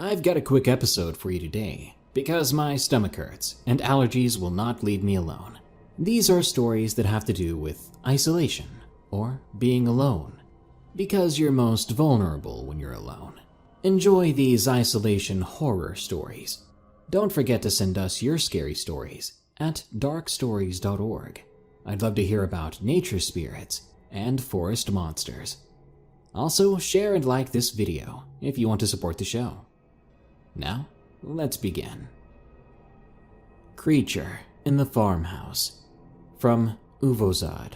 I've got a quick episode for you today, because my stomach hurts and allergies will not leave me alone. These are stories that have to do with isolation, or being alone, because you're most vulnerable when you're alone. Enjoy these isolation horror stories. Don't forget to send us your scary stories at darkstories.org. I'd love to hear about nature spirits and forest monsters. Also, share and like this video if you want to support the show. Now, let's begin. Creature in the Farmhouse, from Uvozad.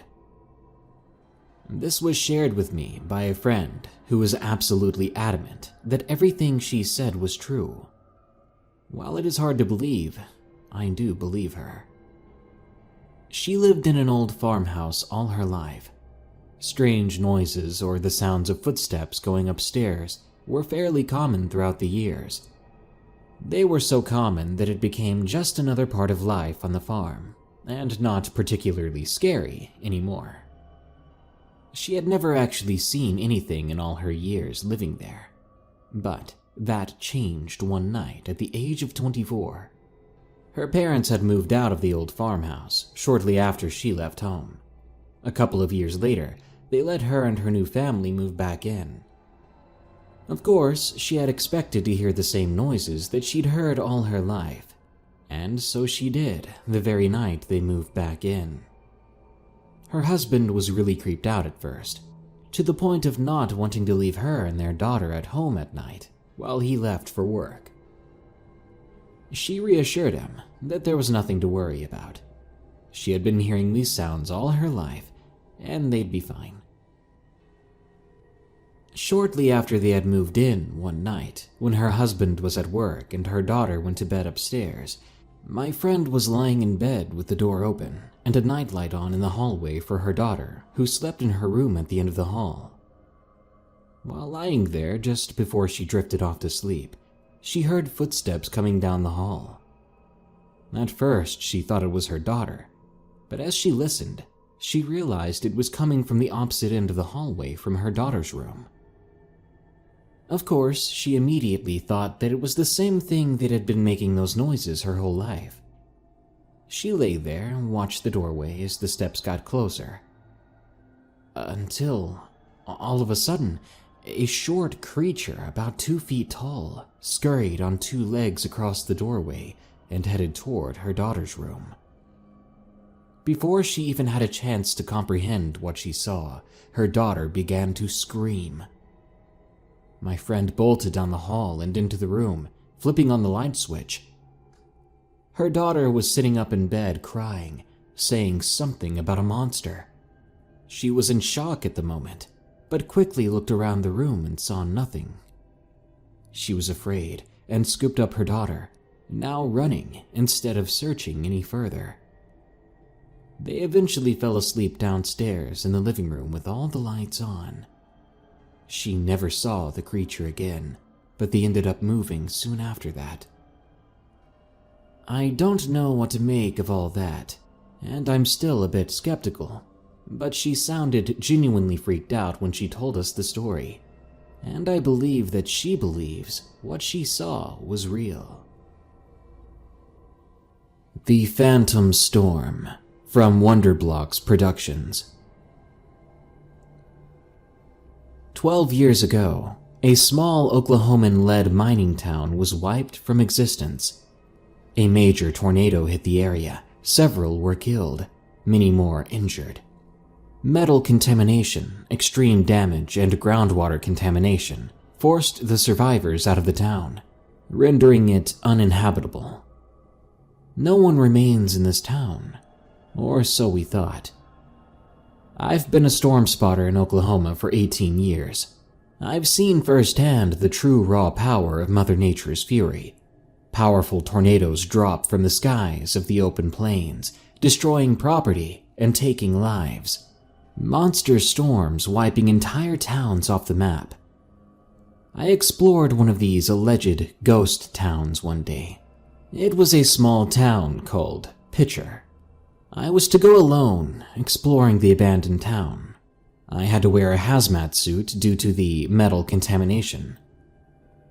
This was shared with me by a friend who was absolutely adamant that everything she said was true. While it is hard to believe, I do believe her. She lived in an old farmhouse all her life. Strange noises or the sounds of footsteps going upstairs were fairly common throughout the years. They were so common that it became just another part of life on the farm, and not particularly scary anymore. She had never actually seen anything in all her years living there, but that changed one night at the age of 24. Her parents had moved out of the old farmhouse shortly after she left home. A couple of years later, they let her and her new family move back in. Of course, she had expected to hear the same noises that she'd heard all her life, and so she did the very night they moved back in. Her husband was really creeped out at first, to the point of not wanting to leave her and their daughter at home at night while he left for work. She reassured him that there was nothing to worry about. She had been hearing these sounds all her life, and they'd be fine. Shortly after they had moved in one night, when her husband was at work and her daughter went to bed upstairs, my friend was lying in bed with the door open and a nightlight on in the hallway for her daughter, who slept in her room at the end of the hall. While lying there just before she drifted off to sleep, she heard footsteps coming down the hall. At first, she thought it was her daughter, but as she listened, she realized it was coming from the opposite end of the hallway from her daughter's room. Of course, she immediately thought that it was the same thing that had been making those noises her whole life. She lay there and watched the doorway as the steps got closer. Until, all of a sudden, a short creature about 2 feet tall scurried on 2 legs across the doorway and headed toward her daughter's room. Before she even had a chance to comprehend what she saw, her daughter began to scream. My friend bolted down the hall and into the room, flipping on the light switch. Her daughter was sitting up in bed crying, saying something about a monster. She was in shock at the moment, but quickly looked around the room and saw nothing. She was afraid and scooped up her daughter, now running instead of searching any further. They eventually fell asleep downstairs in the living room with all the lights on. She never saw the creature again, but they ended up moving soon after that. I don't know what to make of all that, and I'm still a bit skeptical, but she sounded genuinely freaked out when she told us the story, and I believe that she believes what she saw was real. The Phantom Storm, from Wonderblocks Productions. 12 years ago, a small Oklahoman-led mining town was wiped from existence. A major tornado hit the area. Several were killed, many more injured. Metal contamination, extreme damage, and groundwater contamination forced the survivors out of the town, rendering it uninhabitable. No one remains in this town, or so we thought. I've been a storm spotter in Oklahoma for 18 years. I've seen firsthand the true raw power of Mother Nature's fury. Powerful tornadoes drop from the skies of the open plains, destroying property and taking lives. Monster storms wiping entire towns off the map. I explored one of these alleged ghost towns one day. It was a small town called Pitcher. I was to go alone, exploring the abandoned town. I had to wear a hazmat suit due to the metal contamination.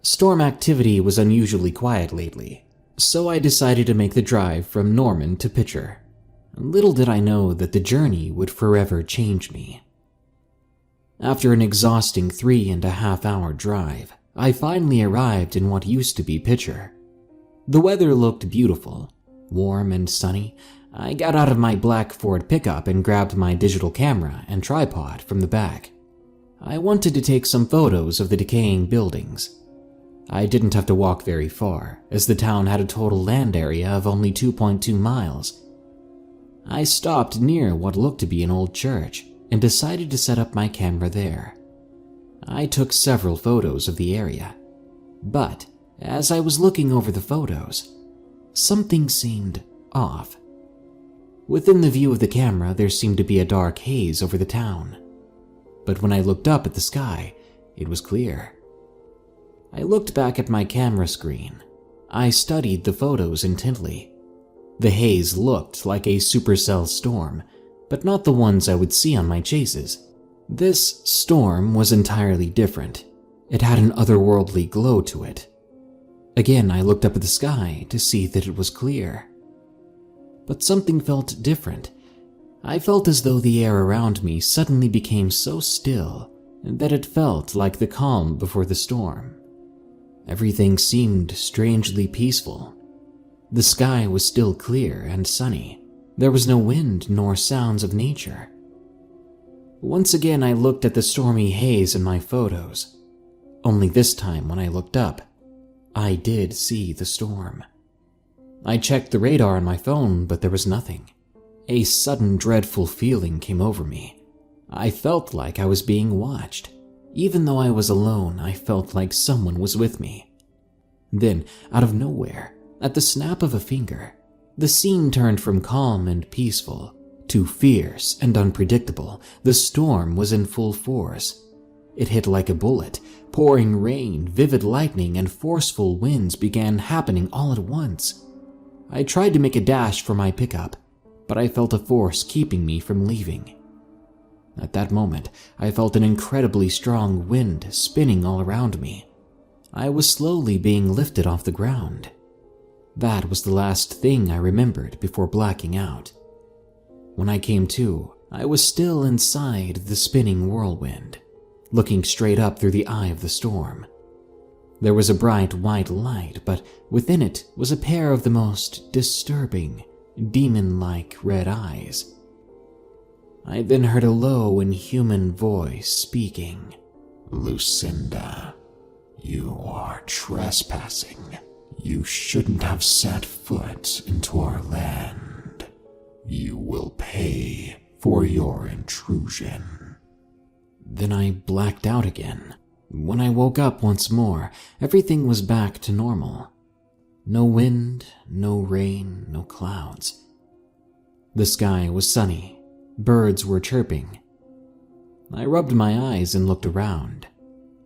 Storm activity was unusually quiet lately, so I decided to make the drive from Norman to Pitcher. Little did I know that the journey would forever change me. After an exhausting 3.5-hour drive, I finally arrived in what used to be Pitcher. The weather looked beautiful, warm and sunny. I got out of my black Ford pickup and grabbed my digital camera and tripod from the back. I wanted to take some photos of the decaying buildings. I didn't have to walk very far, as the town had a total land area of only 2.2 miles. I stopped near what looked to be an old church and decided to set up my camera there. I took several photos of the area, but as I was looking over the photos, something seemed off. Within the view of the camera, there seemed to be a dark haze over the town, but when I looked up at the sky, it was clear. I looked back at my camera screen. I studied the photos intently. The haze looked like a supercell storm, but not the ones I would see on my chases. This storm was entirely different. It had an otherworldly glow to it. Again, I looked up at the sky to see that it was clear. But something felt different. I felt as though the air around me suddenly became so still that it felt like the calm before the storm. Everything seemed strangely peaceful. The sky was still clear and sunny. There was no wind nor sounds of nature. Once again, I looked at the stormy haze in my photos. Only this time, when I looked up, I did see the storm. I checked the radar on my phone, but there was nothing. A sudden dreadful feeling came over me. I felt like I was being watched. Even though I was alone, I felt like someone was with me. Then, out of nowhere, at the snap of a finger, the scene turned from calm and peaceful to fierce and unpredictable. The storm was in full force. It hit like a bullet. Pouring rain, vivid lightning, and forceful winds began happening all at once. I tried to make a dash for my pickup, but I felt a force keeping me from leaving. At that moment, I felt an incredibly strong wind spinning all around me. I was slowly being lifted off the ground. That was the last thing I remembered before blacking out. When I came to, I was still inside the spinning whirlwind, looking straight up through the eye of the storm. There was a bright white light, but within it was a pair of the most disturbing, demon-like red eyes. I then heard a low, inhuman voice speaking. "Lucinda, you are trespassing. You shouldn't have set foot into our land. You will pay for your intrusion." Then I blacked out again. When I woke up once more, everything was back to normal. No wind, no rain, no clouds. The sky was sunny. Birds were chirping. I rubbed my eyes and looked around.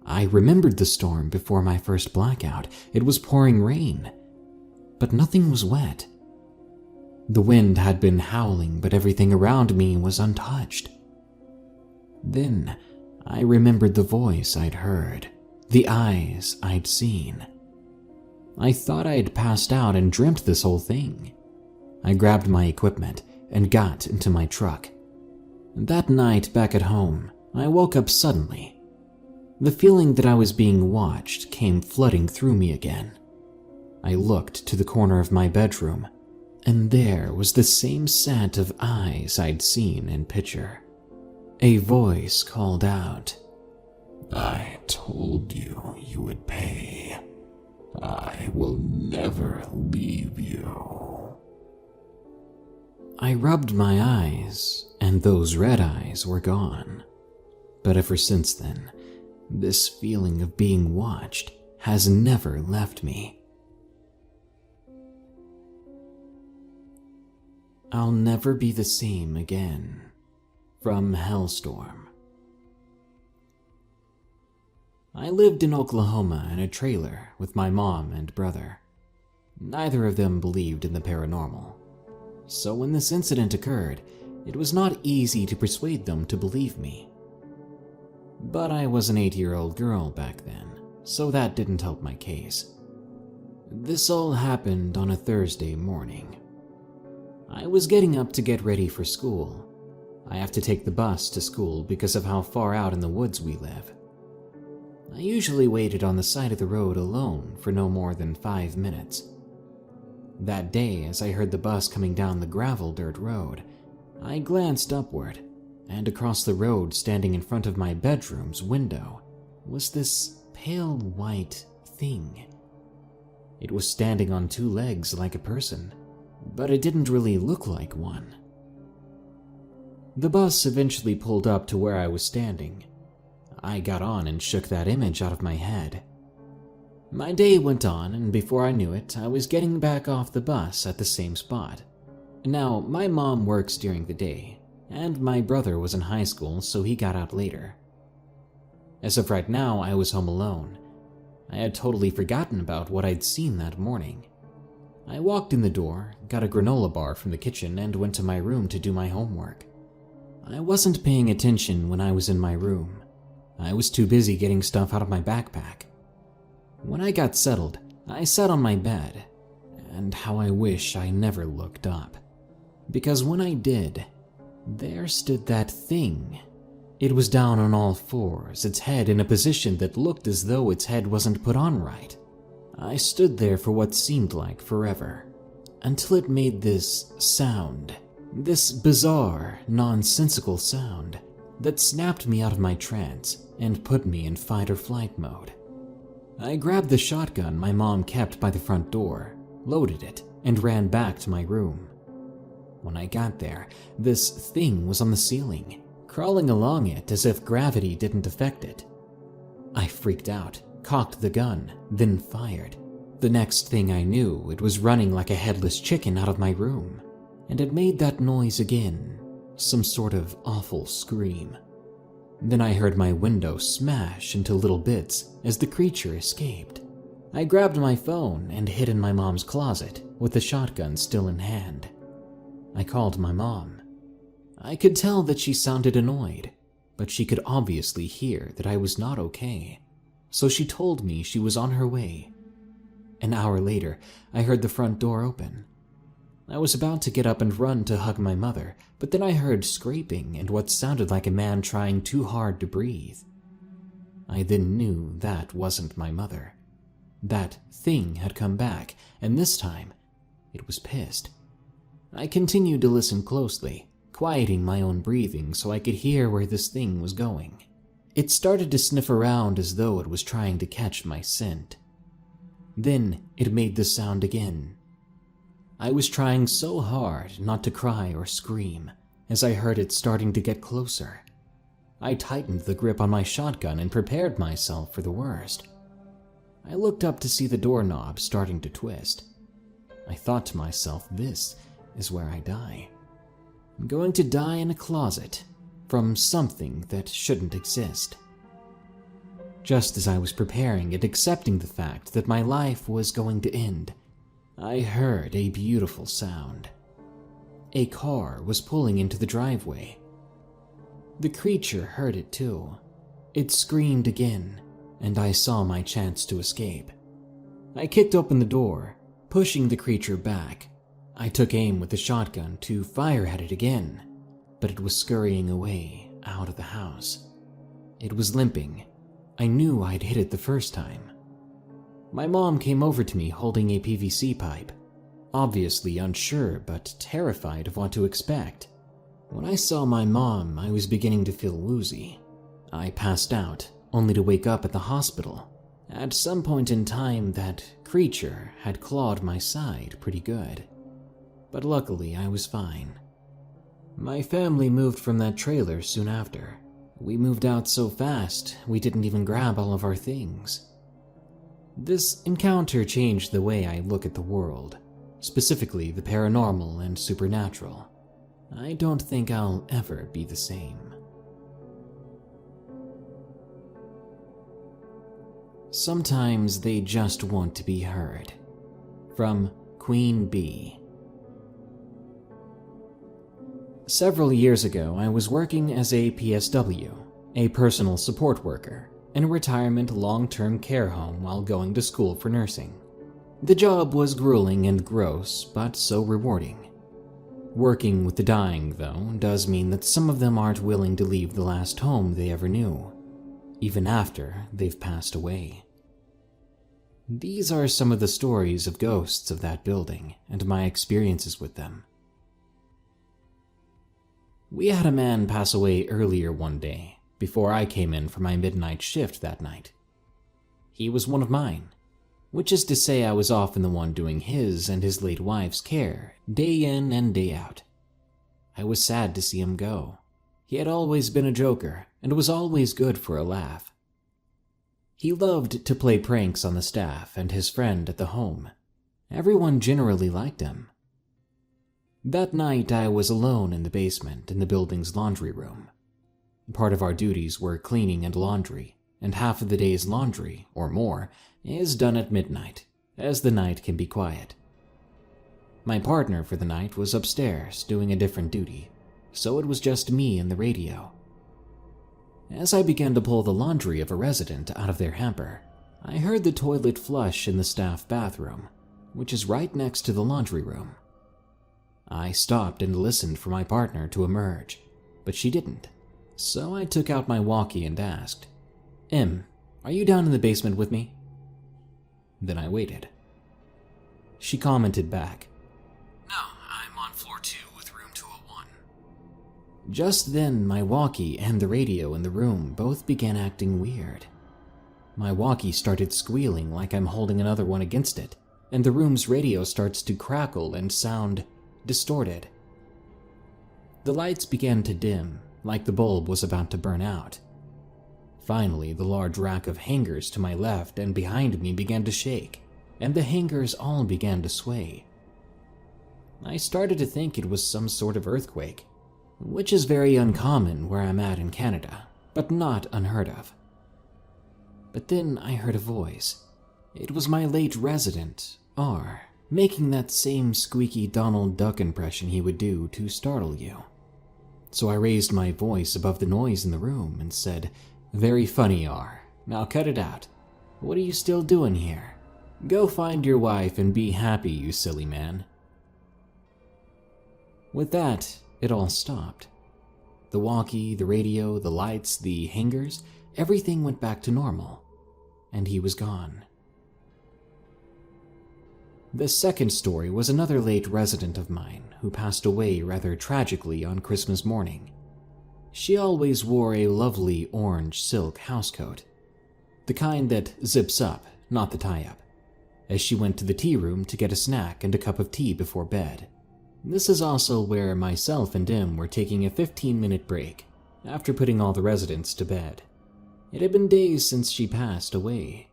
I remembered the storm before my first blackout. It was pouring rain, but nothing was wet. The wind had been howling, but everything around me was untouched. Then I remembered the voice I'd heard, the eyes I'd seen. I thought I had passed out and dreamt this whole thing. I grabbed my equipment and got into my truck. That night back at home, I woke up suddenly. The feeling that I was being watched came flooding through me again. I looked to the corner of my bedroom, and there was the same set of eyes I'd seen in Pitcher. A voice called out, "I told you you would pay. I will never leave you." I rubbed my eyes, and those red eyes were gone. But ever since then, this feeling of being watched has never left me. I'll never be the same again. From Hellstorm. I lived in Oklahoma in a trailer with my mom and brother. Neither of them believed in the paranormal. So when this incident occurred, it was not easy to persuade them to believe me. But I was an 8-year-old girl back then, so that didn't help my case. This all happened on a Thursday morning. I was getting up to get ready for school. I have to take the bus to school because of how far out in the woods we live. I usually waited on the side of the road alone for no more than 5 minutes. That day, as I heard the bus coming down the gravel dirt road, I glanced upward, and across the road, standing in front of my bedroom's window, was this pale white thing. It was standing on 2 legs like a person, but it didn't really look like one. The bus eventually pulled up to where I was standing. I got on and shook that image out of my head. My day went on, and before I knew it, I was getting back off the bus at the same spot. Now, my mom works during the day, and my brother was in high school, so he got out later. As of right now, I was home alone. I had totally forgotten about what I'd seen that morning. I walked in the door, got a granola bar from the kitchen, and went to my room to do my homework. I wasn't paying attention when I was in my room. I was too busy getting stuff out of my backpack. When I got settled, I sat on my bed, and how I wish I never looked up. Because when I did, there stood that thing. It was down on all fours, its head in a position that looked as though its head wasn't put on right. I stood there for what seemed like forever, until it made this sound, this bizarre, nonsensical sound that snapped me out of my trance and put me in fight or flight mode. I grabbed the shotgun my mom kept by the front door, loaded it, and ran back to my room. When I got there, this thing was on the ceiling, crawling along it as if gravity didn't affect it. I freaked out, cocked the gun, then fired. The next thing I knew, it was running like a headless chicken out of my room, and it made that noise again, some sort of awful scream. Then I heard my window smash into little bits as the creature escaped. I grabbed my phone and hid in my mom's closet with the shotgun still in hand. I called my mom. I could tell that she sounded annoyed, but she could obviously hear that I was not okay, so she told me she was on her way. An hour later, I heard the front door open. I was about to get up and run to hug my mother, but then I heard scraping and what sounded like a man trying too hard to breathe. I then knew that wasn't my mother. That thing had come back, and this time, it was pissed. I continued to listen closely, quieting my own breathing so I could hear where this thing was going. It started to sniff around as though it was trying to catch my scent. Then it made the sound again. I was trying so hard not to cry or scream as I heard it starting to get closer. I tightened the grip on my shotgun and prepared myself for the worst. I looked up to see the doorknob starting to twist. I thought to myself, this is where I die. I'm going to die in a closet from something that shouldn't exist. Just as I was preparing and accepting the fact that my life was going to end, I heard a beautiful sound. A car was pulling into the driveway. The creature heard it too. It screamed again, and I saw my chance to escape. I kicked open the door, pushing the creature back. I took aim with the shotgun to fire at it again, but it was scurrying away out of the house. It was limping. I knew I'd hit it the first time. My mom came over to me holding a PVC pipe, obviously unsure but terrified of what to expect. When I saw my mom, I was beginning to feel woozy. I passed out, only to wake up at the hospital. At some point in time, that creature had clawed my side pretty good. But luckily, I was fine. My family moved from that trailer soon after. We moved out so fast, we didn't even grab all of our things. This encounter changed the way I look at the world, specifically the paranormal and supernatural. I don't think I'll ever be the same. Sometimes they just want to be heard. From Queen Bee. Several years ago, I was working as a PSW, a personal support worker, in a retirement long-term care home while going to school for nursing. The job was grueling and gross, but so rewarding. Working with the dying, though, does mean that some of them aren't willing to leave the last home they ever knew, even after they've passed away. These are some of the stories of ghosts of that building and my experiences with them. We had a man pass away earlier one day, before I came in for my midnight shift that night. He was one of mine, which is to say I was often the one doing his and his late wife's care, day in and day out. I was sad to see him go. He had always been a joker and was always good for a laugh. He loved to play pranks on the staff and his friend at the home. Everyone generally liked him. That night I was alone in the basement in the building's laundry room. Part of our duties were cleaning and laundry, and half of the day's laundry, or more, is done at midnight, as the night can be quiet. My partner for the night was upstairs doing a different duty, so it was just me and the radio. As I began to pull the laundry of a resident out of their hamper, I heard the toilet flush in the staff bathroom, which is right next to the laundry room. I stopped and listened for my partner to emerge, but she didn't, so I took out my walkie and asked, "Are you down in the basement with me?" Then I waited. She commented back, "No, I'm on floor 2 with room 201. Just then, my walkie and the radio in the room both began acting weird. My walkie started squealing like I'm holding another one against it, and the room's radio starts to crackle and sound distorted. The lights began to dim, like the bulb was about to burn out. Finally, the large rack of hangers to my left and behind me began to shake, and the hangers all began to sway. I started to think it was some sort of earthquake, which is very uncommon where I'm at in Canada, but not unheard of. But then I heard a voice. It was my late resident, R, making that same squeaky Donald Duck impression he would do to startle you. So I raised my voice above the noise in the room and said, "Very funny, R. Now cut it out. What are you still doing here? Go find your wife and be happy, you silly man." With that, it all stopped. The walkie, the radio, the lights, the hangers, everything went back to normal, and he was gone. The second story was another late resident of mine who passed away rather tragically on Christmas morning. She always wore a lovely orange silk housecoat, the kind that zips up, not the tie-up, as she went to the tea room to get a snack and a cup of tea before bed. This is also where myself and Im were taking a 15-minute break after putting all the residents to bed. It had been days since she passed away.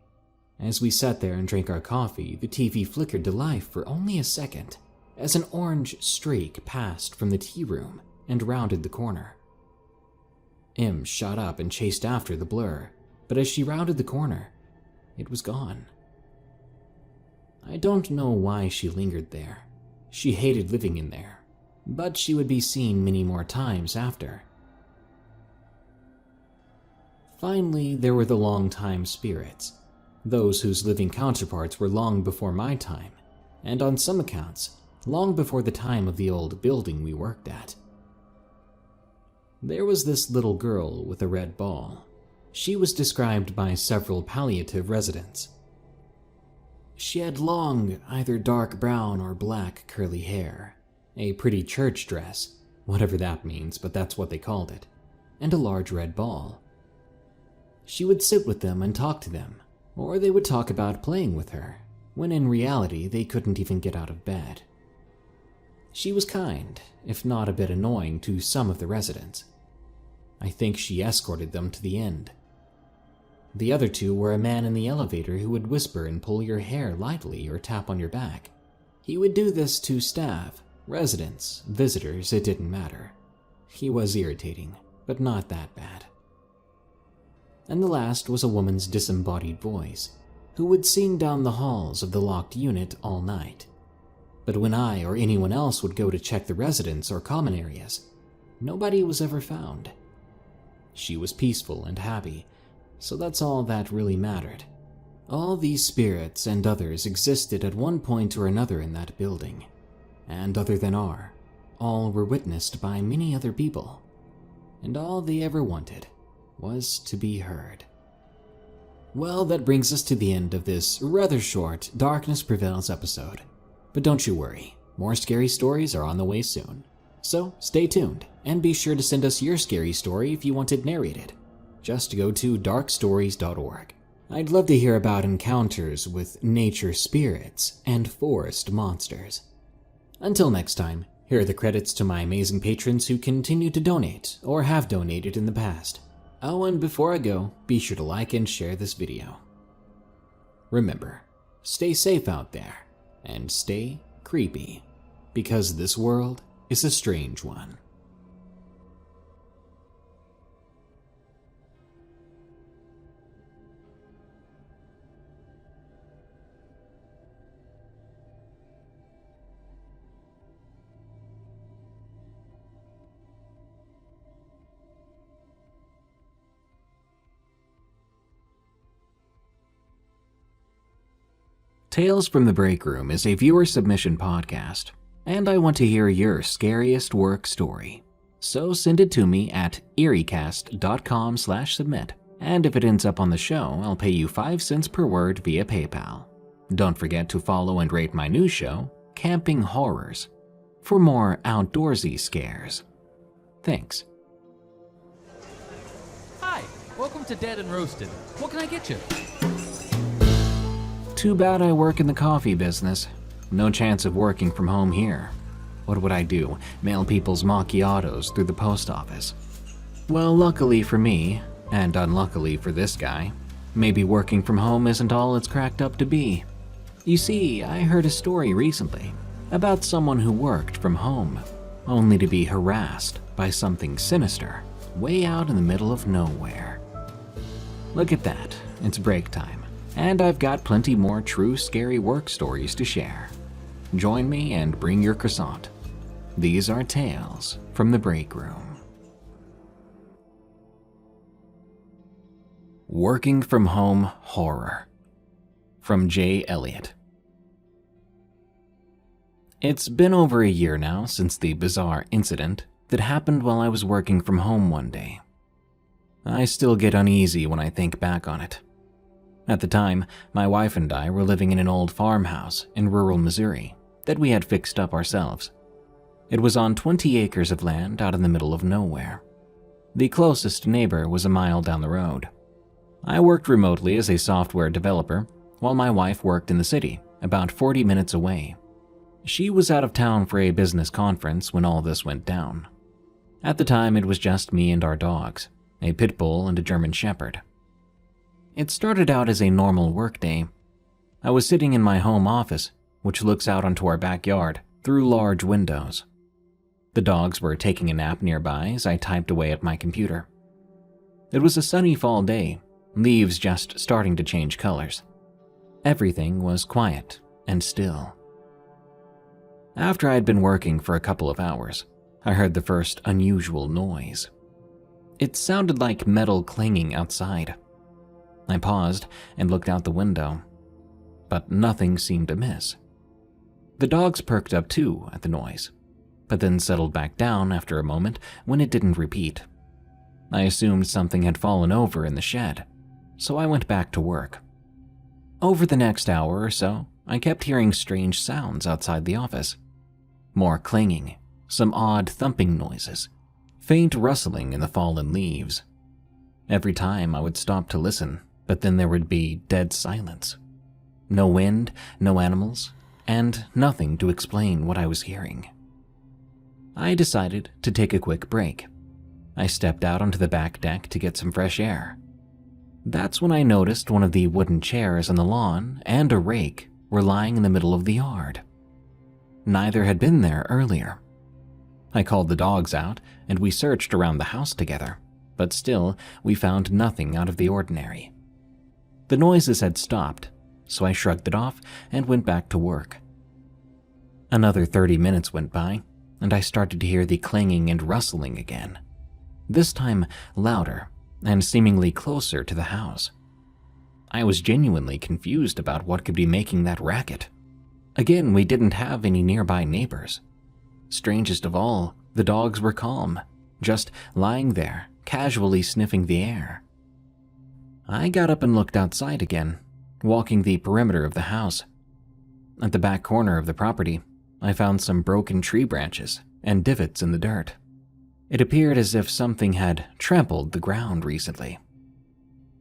As we sat there and drank our coffee, the TV flickered to life for only a second as an orange streak passed from the tea room and rounded the corner. Im shot up and chased after the blur, but as she rounded the corner, it was gone. I don't know why she lingered there. She hated living in there, but she would be seen many more times after. Finally, there were the long-time spirits, those whose living counterparts were long before my time, and on some accounts, long before the time of the old building we worked at. There was this little girl with a red ball. She was described by several palliative residents. She had long, either dark brown or black curly hair, a pretty church dress, whatever that means, but that's what they called it, and a large red ball. She would sit with them and talk to them, or they would talk about playing with her, when in reality they couldn't even get out of bed. She was kind, if not a bit annoying to some of the residents. I think she escorted them to the end. The other two were a man in the elevator who would whisper and pull your hair lightly or tap on your back. He would do this to staff, residents, visitors, it didn't matter. He was irritating, but not that bad. And the last was a woman's disembodied voice, who would sing down the halls of the locked unit all night. But when I or anyone else would go to check the residence or common areas, nobody was ever found. She was peaceful and happy, so that's all that really mattered. All these spirits and others existed at one point or another in that building, and other than all were witnessed by many other people, and all they ever wanted was to be heard. Well, that brings us to the end of this rather short Darkness Prevails episode. But don't you worry, more scary stories are on the way soon. So stay tuned, and be sure to send us your scary story if you want it narrated. Just go to darkstories.org. I'd love to hear about encounters with nature spirits and forest monsters. Until next time, here are the credits to my amazing patrons who continue to donate or have donated in the past. Oh, and before I go, be sure to like and share this video. Remember, stay safe out there, and stay creepy, because this world is a strange one. Tales from the Break Room is a viewer submission podcast, and I want to hear your scariest work story. So send it to me at eeriecast.com/submit, and if it ends up on the show, I'll pay you 5 cents per word via PayPal. Don't forget to follow and rate my new show, Camping Horrors, for more outdoorsy scares. Thanks. Hi, welcome to Dead and Roasted. What can I get you? Too bad I work in the coffee business. No chance of working from home here. What would I do? Mail people's macchiatos through the post office? Well, luckily for me, and unluckily for this guy, maybe working from home isn't all it's cracked up to be. You see, I heard a story recently about someone who worked from home, only to be harassed by something sinister way out in the middle of nowhere. Look at that, it's break time. And I've got plenty more true scary work stories to share. Join me and bring your croissant. These are Tales from the Break Room. Working from Home Horror, from J. Elliott. It's been over a year now since the bizarre incident that happened while I was working from home one day. I still get uneasy when I think back on it. At the time, my wife and I were living in an old farmhouse in rural Missouri that we had fixed up ourselves. It was on 20 acres of land out in the middle of nowhere. The closest neighbor was a mile down the road. I worked remotely as a software developer, while my wife worked in the city, about 40 minutes away. She was out of town for a business conference when all this went down. At the time, it was just me and our dogs, a pit bull and a German shepherd. It started out as a normal workday. I was sitting in my home office, which looks out onto our backyard through large windows. The dogs were taking a nap nearby as I typed away at my computer. It was a sunny fall day, leaves just starting to change colors. Everything was quiet and still. After I'd been working for a couple of hours, I heard the first unusual noise. It sounded like metal clanging outside. I paused and looked out the window, but nothing seemed amiss. The dogs perked up too at the noise, but then settled back down after a moment when it didn't repeat. I assumed something had fallen over in the shed, so I went back to work. Over the next hour or so, I kept hearing strange sounds outside the office. More clanging, some odd thumping noises, faint rustling in the fallen leaves. Every time I would stop to listen, but then there would be dead silence. No wind, no animals, and nothing to explain what I was hearing. I decided to take a quick break. I stepped out onto the back deck to get some fresh air. That's when I noticed one of the wooden chairs on the lawn and a rake were lying in the middle of the yard. Neither had been there earlier. I called the dogs out and we searched around the house together, but still we found nothing out of the ordinary. The noises had stopped, so I shrugged it off and went back to work. Another 30 minutes went by, and I started to hear the clanging and rustling again. This time louder and seemingly closer to the house. I was genuinely confused about what could be making that racket. Again, we didn't have any nearby neighbors. Strangest of all, the dogs were calm, just lying there, casually sniffing the air. I got up and looked outside again, walking the perimeter of the house. At the back corner of the property, I found some broken tree branches and divots in the dirt. It appeared as if something had trampled the ground recently.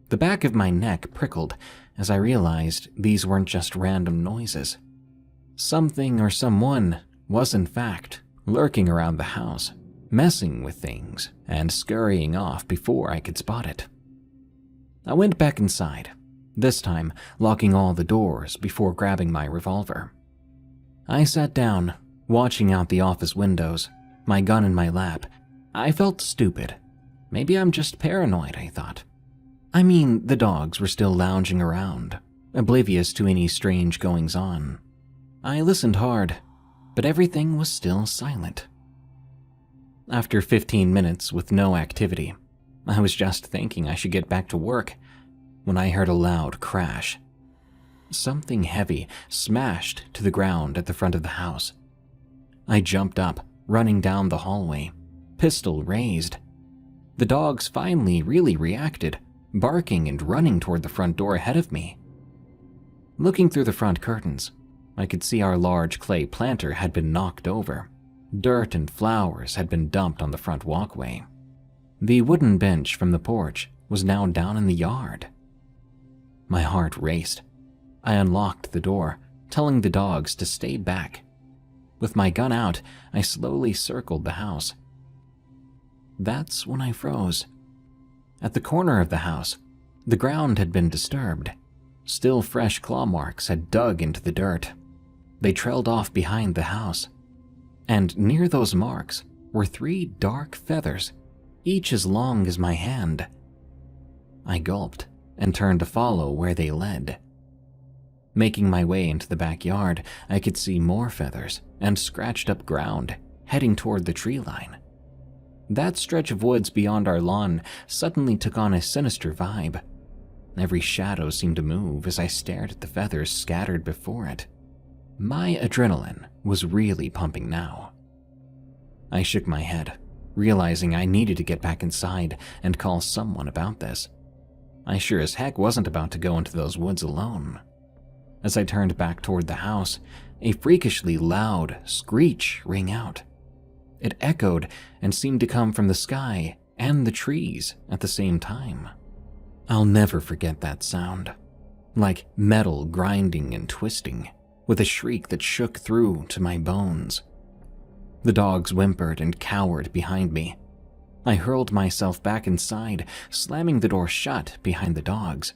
The back of my neck prickled as I realized these weren't just random noises. Something or someone was in fact lurking around the house, messing with things and scurrying off before I could spot it. I went back inside, this time locking all the doors before grabbing my revolver. I sat down, watching out the office windows, my gun in my lap. I felt stupid. Maybe I'm just paranoid, I thought. I mean, the dogs were still lounging around, oblivious to any strange goings-on. I listened hard, but everything was still silent. After 15 minutes with no activity, I was just thinking I should get back to work when I heard a loud crash. Something heavy smashed to the ground at the front of the house. I jumped up, running down the hallway, pistol raised. The dogs finally really reacted, barking and running toward the front door ahead of me. Looking through the front curtains, I could see our large clay planter had been knocked over. Dirt and flowers had been dumped on the front walkway. The wooden bench from the porch was now down in the yard. My heart raced. I unlocked the door, telling the dogs to stay back. With my gun out, I slowly circled the house. That's when I froze. At the corner of the house, the ground had been disturbed. Still fresh claw marks had dug into the dirt. They trailed off behind the house. And near those marks were 3 dark feathers, each as long as my hand. I gulped and turned to follow where they led. Making my way into the backyard, I could see more feathers and scratched up ground, heading toward the tree line. That stretch of woods beyond our lawn suddenly took on a sinister vibe. Every shadow seemed to move as I stared at the feathers scattered before it. My adrenaline was really pumping now. I shook my head, realizing I needed to get back inside and call someone about this. I sure as heck wasn't about to go into those woods alone. As I turned back toward the house, a freakishly loud screech rang out. It echoed and seemed to come from the sky and the trees at the same time. I'll never forget that sound, like metal grinding and twisting, with a shriek that shook through to my bones. The dogs whimpered and cowered behind me. I hurled myself back inside, slamming the door shut behind the dogs.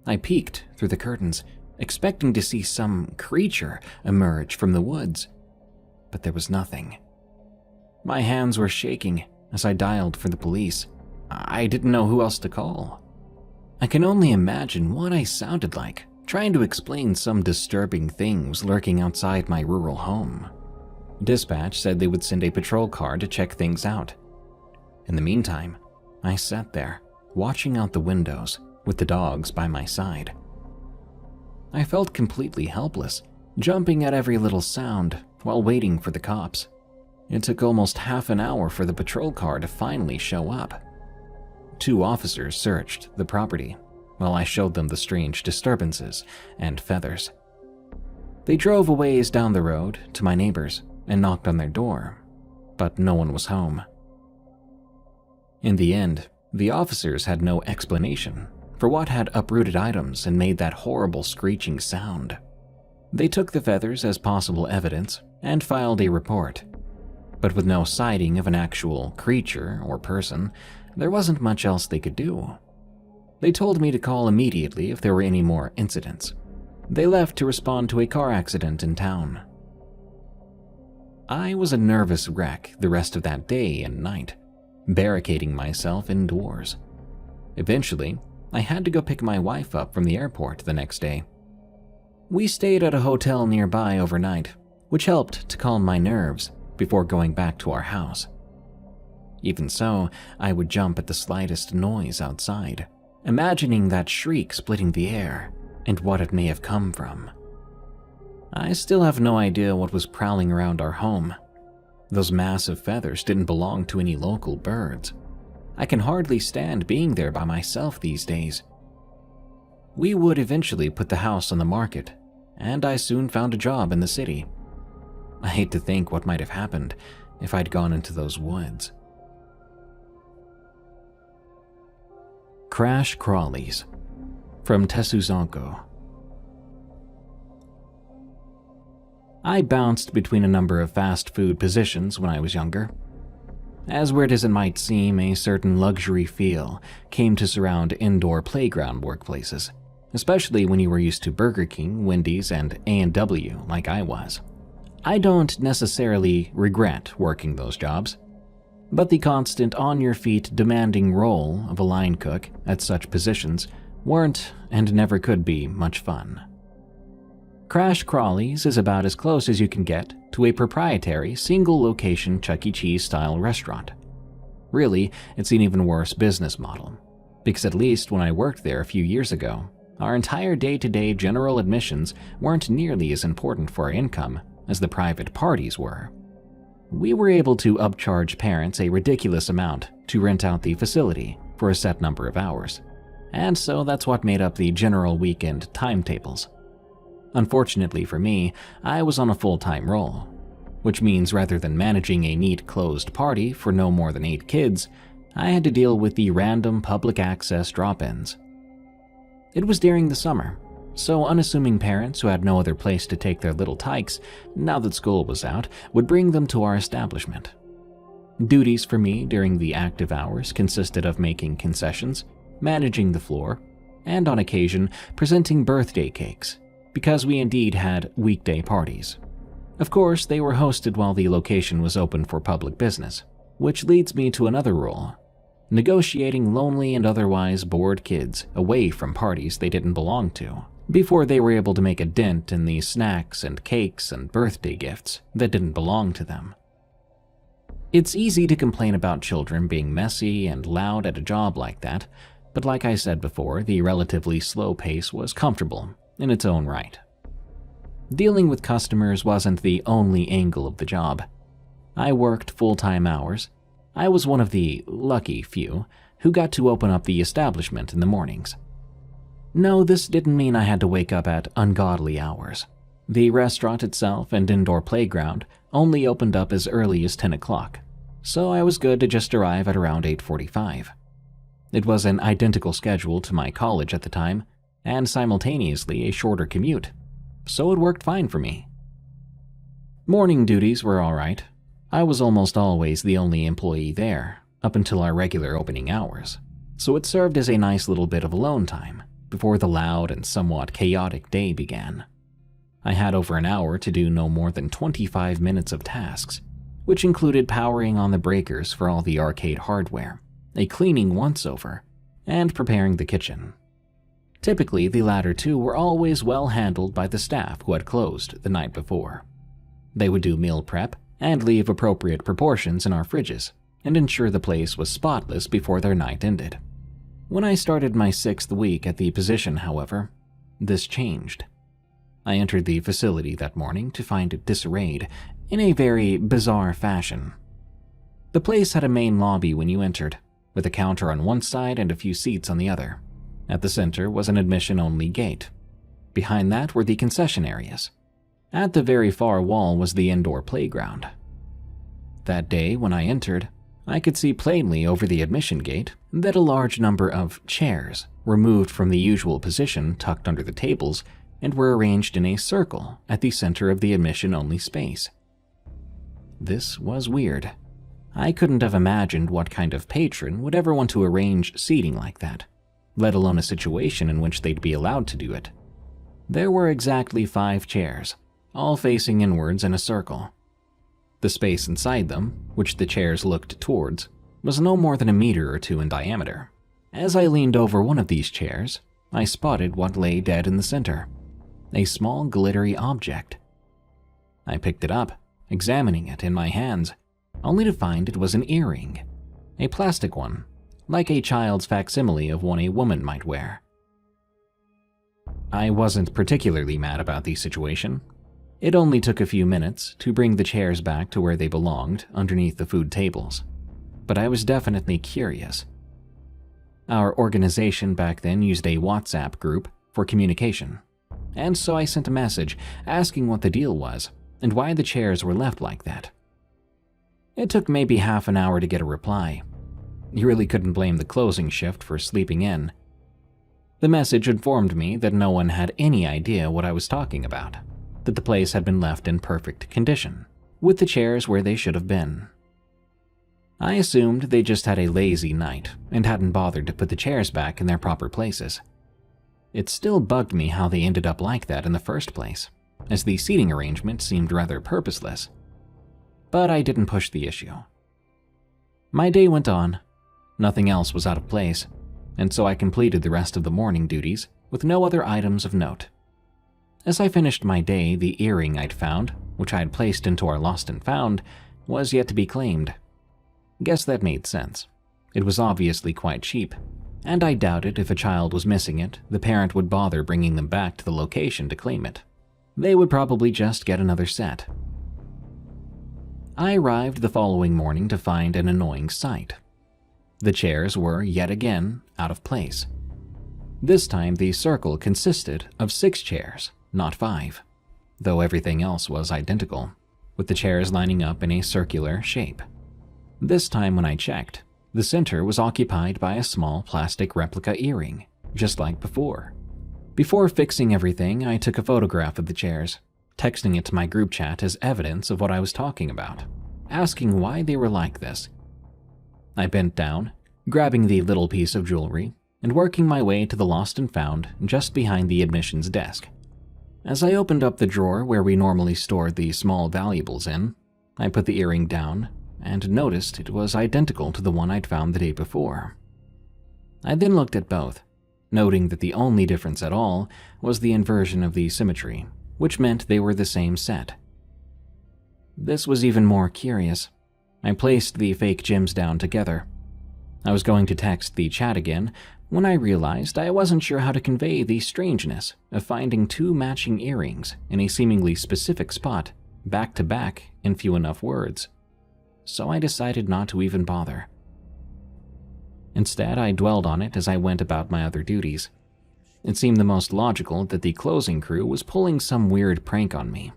I peeked through the curtains, expecting to see some creature emerge from the woods, but there was nothing. My hands were shaking as I dialed for the police. I didn't know who else to call. I can only imagine what I sounded like, trying to explain some disturbing things lurking outside my rural home. Dispatch said they would send a patrol car to check things out. In the meantime, I sat there, watching out the windows, with the dogs by my side. I felt completely helpless, jumping at every little sound while waiting for the cops. It took almost half an hour for the patrol car to finally show up. 2 officers searched the property while I showed them the strange disturbances and feathers. They drove a ways down the road to my neighbors and knocked on their door, but no one was home. In the end, the officers had no explanation for what had uprooted items and made that horrible screeching sound. They took the feathers as possible evidence and filed a report. But with no sighting of an actual creature or person, there wasn't much else they could do. They told me to call immediately if there were any more incidents. They left to respond to a car accident in town. I was a nervous wreck the rest of that day and night, barricading myself indoors. Eventually, I had to go pick my wife up from the airport the next day. We stayed at a hotel nearby overnight, which helped to calm my nerves before going back to our house. Even so, I would jump at the slightest noise outside, imagining that shriek splitting the air and what it may have come from. I still have no idea what was prowling around our home. Those massive feathers didn't belong to any local birds. I can hardly stand being there by myself these days. We would eventually put the house on the market, and I soon found a job in the city. I hate to think what might have happened if I'd gone into those woods. Crash Crawlies from Tetsuzanko. I bounced between a number of fast food positions when I was younger. As weird as it might seem, a certain luxury feel came to surround indoor playground workplaces, especially when you were used to Burger King, Wendy's, and A&W like I was. I don't necessarily regret working those jobs, but the constant on-your-feet demanding role of a line cook at such positions weren't and never could be much fun. Crash Crawlies is about as close as you can get to a proprietary single-location Chuck E. Cheese-style restaurant. Really, it's an even worse business model, because at least when I worked there a few years ago, our entire day-to-day general admissions weren't nearly as important for our income as the private parties were. We were able to upcharge parents a ridiculous amount to rent out the facility for a set number of hours, and so that's what made up the general weekend timetables. Unfortunately for me, I was on a full-time role, which means rather than managing a neat closed party for no more than 8 kids, I had to deal with the random public access drop-ins. It was during the summer, so unassuming parents who had no other place to take their little tykes, now that school was out, would bring them to our establishment. Duties for me during the active hours consisted of making concessions, managing the floor, and on occasion presenting birthday cakes, because we indeed had weekday parties. Of course, they were hosted while the location was open for public business, which leads me to another rule: negotiating lonely and otherwise bored kids away from parties they didn't belong to, before they were able to make a dent in the snacks and cakes and birthday gifts that didn't belong to them. It's easy to complain about children being messy and loud at a job like that, but like I said before, the relatively slow pace was comfortable in its own right. Dealing with customers wasn't the only angle of the job. I worked full-time hours. I was one of the lucky few who got to open up the establishment in the mornings. No, this didn't mean I had to wake up at ungodly hours. The restaurant itself and indoor playground only opened up as early as 10 o'clock, so I was good to just arrive at around 8:45. It was an identical schedule to my college at the time, and simultaneously a shorter commute, so it worked fine for me. Morning duties were alright. I was almost always the only employee there, up until our regular opening hours, so it served as a nice little bit of alone time before the loud and somewhat chaotic day began. I had over an hour to do no more than 25 minutes of tasks, which included powering on the breakers for all the arcade hardware, a cleaning once-over, and preparing the kitchen. Typically, the latter two were always well handled by the staff who had closed the night before. They would do meal prep and leave appropriate proportions in our fridges and ensure the place was spotless before their night ended. When I started my 6th week at the position, however, this changed. I entered the facility that morning to find it disarrayed in a very bizarre fashion. The place had a main lobby when you entered, with a counter on one side and a few seats on the other. At the center was an admission-only gate. Behind that were the concession areas. At the very far wall was the indoor playground. That day, when I entered, I could see plainly over the admission gate that a large number of chairs were moved from the usual position tucked under the tables and were arranged in a circle at the center of the admission-only space. This was weird. I couldn't have imagined what kind of patron would ever want to arrange seating like that, let alone a situation in which they'd be allowed to do it. There were exactly 5 chairs, all facing inwards in a circle. The space inside them, which the chairs looked towards, was no more than a meter or 2 in diameter. As I leaned over one of these chairs, I spotted what lay dead in the center, a small glittery object. I picked it up, examining it in my hands, only to find it was an earring, a plastic one, like a child's facsimile of one a woman might wear. I wasn't particularly mad about the situation. It only took a few minutes to bring the chairs back to where they belonged, underneath the food tables. But I was definitely curious. Our organization back then used a WhatsApp group for communication, and so I sent a message asking what the deal was and why the chairs were left like that. It took maybe half an hour to get a reply. You really couldn't blame the closing shift for sleeping in. The message informed me that no one had any idea what I was talking about, that the place had been left in perfect condition, with the chairs where they should have been. I assumed they just had a lazy night and hadn't bothered to put the chairs back in their proper places. It still bugged me how they ended up like that in the first place, as the seating arrangement seemed rather purposeless. But I didn't push the issue. My day went on. Nothing else was out of place, and so I completed the rest of the morning duties with no other items of note. As I finished my day, the earring I'd found, which I had placed into our lost and found, was yet to be claimed. Guess that made sense. It was obviously quite cheap, and I doubted if a child was missing it, the parent would bother bringing them back to the location to claim it. They would probably just get another set. I arrived the following morning to find an annoying sight. The chairs were, yet again, out of place. This time the circle consisted of 6 chairs, not 5, though everything else was identical, with the chairs lining up in a circular shape. This time when I checked, the center was occupied by a small plastic replica earring, just like before. Before fixing everything, I took a photograph of the chairs, texting it to my group chat as evidence of what I was talking about, asking why they were like this. I bent down, grabbing the little piece of jewelry, and working my way to the lost and found just behind the admissions desk. As I opened up the drawer where we normally stored the small valuables in, I put the earring down and noticed it was identical to the one I'd found the day before. I then looked at both, noting that the only difference at all was the inversion of the symmetry, which meant they were the same set. This was even more curious. I placed the fake gems down together. I was going to text the chat again when I realized I wasn't sure how to convey the strangeness of finding 2 matching earrings in a seemingly specific spot, back to back in few enough words. So I decided not to even bother. Instead, I dwelled on it as I went about my other duties. It seemed the most logical that the closing crew was pulling some weird prank on me.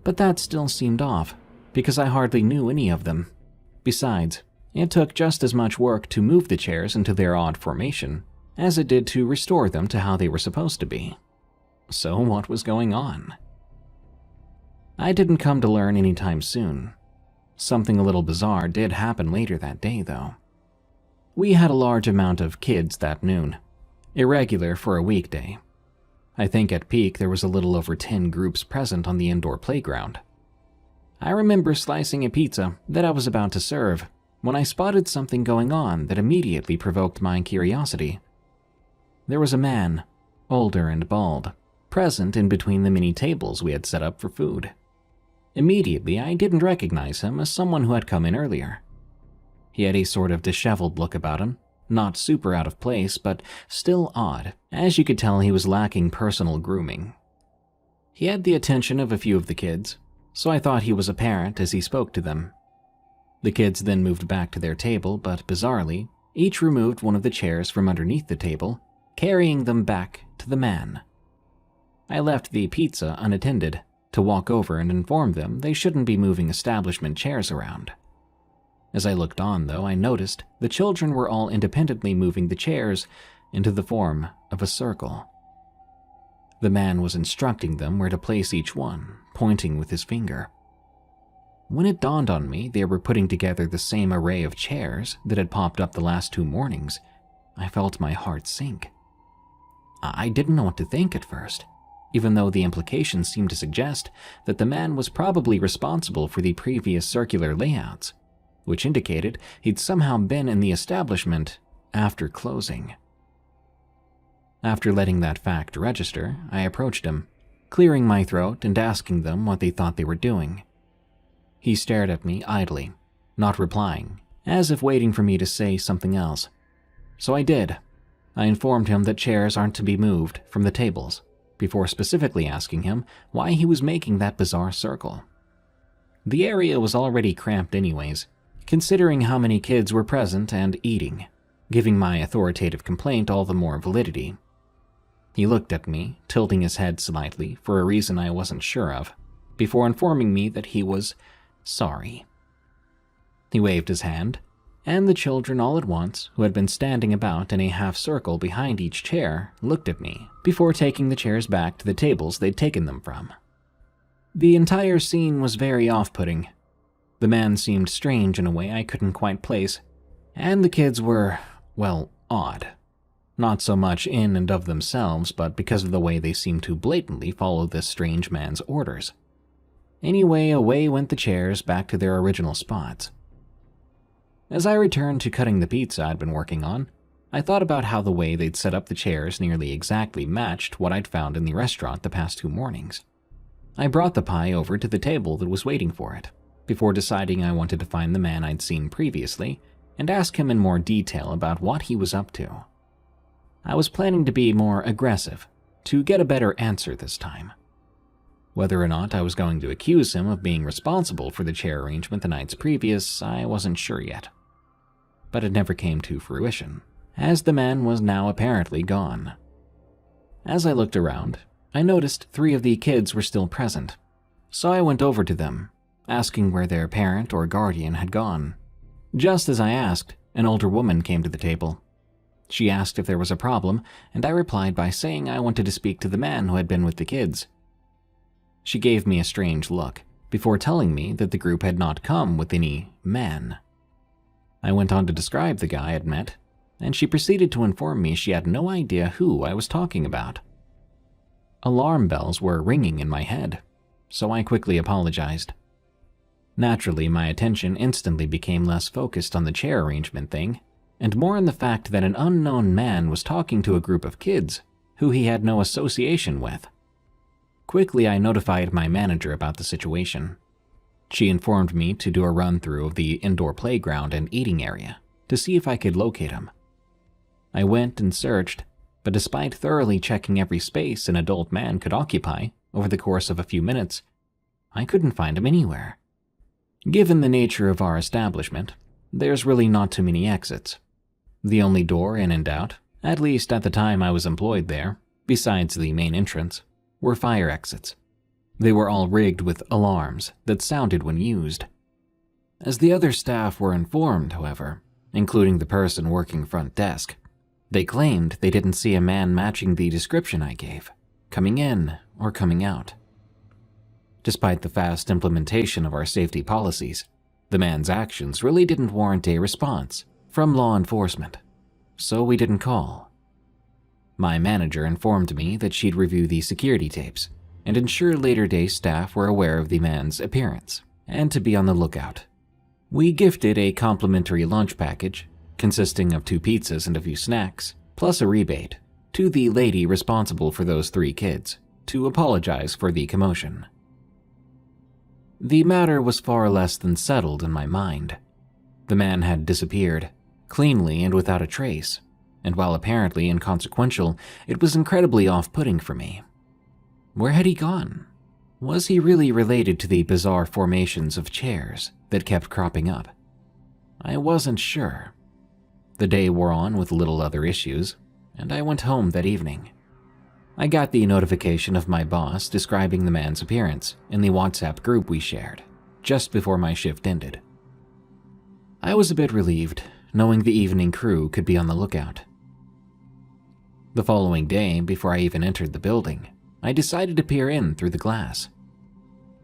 But that still seemed off, because I hardly knew any of them. Besides, it took just as much work to move the chairs into their odd formation as it did to restore them to how they were supposed to be. So what was going on? I didn't come to learn anytime soon. Something a little bizarre did happen later that day, though. We had a large amount of kids that noon, irregular for a weekday. I think at peak there was a little over 10 groups present on the indoor playground. I remember slicing a pizza that I was about to serve when I spotted something going on that immediately provoked my curiosity. There was a man, older and bald, present in between the many tables we had set up for food. Immediately, I didn't recognize him as someone who had come in earlier. He had a sort of disheveled look about him, not super out of place, but still odd, as you could tell he was lacking personal grooming. He had the attention of a few of the kids, so I thought he was a parent as he spoke to them. The kids then moved back to their table, but bizarrely, each removed one of the chairs from underneath the table, carrying them back to the man. I left the pizza unattended to walk over and inform them they shouldn't be moving establishment chairs around. As I looked on, though, I noticed the children were all independently moving the chairs into the form of a circle. The man was instructing them where to place each one, pointing with his finger. When it dawned on me they were putting together the same array of chairs that had popped up the last 2 mornings, I felt my heart sink. I didn't know what to think at first, even though the implications seemed to suggest that the man was probably responsible for the previous circular layouts, which indicated he'd somehow been in the establishment after closing. After letting that fact register, I approached him, clearing my throat and asking them what they thought they were doing. He stared at me idly, not replying, as if waiting for me to say something else. So I did. I informed him that chairs aren't to be moved from the tables, before specifically asking him why he was making that bizarre circle. The area was already cramped anyways, considering how many kids were present and eating, giving my authoritative complaint all the more validity. He looked at me, tilting his head slightly for a reason I wasn't sure of, before informing me that he was sorry. He waved his hand, and the children all at once, who had been standing about in a half circle behind each chair, looked at me, before taking the chairs back to the tables they'd taken them from. The entire scene was very off-putting. The man seemed strange in a way I couldn't quite place, and the kids were, well, odd. Not so much in and of themselves, but because of the way they seemed to blatantly follow this strange man's orders. Anyway, away went the chairs back to their original spots. As I returned to cutting the pizza I'd been working on, I thought about how the way they'd set up the chairs nearly exactly matched what I'd found in the restaurant the past 2 mornings. I brought the pie over to the table that was waiting for it, before deciding I wanted to find the man I'd seen previously and ask him in more detail about what he was up to. I was planning to be more aggressive, to get a better answer this time. Whether or not I was going to accuse him of being responsible for the chair arrangement the nights previous, I wasn't sure yet. But it never came to fruition, as the man was now apparently gone. As I looked around, I noticed 3 of the kids were still present, so I went over to them, asking where their parent or guardian had gone. Just as I asked, an older woman came to the table. She asked if there was a problem, and I replied by saying I wanted to speak to the man who had been with the kids. She gave me a strange look, before telling me that the group had not come with any man. I went on to describe the guy I'd met, and she proceeded to inform me she had no idea who I was talking about. Alarm bells were ringing in my head, so I quickly apologized. Naturally, my attention instantly became less focused on the chair arrangement thing, and more on the fact that an unknown man was talking to a group of kids who he had no association with. Quickly, I notified my manager about the situation. She informed me to do a run-through of the indoor playground and eating area to see if I could locate him. I went and searched, but despite thoroughly checking every space an adult man could occupy over the course of a few minutes, I couldn't find him anywhere. Given the nature of our establishment, there's really not too many exits. The only door in and out, at least at the time I was employed there, besides the main entrance, were fire exits. They were all rigged with alarms that sounded when used. As the other staff were informed, however, including the person working front desk, they claimed they didn't see a man matching the description I gave, coming in or coming out. Despite the fast implementation of our safety policies, the man's actions really didn't warrant a response from law enforcement, so we didn't call. My manager informed me that she'd review the security tapes and ensure later-day staff were aware of the man's appearance and to be on the lookout. We gifted a complimentary lunch package consisting of 2 pizzas and a few snacks, plus a rebate, to the lady responsible for those 3 kids to apologize for the commotion. The matter was far less than settled in my mind. The man had disappeared, cleanly and without a trace, and while apparently inconsequential, it was incredibly off-putting for me. Where had he gone? Was he really related to the bizarre formations of chairs that kept cropping up? I wasn't sure. The day wore on with little other issues, and I went home that evening. I got the notification of my boss describing the man's appearance in the WhatsApp group we shared, just before my shift ended. I was a bit relieved, knowing the evening crew could be on the lookout. The following day, before I even entered the building, I decided to peer in through the glass.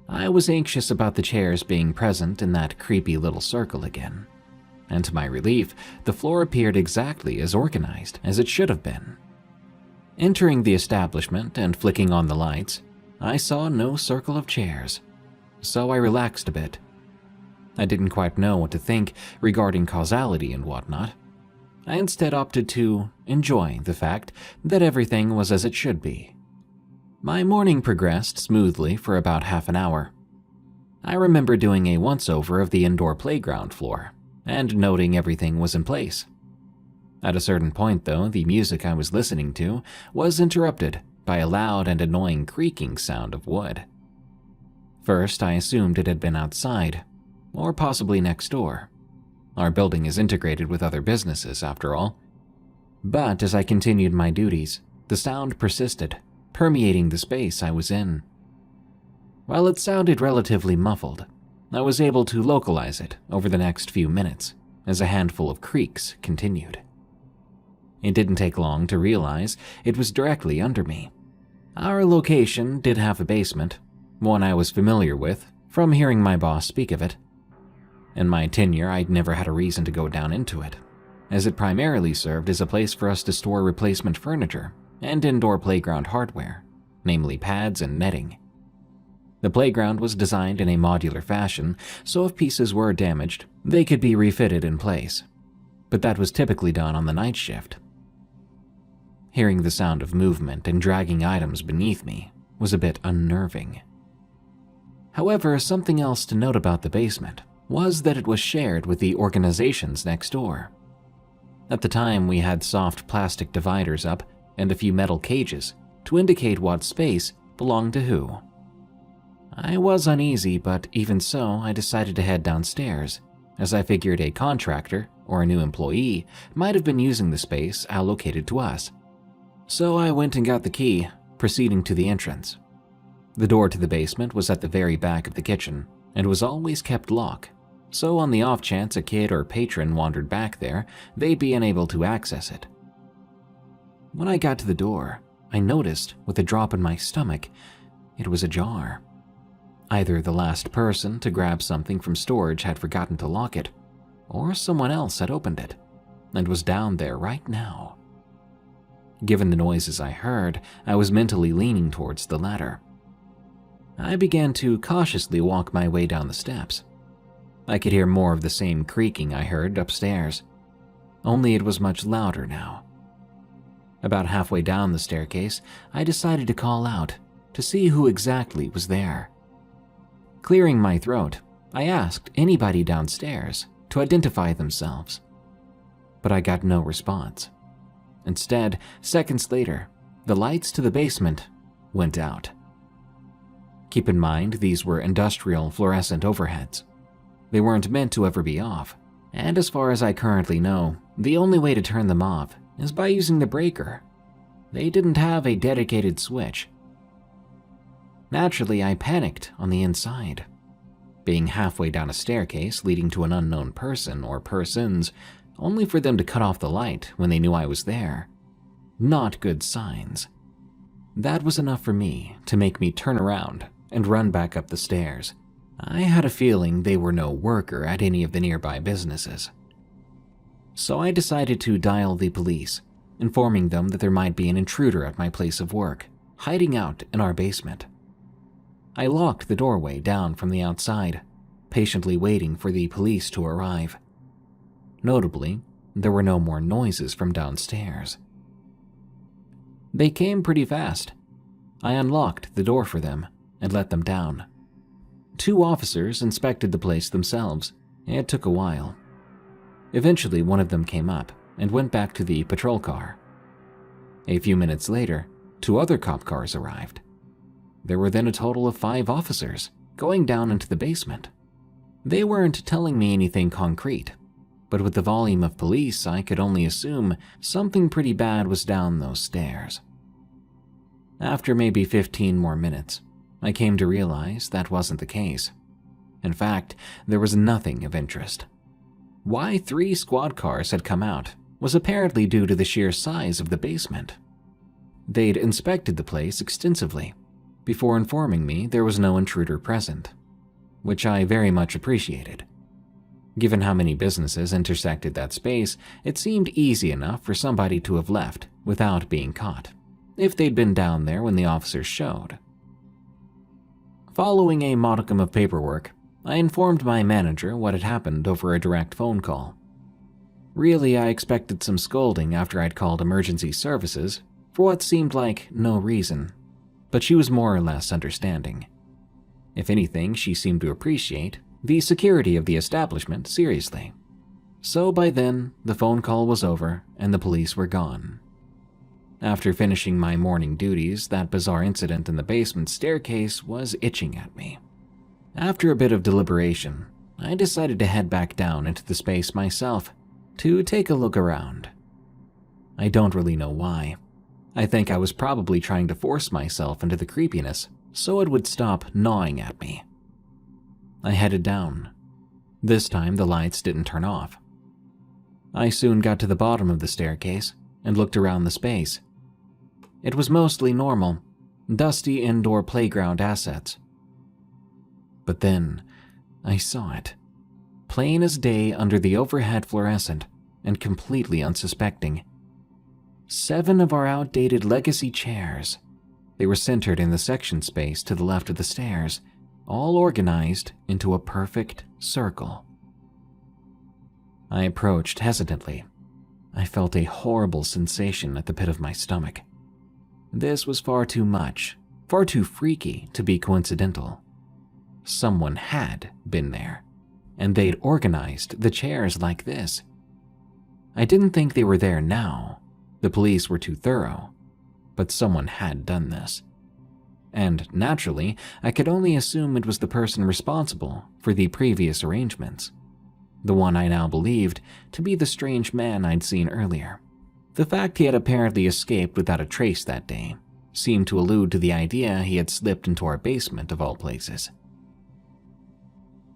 I was anxious about the chairs being present in that creepy little circle again, and to my relief, the floor appeared exactly as organized as it should have been. Entering the establishment and flicking on the lights, I saw no circle of chairs, so I relaxed a bit. I didn't quite know what to think regarding causality and whatnot. I instead opted to enjoy the fact that everything was as it should be. My morning progressed smoothly for about half an hour. I remember doing a once-over of the indoor playground floor, and noting everything was in place. At a certain point, though, the music I was listening to was interrupted by a loud and annoying creaking sound of wood. First, I assumed it had been outside, or possibly next door. Our building is integrated with other businesses, after all. But as I continued my duties, the sound persisted, permeating the space I was in. While it sounded relatively muffled, I was able to localize it over the next few minutes as a handful of creaks continued. It didn't take long to realize it was directly under me. Our location did have a basement, one I was familiar with from hearing my boss speak of it. In my tenure, I'd never had a reason to go down into it, as it primarily served as a place for us to store replacement furniture and indoor playground hardware, namely pads and netting. The playground was designed in a modular fashion, so if pieces were damaged, they could be refitted in place. But that was typically done on the night shift. Hearing the sound of movement and dragging items beneath me was a bit unnerving. However, something else to note about the basement was that it was shared with the organizations next door. At the time, we had soft plastic dividers up and a few metal cages to indicate what space belonged to who. I was uneasy, but even so, I decided to head downstairs, as I figured a contractor or a new employee might have been using the space allocated to us. So I went and got the key, proceeding to the entrance. The door to the basement was at the very back of the kitchen and was always kept locked, so on the off chance a kid or patron wandered back there, they'd be unable to access it. When I got to the door, I noticed, with a drop in my stomach, it was ajar. Either the last person to grab something from storage had forgotten to lock it, or someone else had opened it and was down there right now. Given the noises I heard, I was mentally leaning towards the latter. I began to cautiously walk my way down the steps. I could hear more of the same creaking I heard upstairs, only it was much louder now. About halfway down the staircase, I decided to call out to see who exactly was there. Clearing my throat, I asked anybody downstairs to identify themselves, but I got no response. Instead, seconds later, the lights to the basement went out. Keep in mind, these were industrial fluorescent overheads. They weren't meant to ever be off, and as far as I currently know, the only way to turn them off is by using the breaker. They didn't have a dedicated switch. Naturally, I panicked on the inside. Being halfway down a staircase leading to an unknown person or persons, only for them to cut off the light when they knew I was there. Not good signs. That was enough for me to make me turn around and run back up the stairs. I had a feeling they were no worker at any of the nearby businesses. So I decided to dial the police, informing them that there might be an intruder at my place of work, hiding out in our basement. I locked the doorway down from the outside, patiently waiting for the police to arrive. Notably, there were no more noises from downstairs. They came pretty fast. I unlocked the door for them and let them down. 2 officers inspected the place themselves. It took a while. Eventually, one of them came up and went back to the patrol car. A few minutes later, 2 other cop cars arrived. There were then a total of 5 officers going down into the basement. They weren't telling me anything concrete, but with the volume of police, I could only assume something pretty bad was down those stairs. After maybe 15 more minutes, I came to realize that wasn't the case. In fact, there was nothing of interest. Why 3 squad cars had come out was apparently due to the sheer size of the basement. They'd inspected the place extensively before informing me there was no intruder present, which I very much appreciated. Given how many businesses intersected that space, it seemed easy enough for somebody to have left without being caught, if they'd been down there when the officers showed. Following a modicum of paperwork, I informed my manager what had happened over a direct phone call. Really, I expected some scolding after I'd called emergency services for what seemed like no reason, but she was more or less understanding. If anything, she seemed to appreciate the security of the establishment seriously, So by then, the phone call was over and the police were gone. After finishing my morning duties, that bizarre incident in the basement staircase was itching at me. After a bit of deliberation, I decided to head back down into the space myself to take a look around. I don't really know why. I think I was probably trying to force myself into the creepiness so it would stop gnawing at me. I headed down. This time the lights didn't turn off. I soon got to the bottom of the staircase and looked around the space. It was mostly normal, dusty indoor playground assets. But then I saw it, plain as day under the overhead fluorescent and completely unsuspecting. 7 of our outdated legacy chairs. They were centered in the section space to the left of the stairs, all organized into a perfect circle. I approached hesitantly. I felt a horrible sensation at the pit of my stomach. This was far too much, far too freaky to be coincidental. Someone had been there, and they'd organized the chairs like this. I didn't think they were there now. The police were too thorough, but someone had done this. And naturally, I could only assume it was the person responsible for the previous arrangements. The one I now believed to be the strange man I'd seen earlier. The fact he had apparently escaped without a trace that day seemed to allude to the idea he had slipped into our basement of all places.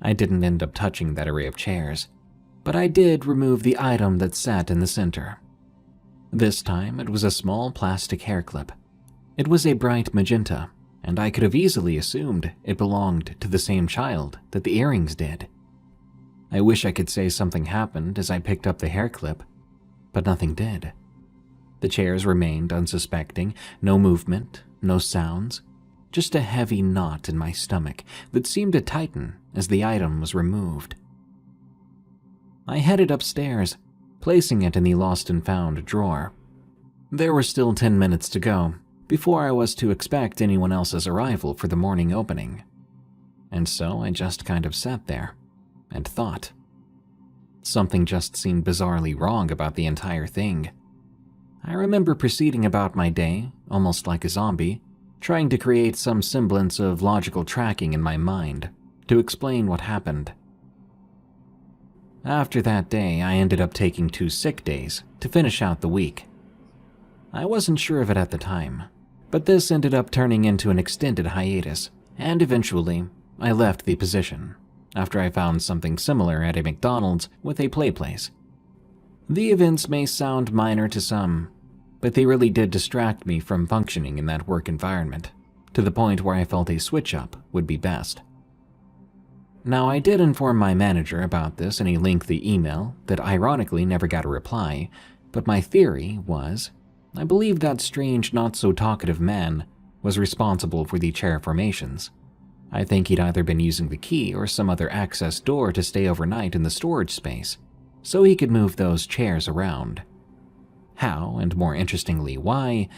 I didn't end up touching that array of chairs, but I did remove the item that sat in the center. This time it was a small plastic hair clip. It was a bright magenta, and I could have easily assumed it belonged to the same child that the earrings did. I wish I could say something happened as I picked up the hair clip, but nothing did. The chairs remained unsuspecting, no movement, no sounds, just a heavy knot in my stomach that seemed to tighten as the item was removed. I headed upstairs, placing it in the lost and found drawer. There were still 10 minutes to go before I was to expect anyone else's arrival for the morning opening. And so I just kind of sat there and thought. Something just seemed bizarrely wrong about the entire thing. I remember proceeding about my day, almost like a zombie, trying to create some semblance of logical tracking in my mind to explain what happened. After that day, I ended up taking 2 sick days to finish out the week. I wasn't sure of it at the time, but this ended up turning into an extended hiatus, and eventually, I left the position after I found something similar at a McDonald's with a play place. The events may sound minor to some, but they really did distract me from functioning in that work environment, to the point where I felt a switch-up would be best. Now, I did inform my manager about this in a lengthy email that ironically never got a reply, but my theory was, I believe that strange not-so-talkative man was responsible for the chair formations. I think he'd either been using the key or some other access door to stay overnight in the storage space, so he could move those chairs around. How, and more interestingly why,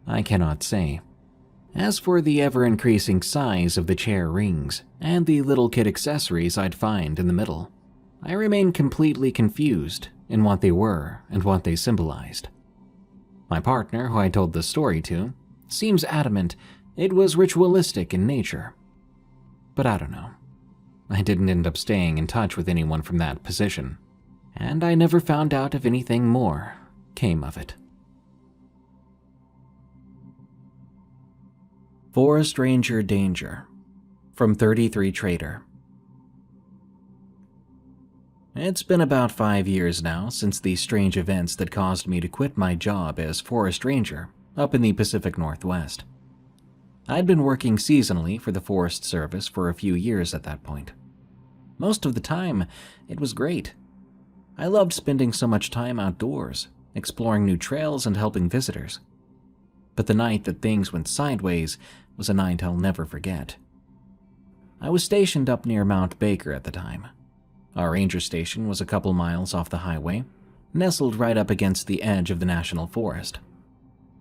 I cannot say. As for the ever-increasing size of the chair rings and the little kid accessories I'd find in the middle, I remain completely confused in what they were and what they symbolized. My partner, who I told this story to, seems adamant it was ritualistic in nature. But I don't know. I didn't end up staying in touch with anyone from that position, and I never found out if anything more came of it. Forest Ranger Danger from 33 Trader. It's been about 5 years now since the strange events that caused me to quit my job as Forest Ranger up in the Pacific Northwest. I'd been working seasonally for the Forest Service for a few years at that point. Most of the time, it was great. I loved spending so much time outdoors, exploring new trails and helping visitors. But the night that things went sideways was a night I'll never forget. I was stationed up near Mount Baker at the time. Our ranger station was a couple miles off the highway, nestled right up against the edge of the national forest.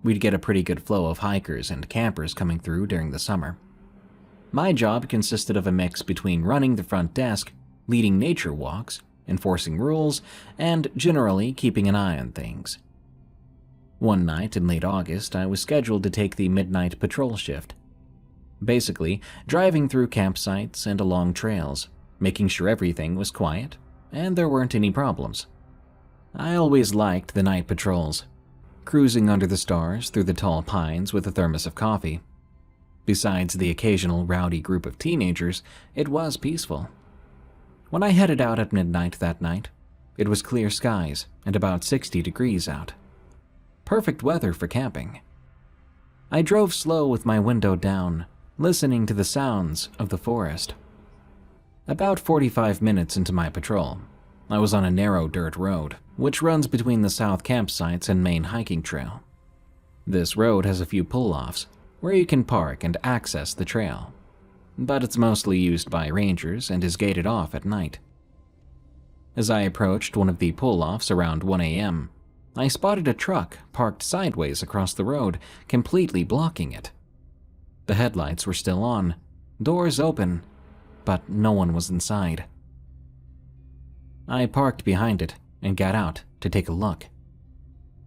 We'd get a pretty good flow of hikers and campers coming through during the summer. My job consisted of a mix between running the front desk, leading nature walks, enforcing rules, and generally keeping an eye on things. One night in late August, I was scheduled to take the midnight patrol shift. Basically, driving through campsites and along trails, making sure everything was quiet and there weren't any problems. I always liked the night patrols, cruising under the stars through the tall pines with a thermos of coffee. Besides the occasional rowdy group of teenagers, it was peaceful. When I headed out at midnight that night, it was clear skies and about 60 degrees out. Perfect weather for camping. I drove slow with my window down, listening to the sounds of the forest. About 45 minutes into my patrol, I was on a narrow dirt road, which runs between the south campsites and main hiking trail. This road has a few pull-offs, where you can park and access the trail, but it's mostly used by rangers and is gated off at night. As I approached one of the pull-offs around 1 a.m., I spotted a truck parked sideways across the road, completely blocking it. The headlights were still on, doors open, but no one was inside. I parked behind it and got out to take a look.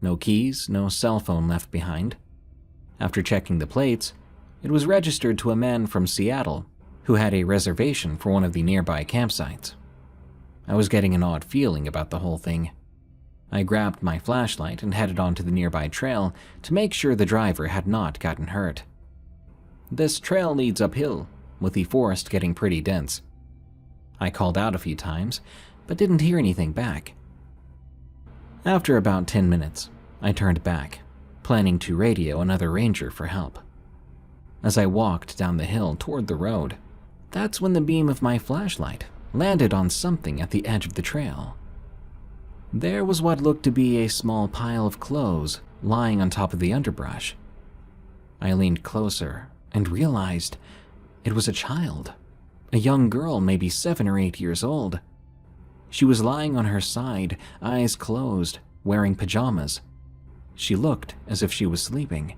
No keys, no cell phone left behind. After checking the plates, it was registered to a man from Seattle who had a reservation for one of the nearby campsites. I was getting an odd feeling about the whole thing. I grabbed my flashlight and headed onto the nearby trail to make sure the driver had not gotten hurt. This trail leads uphill, with the forest getting pretty dense. I called out a few times, but didn't hear anything back. After about 10 minutes, I turned back, planning to radio another ranger for help. As I walked down the hill toward the road, that's when the beam of my flashlight landed on something at the edge of the trail. There was what looked to be a small pile of clothes lying on top of the underbrush. I leaned closer and realized it was a child, a young girl maybe 7 or 8 years old. She was lying on her side, eyes closed, wearing pajamas. She looked as if she was sleeping.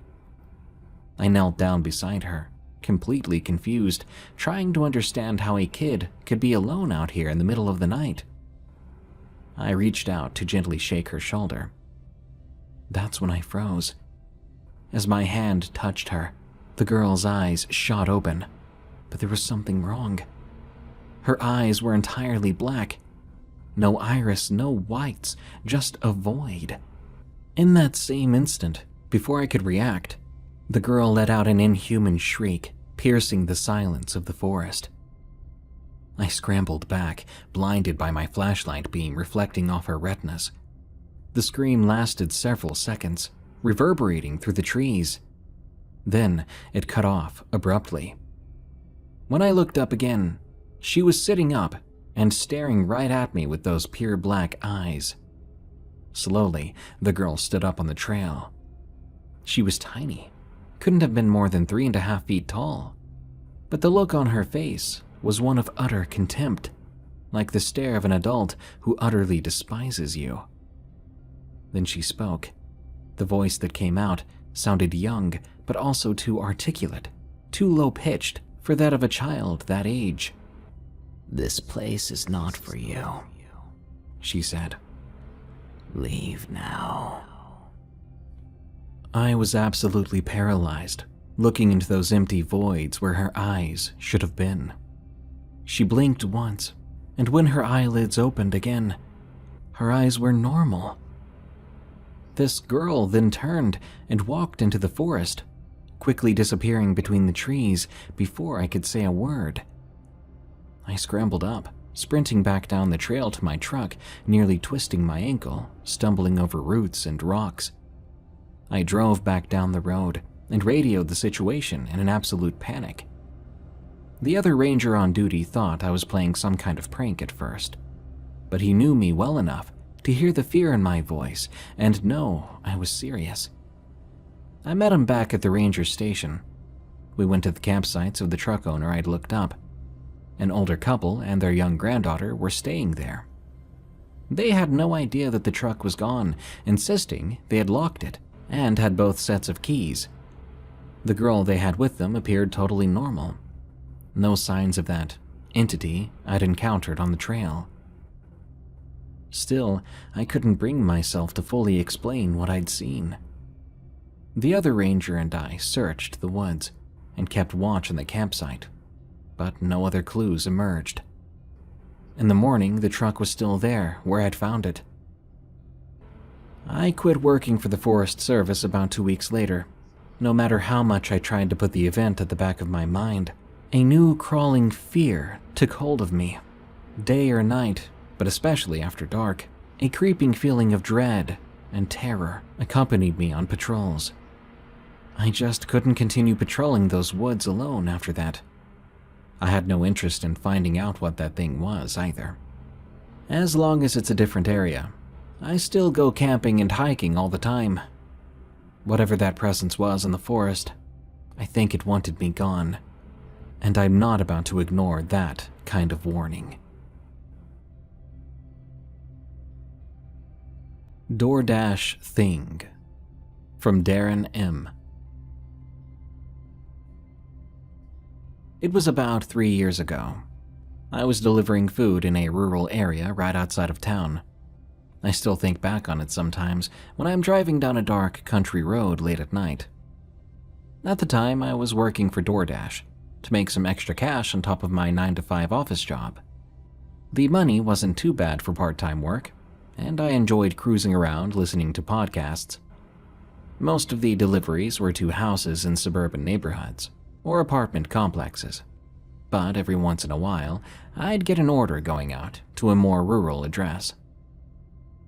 I knelt down beside her, completely confused, trying to understand how a kid could be alone out here in the middle of the night. I reached out to gently shake her shoulder. That's when I froze. As my hand touched her, the girl's eyes shot open, but there was something wrong. Her eyes were entirely black. No iris, no whites, just a void. In that same instant, before I could react, the girl let out an inhuman shriek, piercing the silence of the forest. I scrambled back, blinded by my flashlight beam reflecting off her retinas. The scream lasted several seconds, reverberating through the trees. Then it cut off abruptly. When I looked up again, she was sitting up and staring right at me with those pure black eyes. Slowly, the girl stood up on the trail. She was tiny, couldn't have been more than 3.5 feet tall, but the look on her face was one of utter contempt, like the stare of an adult who utterly despises you. Then she spoke. The voice that came out sounded young, but also too articulate, too low-pitched for that of a child that age. "This place is not for you," she said. "Leave now." I was absolutely paralyzed, looking into those empty voids where her eyes should have been. She blinked once, and when her eyelids opened again, her eyes were normal. This girl then turned and walked into the forest, quickly disappearing between the trees before I could say a word. I scrambled up, sprinting back down the trail to my truck, nearly twisting my ankle, stumbling over roots and rocks. I drove back down the road and radioed the situation in an absolute panic. The other ranger on duty thought I was playing some kind of prank at first, but he knew me well enough to hear the fear in my voice and know I was serious. I met him back at the ranger station. We went to the campsites of the truck owner I'd looked up. An older couple and their young granddaughter were staying there. They had no idea that the truck was gone, insisting they had locked it and had both sets of keys. The girl they had with them appeared totally normal. No signs of that entity I'd encountered on the trail. Still, I couldn't bring myself to fully explain what I'd seen. The other ranger and I searched the woods and kept watch on the campsite, but no other clues emerged. In the morning, the truck was still there where I'd found it. I quit working for the Forest Service about 2 weeks later. No matter how much I tried to put the event at the back of my mind, a new crawling fear took hold of me. Day or night, but especially after dark, a creeping feeling of dread and terror accompanied me on patrols. I just couldn't continue patrolling those woods alone after that. I had no interest in finding out what that thing was either. As long as it's a different area, I still go camping and hiking all the time. Whatever that presence was in the forest, I think it wanted me gone, and I'm not about to ignore that kind of warning. DoorDash Thing from Darren M. It was about 3 years ago. I was delivering food in a rural area right outside of town. I still think back on it sometimes when I'm driving down a dark country road late at night. At the time, I was working for DoorDash to make some extra cash on top of my 9-to-5 office job. The money wasn't too bad for part-time work, and I enjoyed cruising around listening to podcasts. Most of the deliveries were to houses in suburban neighborhoods or apartment complexes, but every once in a while, I'd get an order going out to a more rural address.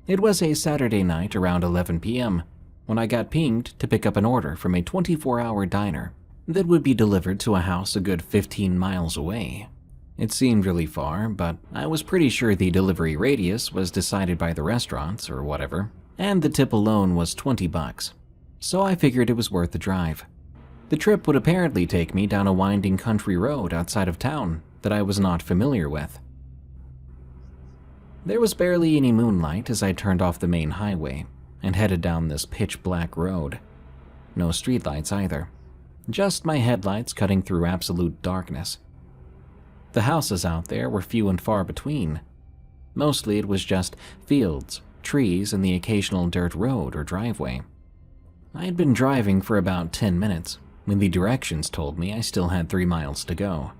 It was a Saturday night around 11 p.m. when I got pinged to pick up an order from a 24-hour diner that would be delivered to a house a good 15 miles away. It seemed really far, but I was pretty sure the delivery radius was decided by the restaurants or whatever, and the tip alone was $20, so I figured it was worth the drive. The trip would apparently take me down a winding country road outside of town that I was not familiar with. There was barely any moonlight as I turned off the main highway and headed down this pitch-black road. No streetlights either, just my headlights cutting through absolute darkness. The houses out there were few and far between. Mostly it was just fields, trees, and the occasional dirt road or driveway. I had been driving for about 10 minutes when the directions told me I still had 3 miles to go.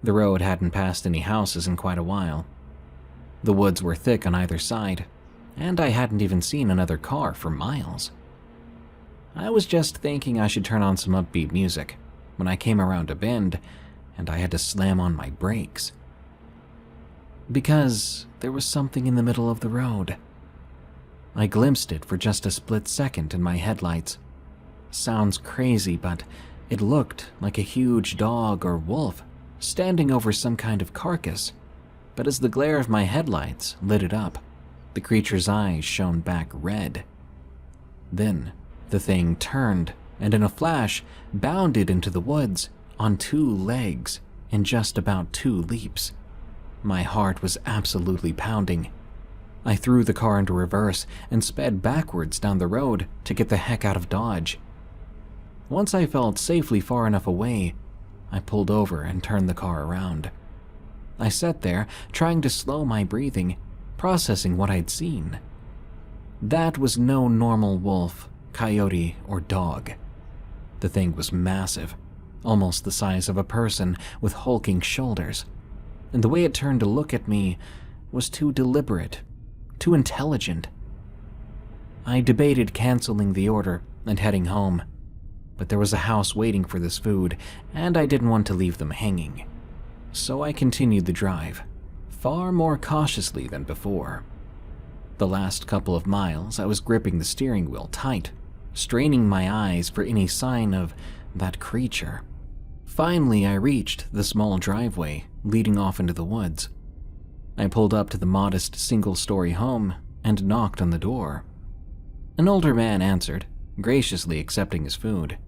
The road hadn't passed any houses in quite a while. The woods were thick on either side, and I hadn't even seen another car for miles. I was just thinking I should turn on some upbeat music when I came around a bend, and I had to slam on my brakes. Because there was something in the middle of the road. I glimpsed it for just a split second in my headlights. Sounds crazy, but it looked like a huge dog or wolf standing over some kind of carcass. But as the glare of my headlights lit it up, the creature's eyes shone back red. Then, the thing turned and in a flash bounded into the woods on 2 legs in just about 2 leaps. My heart was absolutely pounding. I threw the car into reverse and sped backwards down the road to get the heck out of Dodge. Once I felt safely far enough away, I pulled over and turned the car around. I sat there, trying to slow my breathing, processing what I'd seen. That was no normal wolf, coyote, or dog. The thing was massive, almost the size of a person with hulking shoulders, and the way it turned to look at me was too deliberate, too intelligent. I debated canceling the order and heading home, but there was a house waiting for this food, and I didn't want to leave them hanging. So I continued the drive, far more cautiously than before. The last couple of miles, I was gripping the steering wheel tight, straining my eyes for any sign of that creature. Finally, I reached the small driveway leading off into the woods. I pulled up to the modest single-story home and knocked on the door. An older man answered, graciously accepting his food.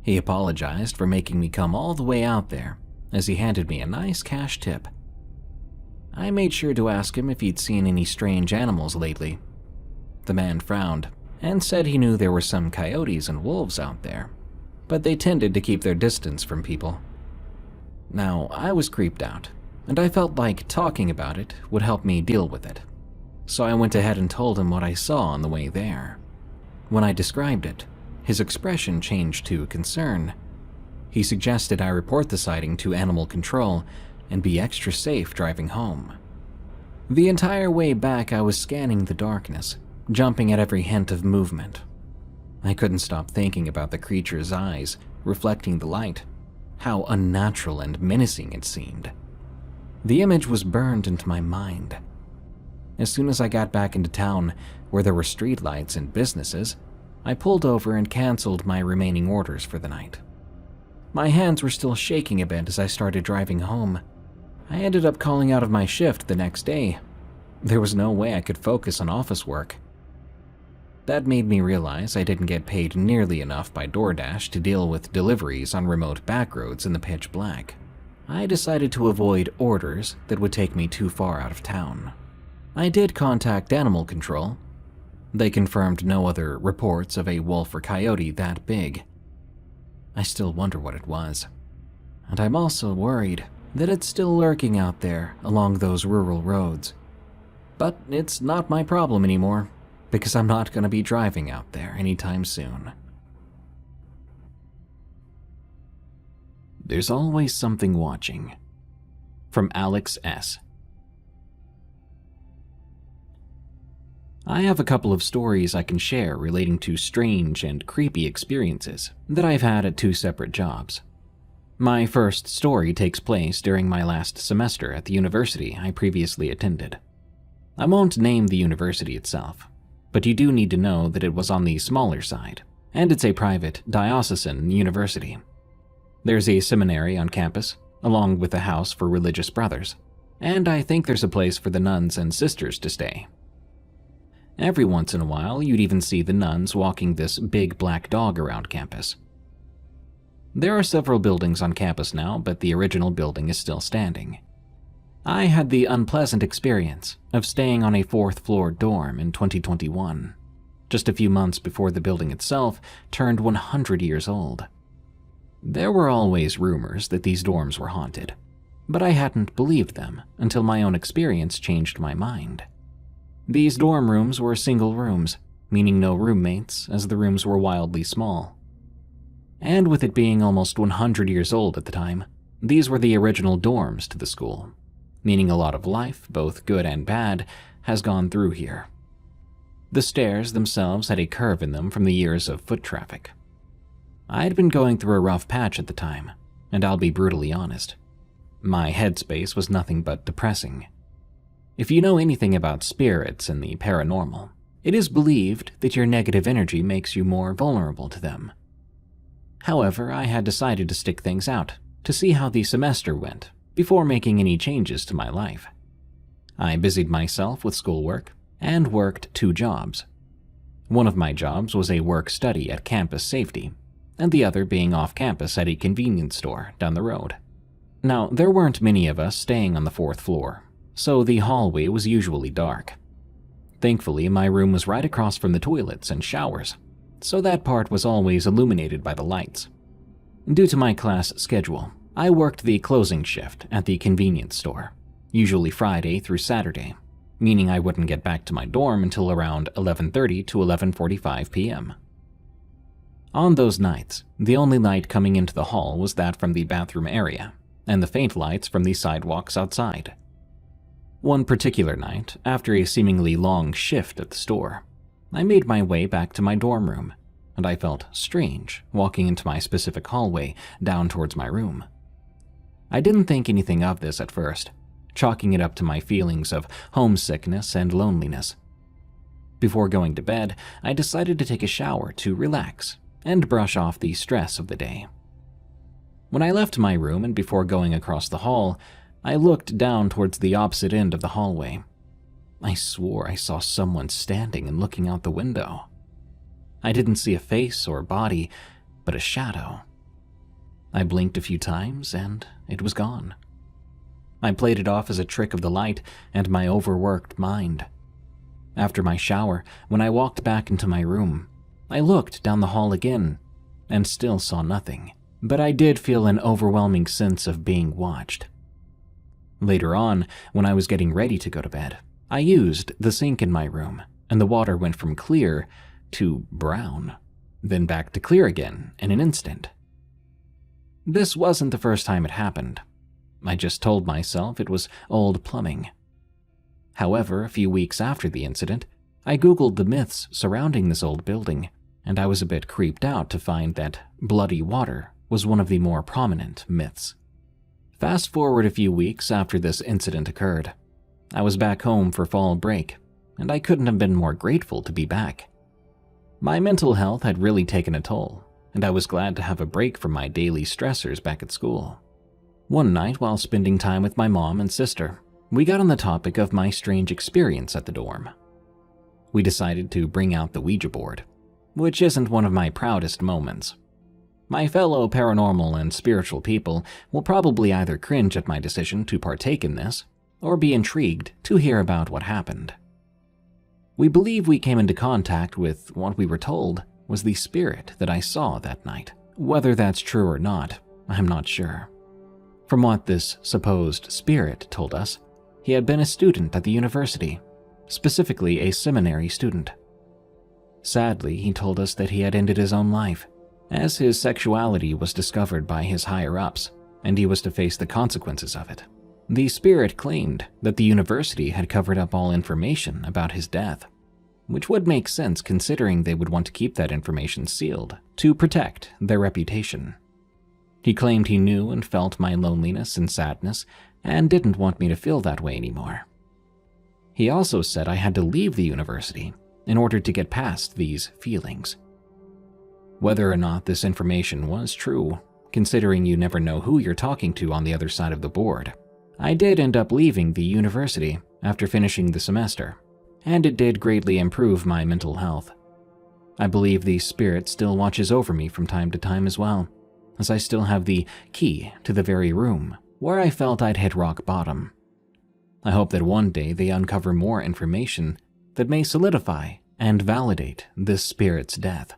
He apologized for making me come all the way out there, as he handed me a nice cash tip. I made sure to ask him if he'd seen any strange animals lately. The man frowned and said he knew there were some coyotes and wolves out there, but they tended to keep their distance from people. Now, I was creeped out, and I felt like talking about it would help me deal with it, so I went ahead and told him what I saw on the way there. When I described it, his expression changed to concern. He suggested I report the sighting to animal control and be extra safe driving home. The entire way back, I was scanning the darkness, jumping at every hint of movement. I couldn't stop thinking about the creature's eyes reflecting the light, how unnatural and menacing it seemed. The image was burned into my mind. As soon as I got back into town, where there were streetlights and businesses, I pulled over and canceled my remaining orders for the night. My hands were still shaking a bit as I started driving home. I ended up calling out of my shift the next day. There was no way I could focus on office work. That made me realize I didn't get paid nearly enough by DoorDash to deal with deliveries on remote backroads in the pitch black. I decided to avoid orders that would take me too far out of town. I did contact animal control. They confirmed no other reports of a wolf or coyote that big. I still wonder what it was. And I'm also worried that it's still lurking out there along those rural roads. But it's not my problem anymore, because I'm not going to be driving out there anytime soon. There's always something watching. From Alex S. I have a couple of stories I can share relating to strange and creepy experiences that I've had at 2 separate jobs. My first story takes place during my last semester at the university I previously attended. I won't name the university itself, but you do need to know that it was on the smaller side, and it's a private, diocesan university. There's a seminary on campus, along with a house for religious brothers, and I think there's a place for the nuns and sisters to stay. Every once in a while, you'd even see the nuns walking this big black dog around campus. There are several buildings on campus now, but the original building is still standing. I had the unpleasant experience of staying on a 4th-floor dorm in 2021, just a few months before the building itself turned 100 years old. There were always rumors that these dorms were haunted, but I hadn't believed them until my own experience changed my mind. These dorm rooms were single rooms, meaning no roommates, as the rooms were wildly small. And with it being almost 100 years old at the time, these were the original dorms to the school, meaning a lot of life, both good and bad, has gone through here. The stairs themselves had a curve in them from the years of foot traffic. I had been going through a rough patch at the time, and I'll be brutally honest. My headspace was nothing but depressing. If you know anything about spirits and the paranormal, it is believed that your negative energy makes you more vulnerable to them. However, I had decided to stick things out to see how the semester went before making any changes to my life. I busied myself with schoolwork and worked 2 jobs. One of my jobs was a work-study at campus safety, and the other being off campus at a convenience store down the road. Now, there weren't many of us staying on the 4th floor, so the hallway was usually dark. Thankfully, my room was right across from the toilets and showers, so that part was always illuminated by the lights. Due to my class schedule, I worked the closing shift at the convenience store, usually Friday through Saturday, meaning I wouldn't get back to my dorm until around 11:30 to 11:45 p.m. On those nights, the only light coming into the hall was that from the bathroom area, and the faint lights from the sidewalks outside. One particular night, after a seemingly long shift at the store, I made my way back to my dorm room, and I felt strange walking into my specific hallway down towards my room. I didn't think anything of this at first, chalking it up to my feelings of homesickness and loneliness. Before going to bed, I decided to take a shower to relax and brush off the stress of the day. When I left my room and before going across the hall, I looked down towards the opposite end of the hallway. I swore I saw someone standing and looking out the window. I didn't see a face or body, but a shadow. I blinked a few times and it was gone. I played it off as a trick of the light and my overworked mind. After my shower, when I walked back into my room, I looked down the hall again and still saw nothing, but I did feel an overwhelming sense of being watched. Later on, when I was getting ready to go to bed, I used the sink in my room, and the water went from clear to brown, then back to clear again in an instant. This wasn't the first time it happened. I just told myself it was old plumbing. However, a few weeks after the incident, I Googled the myths surrounding this old building, and I was a bit creeped out to find that bloody water was one of the more prominent myths. Fast forward a few weeks after this incident occurred. I was back home for fall break, and I couldn't have been more grateful to be back. My mental health had really taken a toll, and I was glad to have a break from my daily stressors back at school. One night, while spending time with my mom and sister, we got on the topic of my strange experience at the dorm. We decided to bring out the Ouija board, which isn't one of my proudest moments. My fellow paranormal and spiritual people will probably either cringe at my decision to partake in this, or be intrigued to hear about what happened. We believe we came into contact with what we were told was the spirit that I saw that night. Whether that's true or not, I'm not sure. From what this supposed spirit told us, he had been a student at the university, specifically a seminary student. Sadly, he told us that he had ended his own life, as his sexuality was discovered by his higher-ups, and he was to face the consequences of it. The spirit claimed that the university had covered up all information about his death, which would make sense considering they would want to keep that information sealed to protect their reputation. He claimed he knew and felt my loneliness and sadness and didn't want me to feel that way anymore. He also said I had to leave the university in order to get past these feelings. Whether or not this information was true, considering you never know who you're talking to on the other side of the board, I did end up leaving the university after finishing the semester, and it did greatly improve my mental health. I believe the spirit still watches over me from time to time as well, as I still have the key to the very room where I felt I'd hit rock bottom. I hope that one day they uncover more information that may solidify and validate this spirit's death.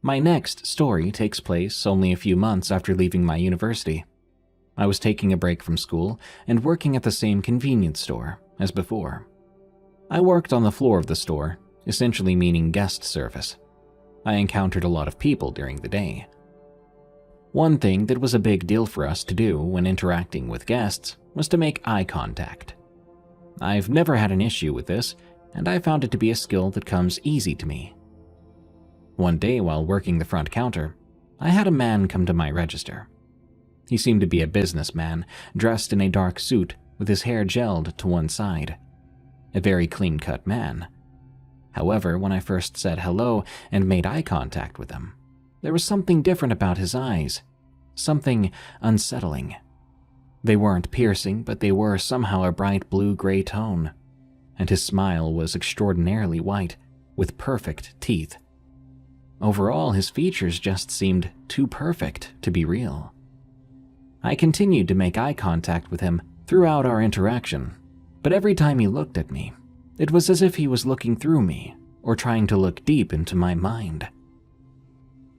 My next story takes place only a few months after leaving my university. I was taking a break from school and working at the same convenience store as before. I worked on the floor of the store, essentially meaning guest service. I encountered a lot of people during the day. One thing that was a big deal for us to do when interacting with guests was to make eye contact. I've never had an issue with this, and I found it to be a skill that comes easy to me. One day while working the front counter, I had a man come to my register. He seemed to be a businessman, dressed in a dark suit with his hair gelled to one side. A very clean-cut man. However, when I first said hello and made eye contact with him, there was something different about his eyes, something unsettling. They weren't piercing, but they were somehow a bright blue-gray tone, and his smile was extraordinarily white, with perfect teeth. Overall, his features just seemed too perfect to be real. I continued to make eye contact with him throughout our interaction, but every time he looked at me, it was as if he was looking through me or trying to look deep into my mind.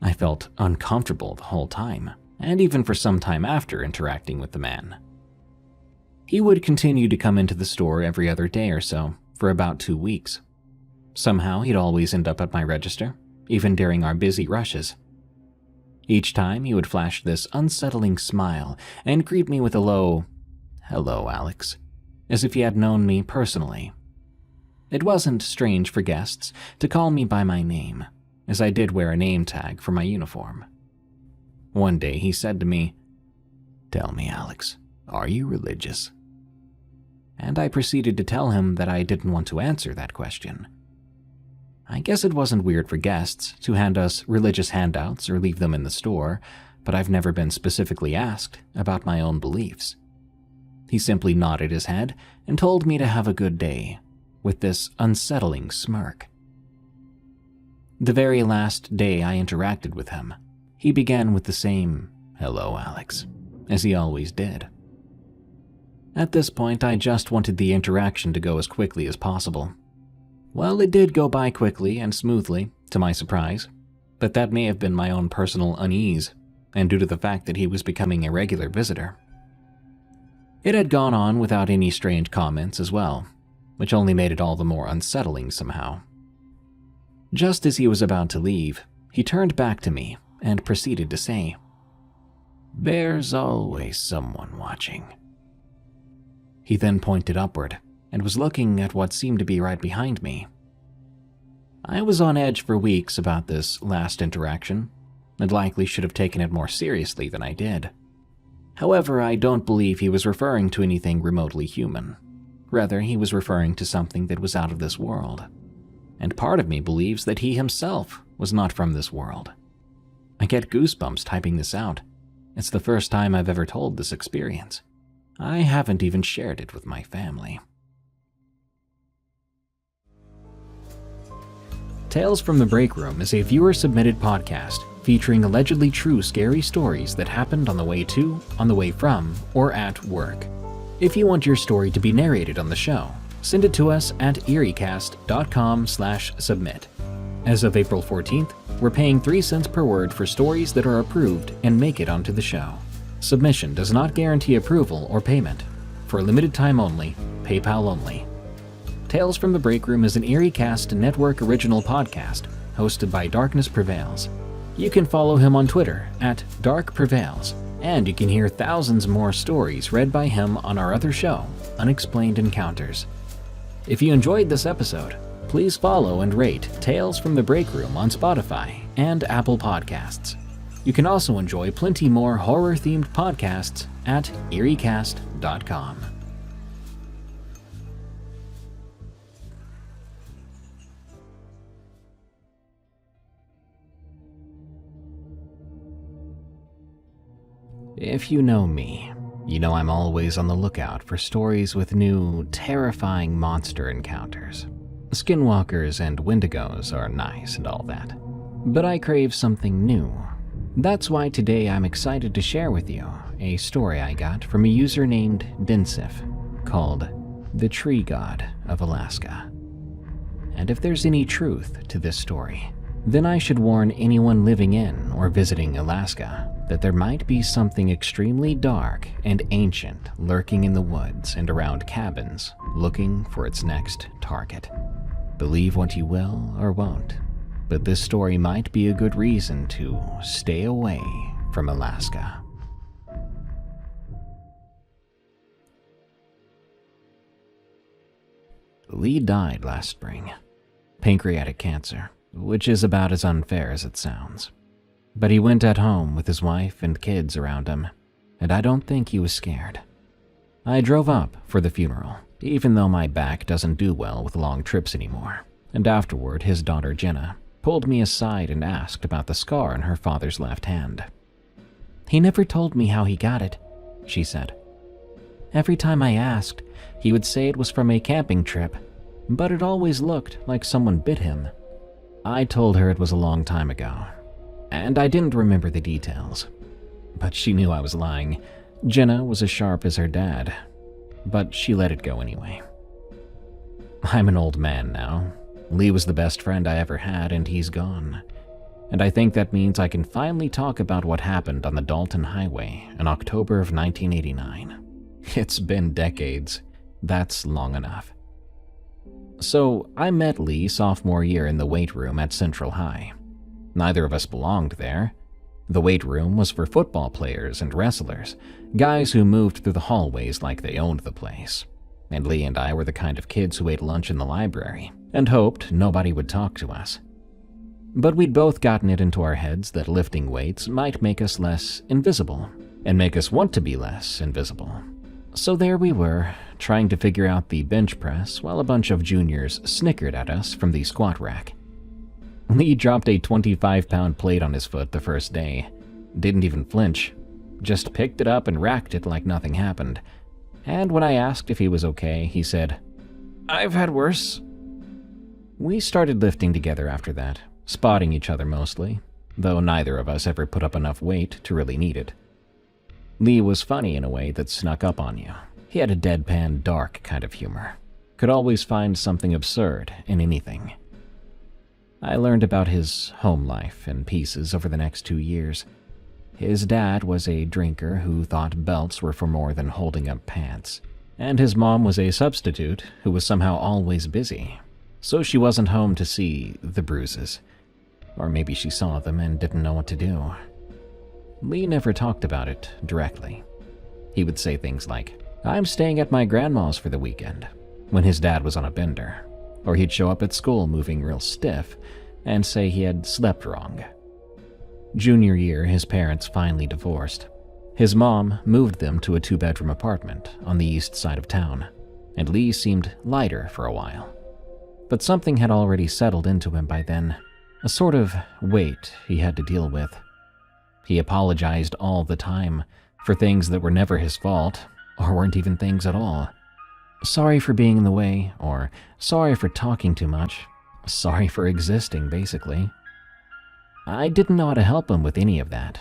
I felt uncomfortable the whole time, and even for some time after interacting with the man. He would continue to come into the store every other day or so for about 2 weeks. Somehow he'd always end up at my register, even during our busy rushes. Each time he would flash this unsettling smile and greet me with a low, "Hello, Alex," as if he had known me personally. It wasn't strange for guests to call me by my name, as I did wear a name tag for my uniform. One day he said to me, "Tell me, Alex, are you religious?" And I proceeded to tell him that I didn't want to answer that question. I guess it wasn't weird for guests to hand us religious handouts or leave them in the store, but I've never been specifically asked about my own beliefs. He simply nodded his head and told me to have a good day, with this unsettling smirk. The very last day I interacted with him, he began with the same, "Hello, Alex," as he always did. At this point, I just wanted the interaction to go as quickly as possible. Well, it did go by quickly and smoothly, to my surprise, but that may have been my own personal unease, and due to the fact that he was becoming a regular visitor. It had gone on without any strange comments as well. which only made it all the more unsettling somehow. Just as he was about to leave, he turned back to me and proceeded to say, "There's always someone watching." He then pointed upward and was looking at what seemed to be right behind me. I was on edge for weeks about this last interaction, and likely should have taken it more seriously than I did. However, I don't believe he was referring to anything remotely human. Rather, he was referring to something that was out of this world. And part of me believes that he himself was not from this world. I get goosebumps typing this out. It's the first time I've ever told this experience. I haven't even shared it with my family. Tales from the Break Room is a viewer-submitted podcast featuring allegedly true scary stories that happened on the way to, on the way from, or at work. If you want your story to be narrated on the show, send it to us at eeriecast.com/submit. As of April 14th, we're paying 3 cents per word for stories that are approved and make it onto the show. Submission does not guarantee approval or payment. For a limited time only, PayPal only. Tales from the Break Room is an EerieCast Network original podcast hosted by Darkness Prevails. You can follow him on Twitter at Dark Prevails, and you can hear thousands more stories read by him on our other show, Unexplained Encounters. If you enjoyed this episode, please follow and rate Tales from the Break Room on Spotify and Apple Podcasts. You can also enjoy plenty more horror-themed podcasts at eeriecast.com. If you know me, you know I'm always on the lookout for stories with new, terrifying monster encounters. Skinwalkers and Wendigos are nice and all that, but I crave something new. That's why today I'm excited to share with you a story I got from a user named Dinsif called The Tree God of Alaska. And if there's any truth to this story, then I should warn anyone living in or visiting Alaska that there might be something extremely dark and ancient lurking in the woods and around cabins looking for its next target. Believe what you will or won't, but this story might be a good reason to stay away from Alaska. Lee died last spring. Pancreatic cancer, which is about as unfair as it sounds. But he went at home with his wife and kids around him, and I don't think he was scared. I drove up for the funeral, even though my back doesn't do well with long trips anymore, and afterward his daughter Jenna pulled me aside and asked about the scar on her father's left hand. "He never told me how he got it," she said. "Every time I asked, he would say it was from a camping trip, but it always looked like someone bit him." I told her it was a long time ago, and I didn't remember the details. But she knew I was lying. Jenna was as sharp as her dad, but she let it go anyway. I'm an old man now. Lee was the best friend I ever had, and he's gone. And I think that means I can finally talk about what happened on the Dalton Highway in October of 1989. It's been decades. That's long enough. So, I met Lee sophomore year in the weight room at Central High. Neither of us belonged there. The weight room was for football players and wrestlers, guys who moved through the hallways like they owned the place. And Lee and I were the kind of kids who ate lunch in the library and hoped nobody would talk to us. But we'd both gotten it into our heads that lifting weights might make us less invisible and make us want to be less invisible. So there we were, trying to figure out the bench press while a bunch of juniors snickered at us from the squat rack. Lee dropped a 25-pound plate on his foot the first day. Didn't even flinch. Just picked it up and racked it like nothing happened. And when I asked if he was okay, he said, "I've had worse." We started lifting together after that, spotting each other mostly, though neither of us ever put up enough weight to really need it. Lee was funny in a way that snuck up on you. He had a deadpan, dark kind of humor. Could always find something absurd in anything. I learned about his home life in pieces over the next 2 years. His dad was a drinker who thought belts were for more than holding up pants. and his mom was a substitute who was somehow always busy, so she wasn't home to see the bruises. Or maybe she saw them and didn't know what to do. Lee never talked about it directly. He would say things like, "I'm staying at my grandma's for the weekend," when his dad was on a bender. Or he'd show up at school moving real stiff and say he had slept wrong. Junior year, his parents finally divorced. His mom moved them to a 2-bedroom apartment on the east side of town, and Lee seemed lighter for a while. But something had already settled into him by then, a sort of weight he had to deal with. He apologized all the time for things that were never his fault, or weren't even things at all. Sorry for being in the way, or sorry for talking too much, sorry for existing, basically. I didn't know how to help him with any of that.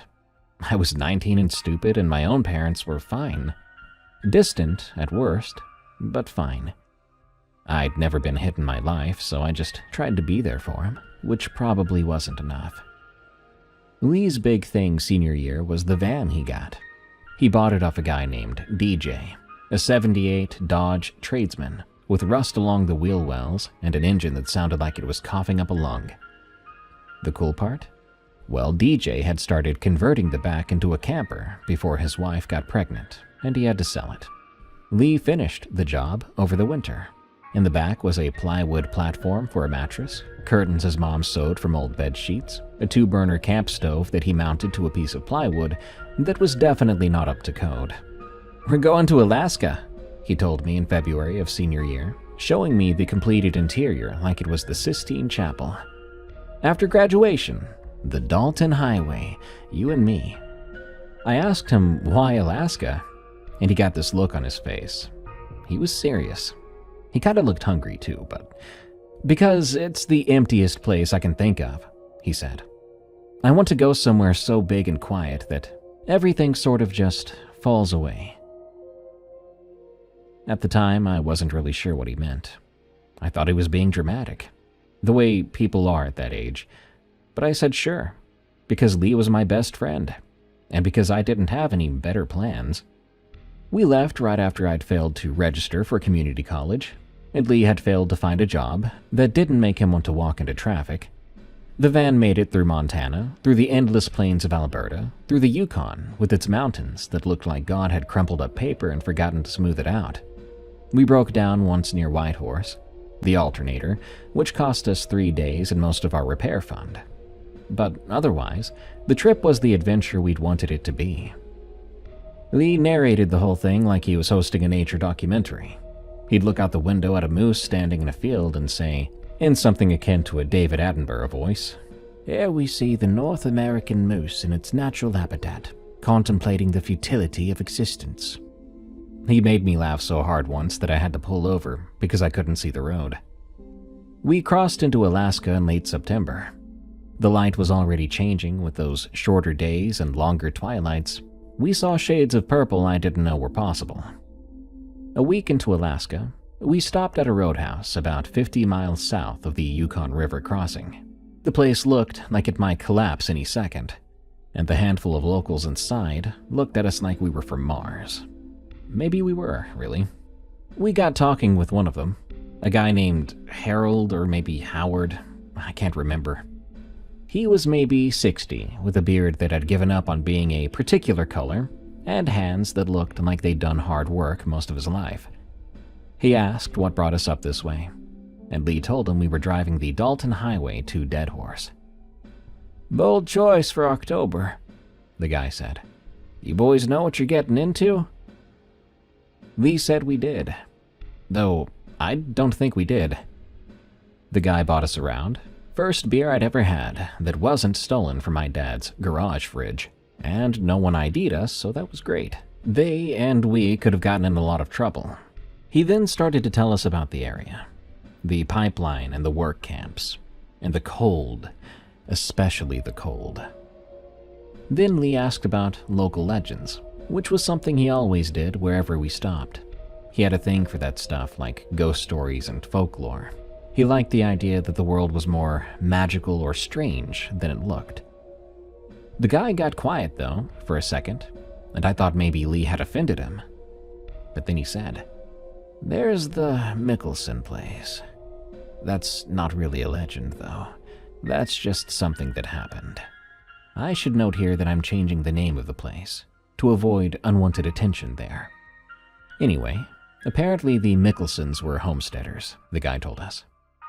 I was 19 and stupid, and my own parents were fine. Distant, at worst, but fine. I'd never been hit in my life, so I just tried to be there for him, which probably wasn't enough. Lee's big thing senior year was the van he got. He bought it off a guy named DJ, a '78 Dodge tradesman with rust along the wheel wells and an engine that sounded like it was coughing up a lung. The cool part? Well, DJ had started converting the back into a camper before his wife got pregnant, and he had to sell it. Lee finished the job over the winter. In the back was a plywood platform for a mattress, curtains his mom sewed from old bed sheets, a 2-burner camp stove that he mounted to a piece of plywood that was definitely not up to code. "We're going to Alaska," he told me in February of senior year, showing me the completed interior like it was the Sistine Chapel. "After graduation, the Dalton Highway, you and me." I asked him why Alaska, and he got this look on his face. He was serious. He kind of looked hungry too, but "Because it's the emptiest place I can think of," he said. "I want to go somewhere so big and quiet that everything sort of just falls away." At the time, I wasn't really sure what he meant. I thought he was being dramatic, the way people are at that age. But I said sure, because Lee was my best friend, and because I didn't have any better plans. We left right after I'd failed to register for community college, and Lee had failed to find a job that didn't make him want to walk into traffic. The van made it through Montana, through the endless plains of Alberta, through the Yukon with its mountains that looked like God had crumpled up paper and forgotten to smooth it out. We broke down once near Whitehorse, the alternator, which cost us 3 days and most of our repair fund. But otherwise, the trip was the adventure we'd wanted it to be. Lee narrated the whole thing like he was hosting a nature documentary. He'd look out the window at a moose standing in a field and say, in something akin to a David Attenborough voice, "Here we see the North American moose in its natural habitat, contemplating the futility of existence." He made me laugh so hard once that I had to pull over because I couldn't see the road. We crossed into Alaska in late September. The light was already changing with those shorter days and longer twilights. We saw shades of purple I didn't know were possible. A week into Alaska, we stopped at a roadhouse about 50 miles south of the Yukon River crossing. The place looked like it might collapse any second, and the handful of locals inside looked at us like we were from Mars. Maybe we were, really. We got talking with one of them, a guy named Harold or maybe Howard, I can't remember. He was maybe 60, with a beard that had given up on being a particular color, and hands that looked like they'd done hard work most of his life. He asked what brought us up this way, and Lee told him we were driving the Dalton Highway to Dead Horse. "Bold choice for October," the guy said. "You boys know what you're getting into?" Lee said we did, though I don't think we did. The guy bought us around. First beer I'd ever had that wasn't stolen from my dad's garage fridge, and no one ID'd us, so that was great. They and we could have gotten in a lot of trouble. He then started to tell us about the area, the pipeline and the work camps, and the cold, especially the cold. Then Lee asked about local legends, which was something he always did wherever we stopped. He had a thing for that stuff, like ghost stories and folklore. He liked the idea that the world was more magical or strange than it looked. The guy got quiet, though, for a second, and I thought maybe Lee had offended him. But then he said, There's the Mickelson place. That's not really a legend, though. That's just something that happened. I should note here that I'm changing the name of the place to avoid unwanted attention there. Anyway, apparently the Mickelsons were homesteaders, the guy told us.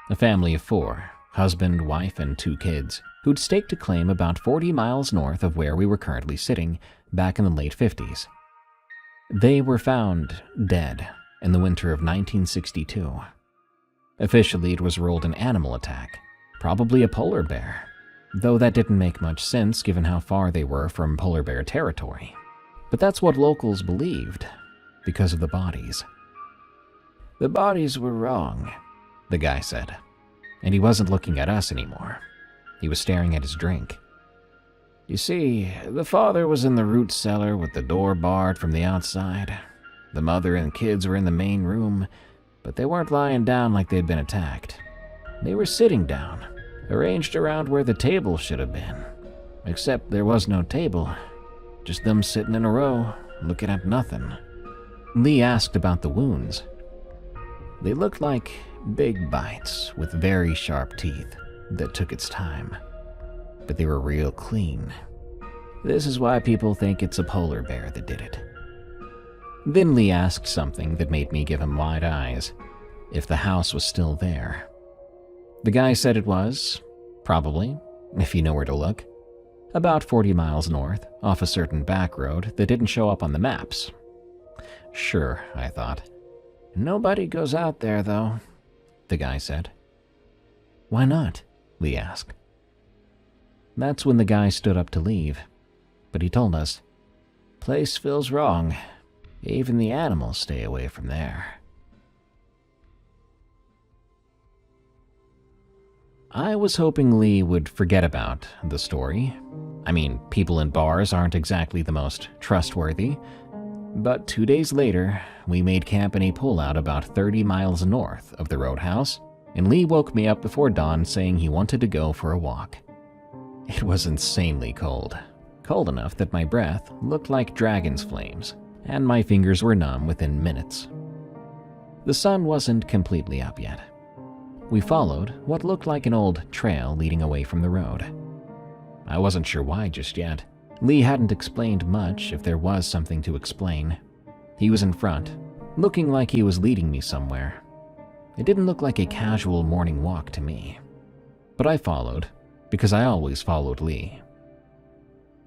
A family of 4, husband, wife, and 2 kids, who'd staked a claim about 40 miles north of where we were currently sitting back in the late 50s. They were found dead in the winter of 1962. Officially, it was ruled an animal attack, probably a polar bear, though that didn't make much sense given how far they were from polar bear territory. But that's what locals believed, because of the bodies. The bodies were wrong, the guy said, and he wasn't looking at us anymore. He was staring at his drink. You see, the father was in the root cellar with the door barred from the outside. The mother and kids were in the main room, but they weren't lying down like they'd been attacked. They were sitting down, arranged around where the table should have been. Except there was no table, just them sitting in a row, looking at nothing. Lee asked about the wounds. They looked like big bites with very sharp teeth that took its time, but they were real clean. This is why people think it's a polar bear that did it. Then Lee asked something that made me give him wide eyes, if the house was still there. The guy said it was, probably, if you know where to look, about 40 miles north, off a certain back road that didn't show up on the maps. Sure, I thought. Nobody goes out there, though, the guy said. Why not? Lee asked. That's when the guy stood up to leave, but he told us, place feels wrong. Even the animals stay away from there. I was hoping Lee would forget about the story. I mean, people in bars aren't exactly the most trustworthy. But 2 days later, we made camp in a pullout about 30 miles north of the roadhouse, and Lee woke me up before dawn saying he wanted to go for a walk. It was insanely cold. Cold enough that my breath looked like dragon's flames, and my fingers were numb within minutes. The sun wasn't completely up yet. We followed what looked like an old trail leading away from the road. I wasn't sure why just yet. Lee hadn't explained much if there was something to explain. He was in front, looking like he was leading me somewhere. It didn't look like a casual morning walk to me. But I followed, because I always followed Lee.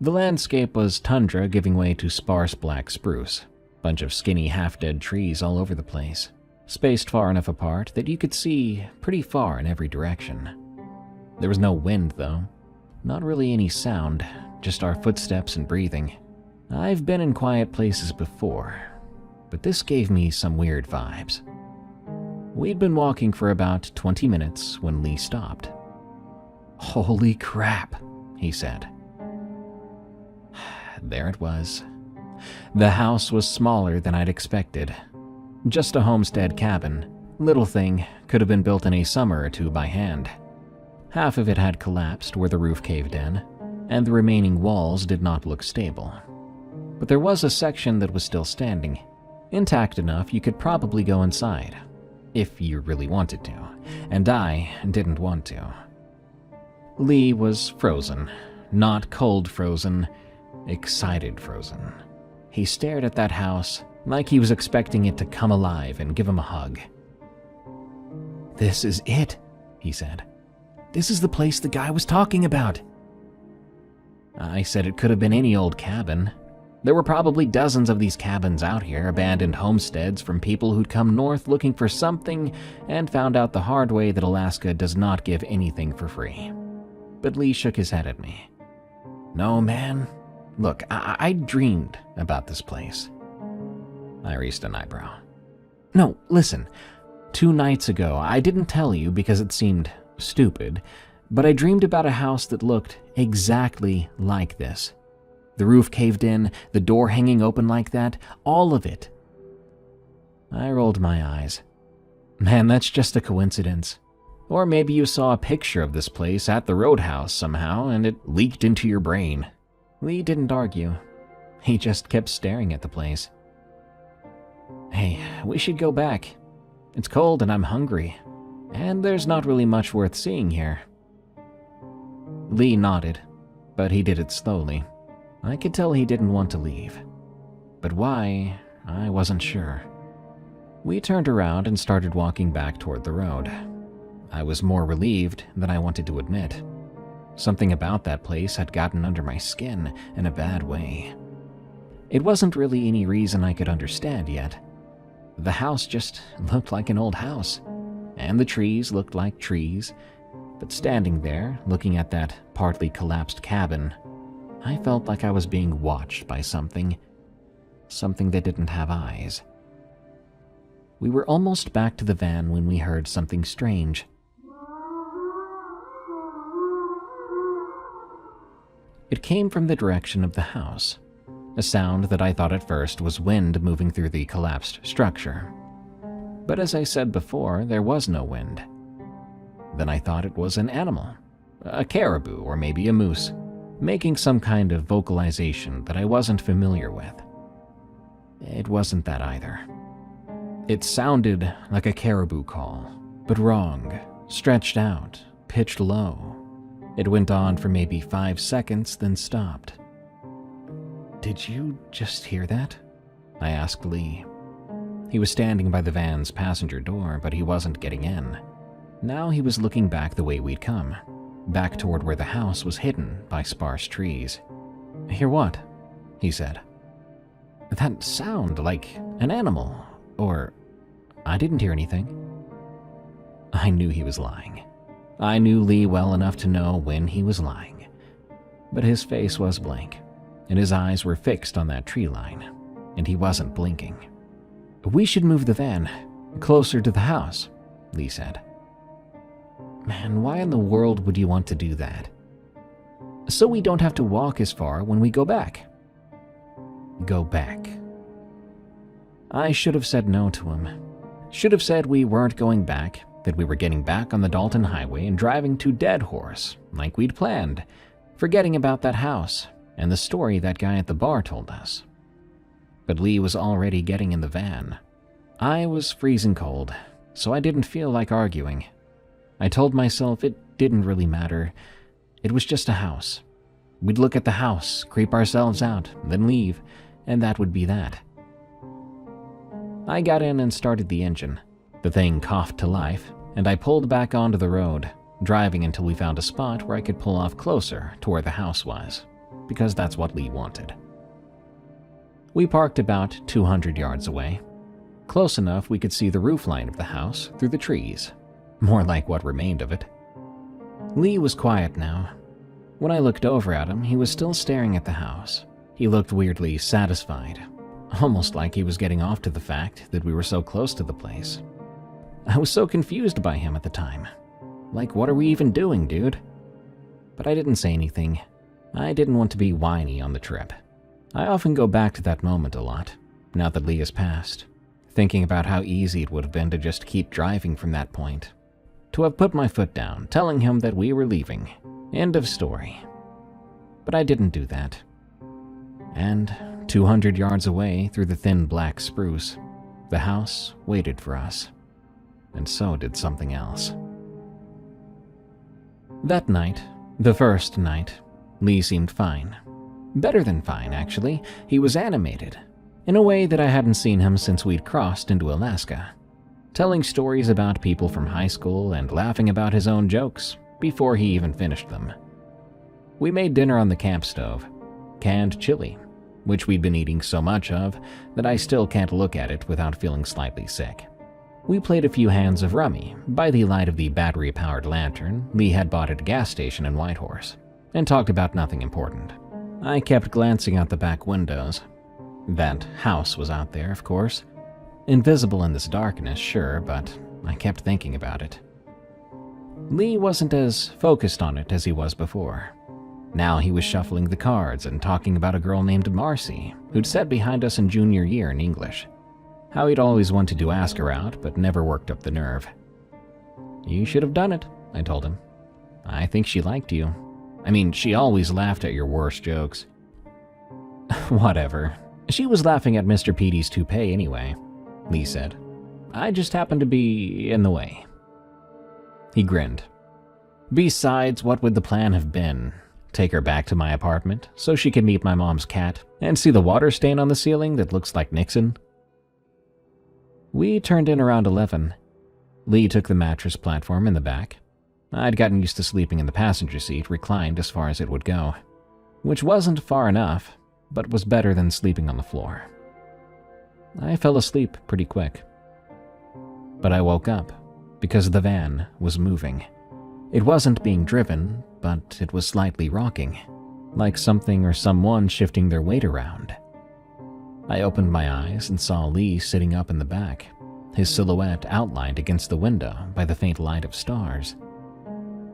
The landscape was tundra giving way to sparse black spruce, bunch of skinny half-dead trees all over the place, spaced far enough apart that you could see pretty far in every direction. There was no wind, though. Not really any sound, just our footsteps and breathing. I've been in quiet places before, but this gave me some weird vibes. We'd been walking for about 20 minutes when Lee stopped. Holy crap, he said. There it was. The house was smaller than I'd expected. Just a homestead cabin. Little thing, could have been built in a summer or 2 by hand. Half of it had collapsed where the roof caved in, and the remaining walls did not look stable. But there was a section that was still standing, intact enough you could probably go inside, if you really wanted to, and I didn't want to. Lee was frozen, not cold frozen, excited frozen. He stared at that house like he was expecting it to come alive and give him a hug. This is it, he said. This is the place the guy was talking about. I said it could have been any old cabin. There were probably dozens of these cabins out here, abandoned homesteads from people who'd come north looking for something and found out the hard way that Alaska does not give anything for free. But Lee shook his head at me. No, man. Look, I dreamed about this place. I raised an eyebrow. No, listen. 2 nights ago, I didn't tell you because it seemed stupid, but I dreamed about a house that looked exactly like this. The roof caved in, the door hanging open like that, all of it. I rolled my eyes. Man, that's just a coincidence. Or maybe you saw a picture of this place at the roadhouse somehow and it leaked into your brain. Lee didn't argue. He just kept staring at the place. Hey, we should go back. It's cold and I'm hungry, and there's not really much worth seeing here. Lee nodded, but he did it slowly. I could tell he didn't want to leave. But why, I wasn't sure. We turned around and started walking back toward the road. I was more relieved than I wanted to admit. Something about that place had gotten under my skin in a bad way. It wasn't really any reason I could understand yet. The house just looked like an old house, and the trees looked like trees, but standing there, looking at that partly collapsed cabin, I felt like I was being watched by something that didn't have eyes. We were almost back to the van when we heard something strange. It came from the direction of the house, a sound that I thought at first was wind moving through the collapsed structure. But as I said before, there was no wind. Then I thought it was an animal, a caribou or maybe a moose, making some kind of vocalization that I wasn't familiar with. It wasn't that either. It sounded like a caribou call, but wrong, stretched out, pitched low. It went on for maybe 5 seconds, then stopped. "Did you just hear that?" I asked Lee. He was standing by the van's passenger door, but he wasn't getting in. Now he was looking back the way we'd come, back toward where the house was hidden by sparse trees. "Hear what?" he said. "That sound, like an animal, or... I didn't hear anything." I knew he was lying. I knew Lee well enough to know when he was lying. But his face was blank, and his eyes were fixed on that tree line, and he wasn't blinking. "We should move the van closer to the house," Lee said. "Man, why in the world would you want to do that?" "So we don't have to walk as far when we go back." Go back. I should have said no to him. Should have said we weren't going back, that we were getting back on the Dalton Highway and driving to Dead Horse, like we'd planned, forgetting about that house and the story that guy at the bar told us. But Lee was already getting in the van. I was freezing cold, so I didn't feel like arguing. I told myself it didn't really matter. It was just a house. We'd look at the house, creep ourselves out, then leave, and that would be that. I got in and started the engine. The thing coughed to life, and I pulled back onto the road, driving until we found a spot where I could pull off closer to where the house was, because that's what Lee wanted. We parked about 200 yards away, close enough we could see the roofline of the house through the trees, more like what remained of it. Lee was quiet now. When I looked over at him, he was still staring at the house. He looked weirdly satisfied, almost like he was getting off to the fact that we were so close to the place. I was so confused by him at the time. Like, what are we even doing, dude? But I didn't say anything. I didn't want to be whiny on the trip. I often go back to that moment a lot, now that Lee has passed, thinking about how easy it would have been to just keep driving from that point. To have put my foot down, telling him that we were leaving. End of story. But I didn't do that. And 200 yards away through the thin black spruce, the house waited for us. And so did something else. That night, the first night, Lee seemed fine. Better than fine, actually. He was animated, in a way that I hadn't seen him since we'd crossed into Alaska, telling stories about people from high school and laughing about his own jokes before he even finished them. We made dinner on the camp stove, canned chili, which we'd been eating so much of that I still can't look at it without feeling slightly sick. We played a few hands of rummy by the light of the battery-powered lantern Lee had bought at a gas station in Whitehorse, and talked about nothing important. I kept glancing out the back windows. That house was out there, of course. Invisible in this darkness, sure, but I kept thinking about it. Lee wasn't as focused on it as he was before. Now he was shuffling the cards and talking about a girl named Marcy, who'd sat behind us in junior year in English. How he'd always wanted to ask her out, but never worked up the nerve. "You should have done it," I told him. "I think she liked you. I mean, she always laughed at your worst jokes." Whatever. She was laughing at Mr. Petey's toupee anyway. Lee said. "I just happened to be in the way." He grinned. "Besides, what would the plan have been? Take her back to my apartment so she could meet my mom's cat and see the water stain on the ceiling that looks like Nixon?" We turned in around 11. Lee took the mattress platform in the back. I'd gotten used to sleeping in the passenger seat, reclined as far as it would go, which wasn't far enough, but was better than sleeping on the floor. I fell asleep pretty quick. But I woke up because the van was moving. It wasn't being driven, but it was slightly rocking, like something or someone shifting their weight around. I opened my eyes and saw Lee sitting up in the back, his silhouette outlined against the window by the faint light of stars.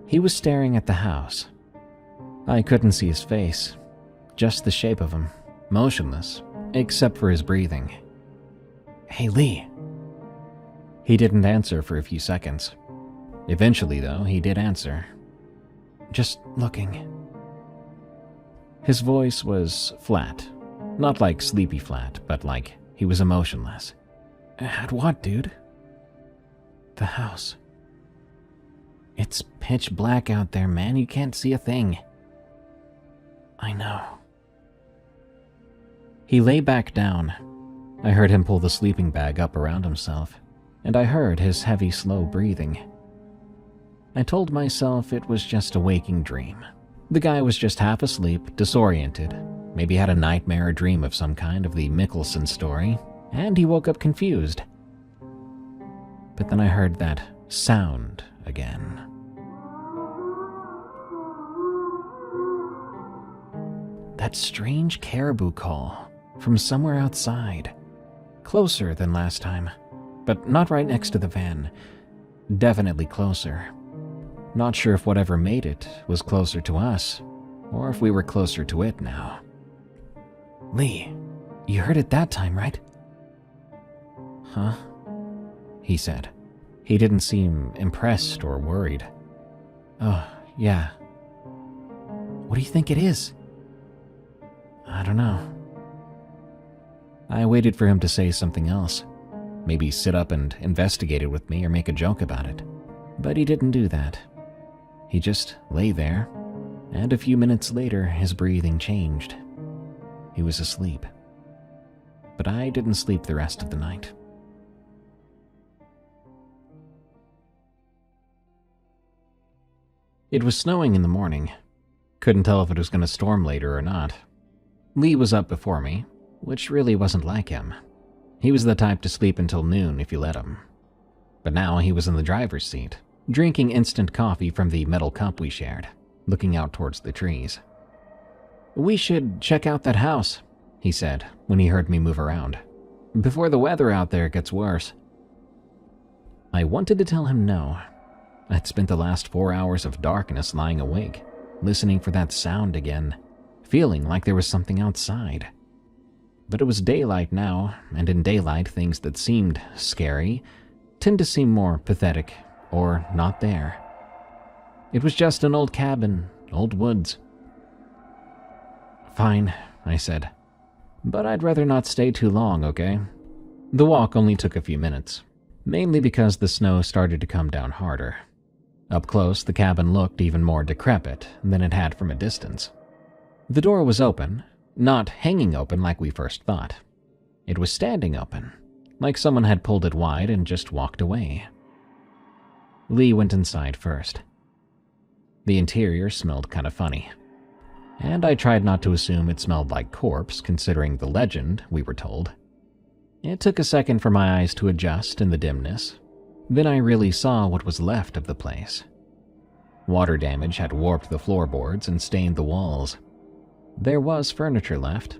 He was staring at the house. I couldn't see his face, just the shape of him, motionless, except for his breathing. "Hey, Lee." He didn't answer for a few seconds. Eventually, though, he did answer. "Just looking." His voice was flat. Not like sleepy flat, but like he was emotionless. "At what, dude?" "The house." "It's pitch black out there, man. You can't see a thing." "I know." He lay back down. I heard him pull the sleeping bag up around himself, and I heard his heavy, slow breathing. I told myself it was just a waking dream. The guy was just half asleep, disoriented, maybe had a nightmare or dream of some kind of the Mickelson story, and he woke up confused. But then I heard that sound again. That strange caribou call from somewhere outside. Closer than last time, but not right next to the van. Definitely closer. Not sure if whatever made it was closer to us, or if we were closer to it now. "Lee, you heard it that time, right?" "Huh?" he said. He didn't seem impressed or worried. "Oh, yeah." "What do you think it is?" "I don't know." I waited for him to say something else. Maybe sit up and investigate it with me or make a joke about it. But he didn't do that. He just lay there, and a few minutes later his breathing changed. He was asleep. But I didn't sleep the rest of the night. It was snowing in the morning. Couldn't tell if it was going to storm later or not. Lee was up before me, which really wasn't like him. He was the type to sleep until noon if you let him. But now he was in the driver's seat, drinking instant coffee from the metal cup we shared, looking out towards the trees. "We should check out that house," he said when he heard me move around, "before the weather out there gets worse." I wanted to tell him no. I'd spent the last 4 hours of darkness lying awake, listening for that sound again, feeling like there was something outside. But it was daylight now, and in daylight things that seemed scary tend to seem more pathetic or not there. It was just an old cabin, old woods. "Fine," I said. "But I'd rather not stay too long, okay?" The walk only took a few minutes, mainly because the snow started to come down harder. Up close, the cabin looked even more decrepit than it had from a distance. The door was open, not hanging open like we first thought. It was standing open, like someone had pulled it wide and just walked away. Lee went inside first. The interior smelled kind of funny, and I tried not to assume it smelled like corpse considering the legend we were told. It took a second for my eyes to adjust in the dimness. Then I really saw what was left of the place. Water damage had warped the floorboards and stained the walls. There was furniture left,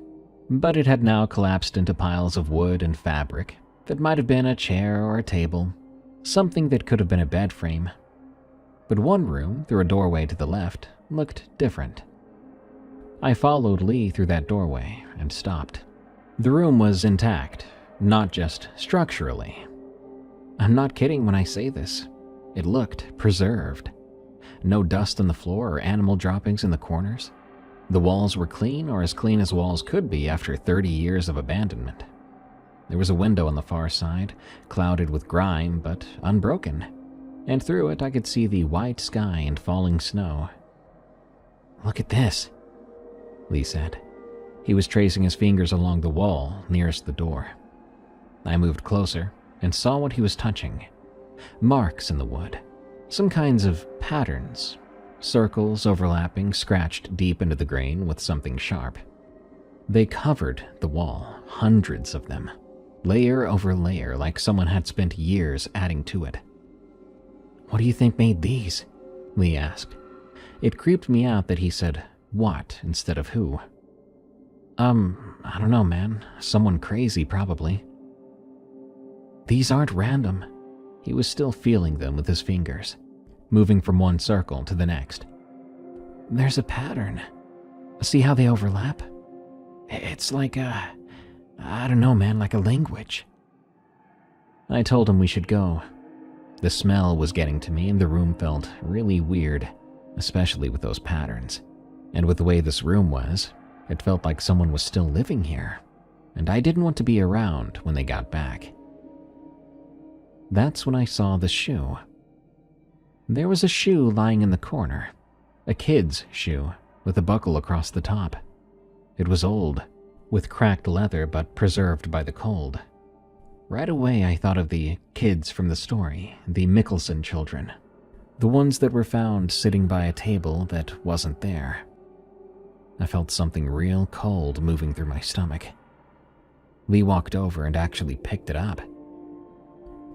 but it had now collapsed into piles of wood and fabric that might have been a chair or a table, something that could have been a bed frame. But one room, through a doorway to the left, looked different. I followed Lee through that doorway and stopped. The room was intact, not just structurally. I'm not kidding when I say this. It looked preserved. No dust on the floor or animal droppings in the corners. The walls were clean, or as clean as walls could be after 30 years of abandonment. There was a window on the far side, clouded with grime but unbroken, and through it I could see the white sky and falling snow. "Look at this," Lee said. He was tracing his fingers along the wall nearest the door. I moved closer and saw what he was touching. Marks in the wood, some kinds of patterns, circles overlapping, scratched deep into the grain with something sharp. They covered the wall, hundreds of them, layer over layer, like someone had spent years adding to it. "What do you think made these?" Lee asked. It creeped me out that he said what instead of who. I don't know, man. Someone crazy, probably." "These aren't random." He was still feeling them with his fingers, moving from one circle to the next. "There's a pattern. See how they overlap? It's like I don't know, man, like a language." I told him we should go. The smell was getting to me and the room felt really weird, especially with those patterns. And with the way this room was, it felt like someone was still living here, and I didn't want to be around when they got back. That's when I saw the shoe. There was a shoe lying in the corner, a kid's shoe with a buckle across the top. It was old, with cracked leather but preserved by the cold. Right away I thought of the kids from the story, the Mickelson children, the ones that were found sitting by a table that wasn't there. I felt something real cold moving through my stomach. Lee walked over and actually picked it up.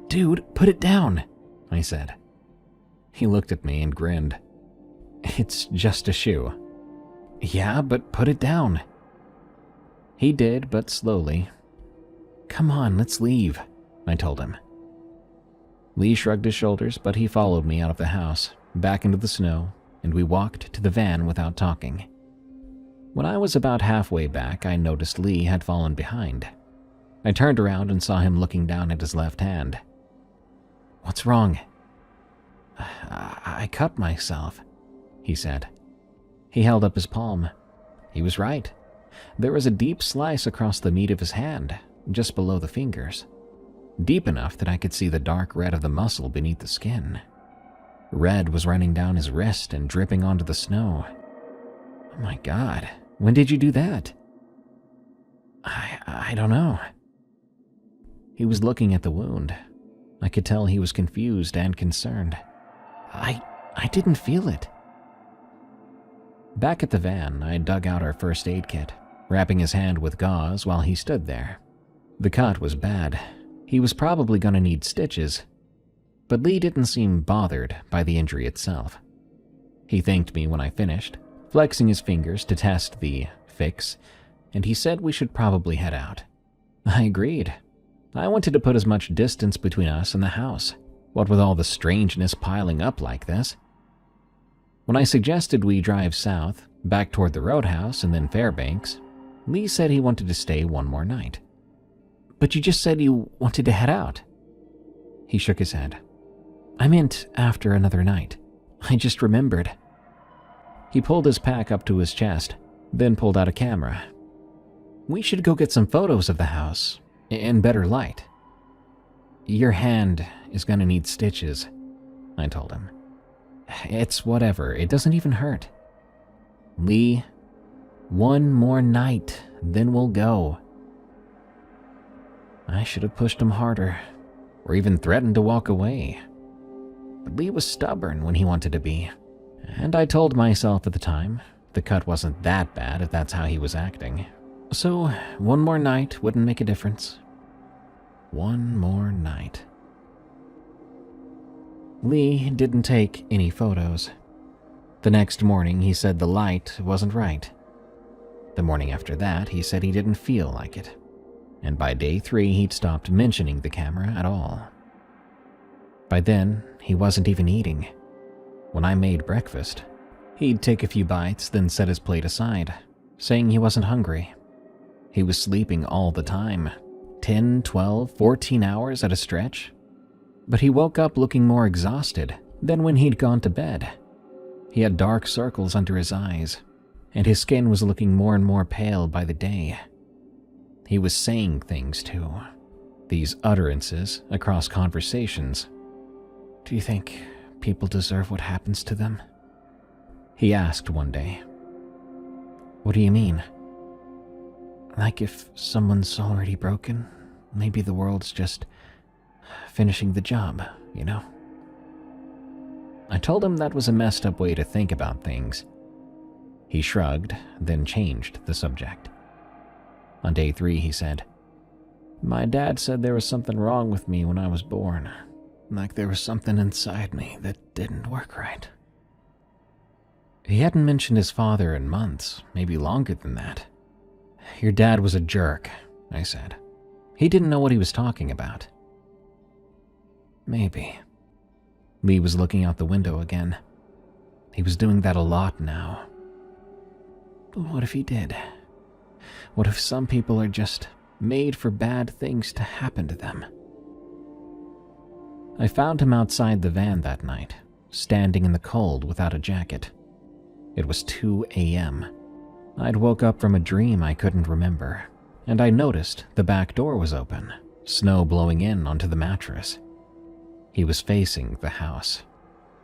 "Dude, put it down," I said. He looked at me and grinned. "It's just a shoe." "Yeah, but put it down." He did, but slowly. "Come on, let's leave," I told him. Lee shrugged his shoulders, but he followed me out of the house, back into the snow, and we walked to the van without talking. When I was about halfway back, I noticed Lee had fallen behind. I turned around and saw him looking down at his left hand. "What's wrong?" I cut myself," he said. He held up his palm. He was right. There was a deep slice across the meat of his hand, just below the fingers, deep enough that I could see the dark red of the muscle beneath the skin. Red was running down his wrist and dripping onto the snow. "Oh my God, when did you do that?" I don't know." He was looking at the wound. I could tell he was confused and concerned. I didn't feel it." Back at the van, I dug out our first aid kit, wrapping his hand with gauze while he stood there. The cut was bad. He was probably going to need stitches, but Lee didn't seem bothered by the injury itself. He thanked me when I finished, flexing his fingers to test the fix, and he said we should probably head out. I agreed. I wanted to put as much distance between us and the house, what with all the strangeness piling up like this. When I suggested we drive south, back toward the roadhouse and then Fairbanks, Lee said he wanted to stay one more night. "But you just said you wanted to head out." He shook his head. "I meant after another night. I just remembered." He pulled his pack up to his chest, then pulled out a camera. "We should go get some photos of the house, in better light." "Your hand is gonna need stitches," I told him. "It's whatever, it doesn't even hurt." "Lee, one more night, then we'll go." I should have pushed him harder, or even threatened to walk away. But Lee was stubborn when he wanted to be, and I told myself at the time the cut wasn't that bad if that's how he was acting. So one more night wouldn't make a difference. One more night. Lee didn't take any photos. The next morning, he said the light wasn't right. The morning after that, he said he didn't feel like it. And by day 3, he'd stopped mentioning the camera at all. By then, he wasn't even eating. When I made breakfast, he'd take a few bites, then set his plate aside, saying he wasn't hungry. He was sleeping all the time, 10, 12, 14 hours at a stretch. But he woke up looking more exhausted than when he'd gone to bed. He had dark circles under his eyes, and his skin was looking more and more pale by the day. He was saying things too, these utterances across conversations. "Do you think people deserve what happens to them?" he asked one day. "What do you mean?" "Like if someone's already broken, maybe the world's just finishing the job, you know?" I told him that was a messed up way to think about things. He shrugged, then changed the subject. On day 3, he said, "My dad said there was something wrong with me when I was born. Like there was something inside me that didn't work right." He hadn't mentioned his father in months, maybe longer than that. "Your dad was a jerk," I said. "He didn't know what he was talking about." "Maybe." Lee was looking out the window again. He was doing that a lot now. But what if he did? What if some people are just made for bad things to happen to them? I found him outside the van that night, standing in the cold without a jacket. It was 2 a.m. I'd woke up from a dream I couldn't remember, and I noticed the back door was open, snow blowing in onto the mattress. He was facing the house,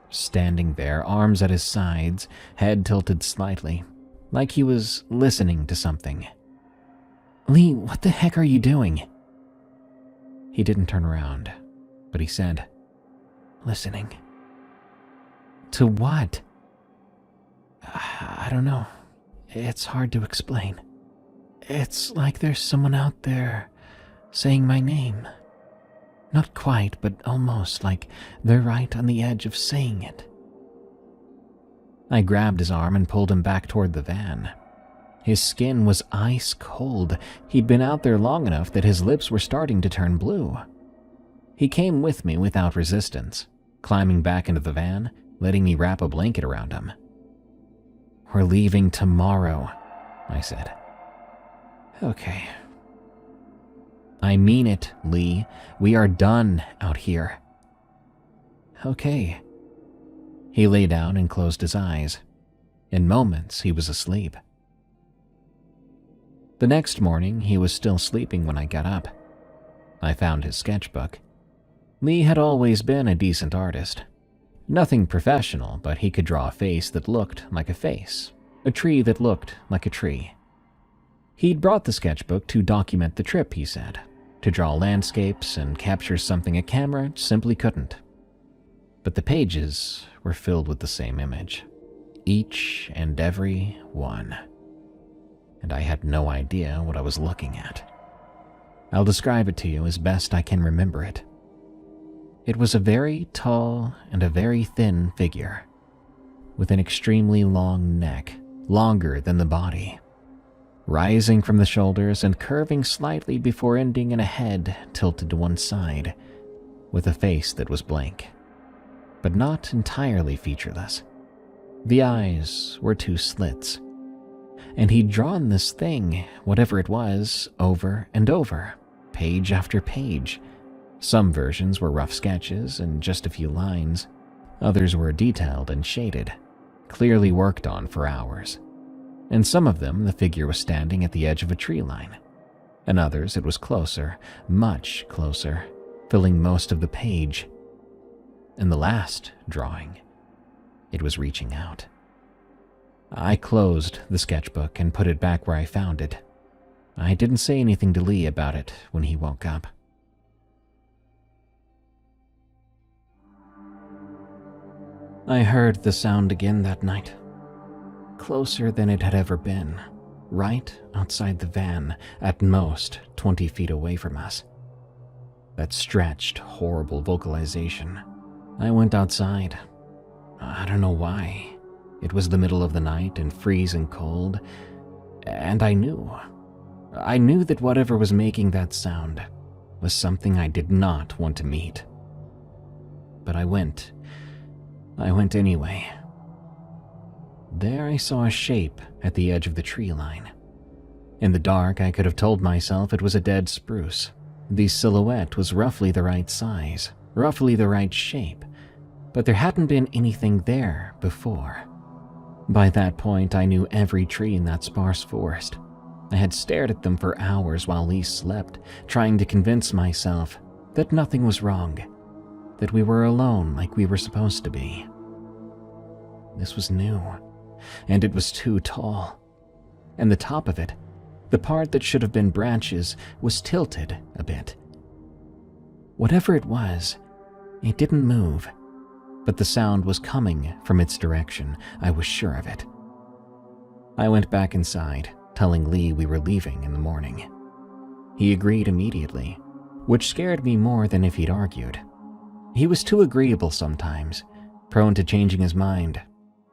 standing there, arms at his sides, head tilted slightly, like he was listening to something. "Lee, what the heck are you doing?" He didn't turn around, but he said, "Listening." "To what?" "I don't know. It's hard to explain. It's like there's someone out there saying my name. Not quite, but almost like they're right on the edge of saying it." I grabbed his arm and pulled him back toward the van. His skin was ice cold. He'd been out there long enough that his lips were starting to turn blue. He came with me without resistance, climbing back into the van, letting me wrap a blanket around him. "We're leaving tomorrow," I said. "Okay." "I mean it, Lee. We are done out here." "Okay." He lay down and closed his eyes. In moments, he was asleep. The next morning, he was still sleeping when I got up. I found his sketchbook. Lee had always been a decent artist. Nothing professional, but he could draw a face that looked like a face, a tree that looked like a tree. He'd brought the sketchbook to document the trip, he said, to draw landscapes and capture something a camera simply couldn't. But the pages were filled with the same image, each and every one. And I had no idea what I was looking at. I'll describe it to you as best I can remember it. It was a very tall and a very thin figure, with an extremely long neck, longer than the body, rising from the shoulders and curving slightly before ending in a head tilted to one side, with a face that was blank, but not entirely featureless. The eyes were 2 slits, and he'd drawn this thing, whatever it was, over and over, page after page. Some versions were rough sketches and just a few lines. Others were detailed and shaded, clearly worked on for hours. In some of them, the figure was standing at the edge of a tree line. In others, it was closer, much closer, filling most of the page. In the last drawing, it was reaching out. I closed the sketchbook and put it back where I found it. I didn't say anything to Lee about it when he woke up. I heard the sound again that night, closer than it had ever been, right outside the van, at most 20 feet away from us. That stretched, horrible vocalization. I went outside. I don't know why. It was the middle of the night and freezing cold, and I knew that whatever was making that sound was something I did not want to meet. But I went anyway. There I saw a shape at the edge of the tree line. In the dark, I could have told myself it was a dead spruce. The silhouette was roughly the right size, roughly the right shape, but there hadn't been anything there before. By that point, I knew every tree in that sparse forest. I had stared at them for hours while Lee slept, trying to convince myself that nothing was wrong, that we were alone like we were supposed to be. This was new, and it was too tall. And the top of it, the part that should have been branches, was tilted a bit. Whatever it was, it didn't move, but the sound was coming from its direction. I was sure of it. I went back inside, telling Lee we were leaving in the morning. He agreed immediately, which scared me more than if he'd argued. He was too agreeable sometimes, prone to changing his mind.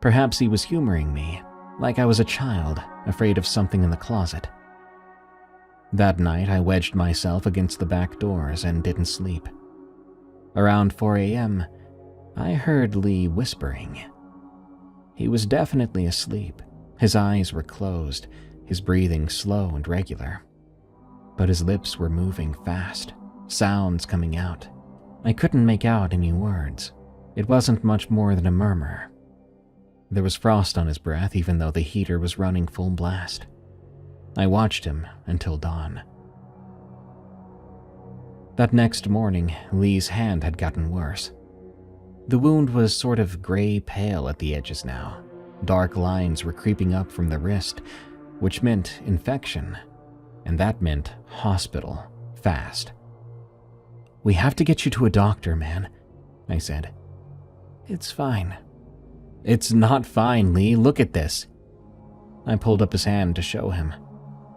Perhaps he was humoring me, like I was a child, afraid of something in the closet. That night, I wedged myself against the back doors and didn't sleep. Around 4 a.m., I heard Lee whispering. He was definitely asleep. His eyes were closed, his breathing slow and regular. But his lips were moving fast, sounds coming out. I couldn't make out any words. It wasn't much more than a murmur. There was frost on his breath even though the heater was running full blast. I watched him until dawn. That next morning, Lee's hand had gotten worse. The wound was sort of gray-pale at the edges now. Dark lines were creeping up from the wrist, which meant infection, and that meant hospital, fast. "We have to get you to a doctor, man," I said. "It's fine." "It's not fine, Lee. Look at this." I pulled up his hand to show him.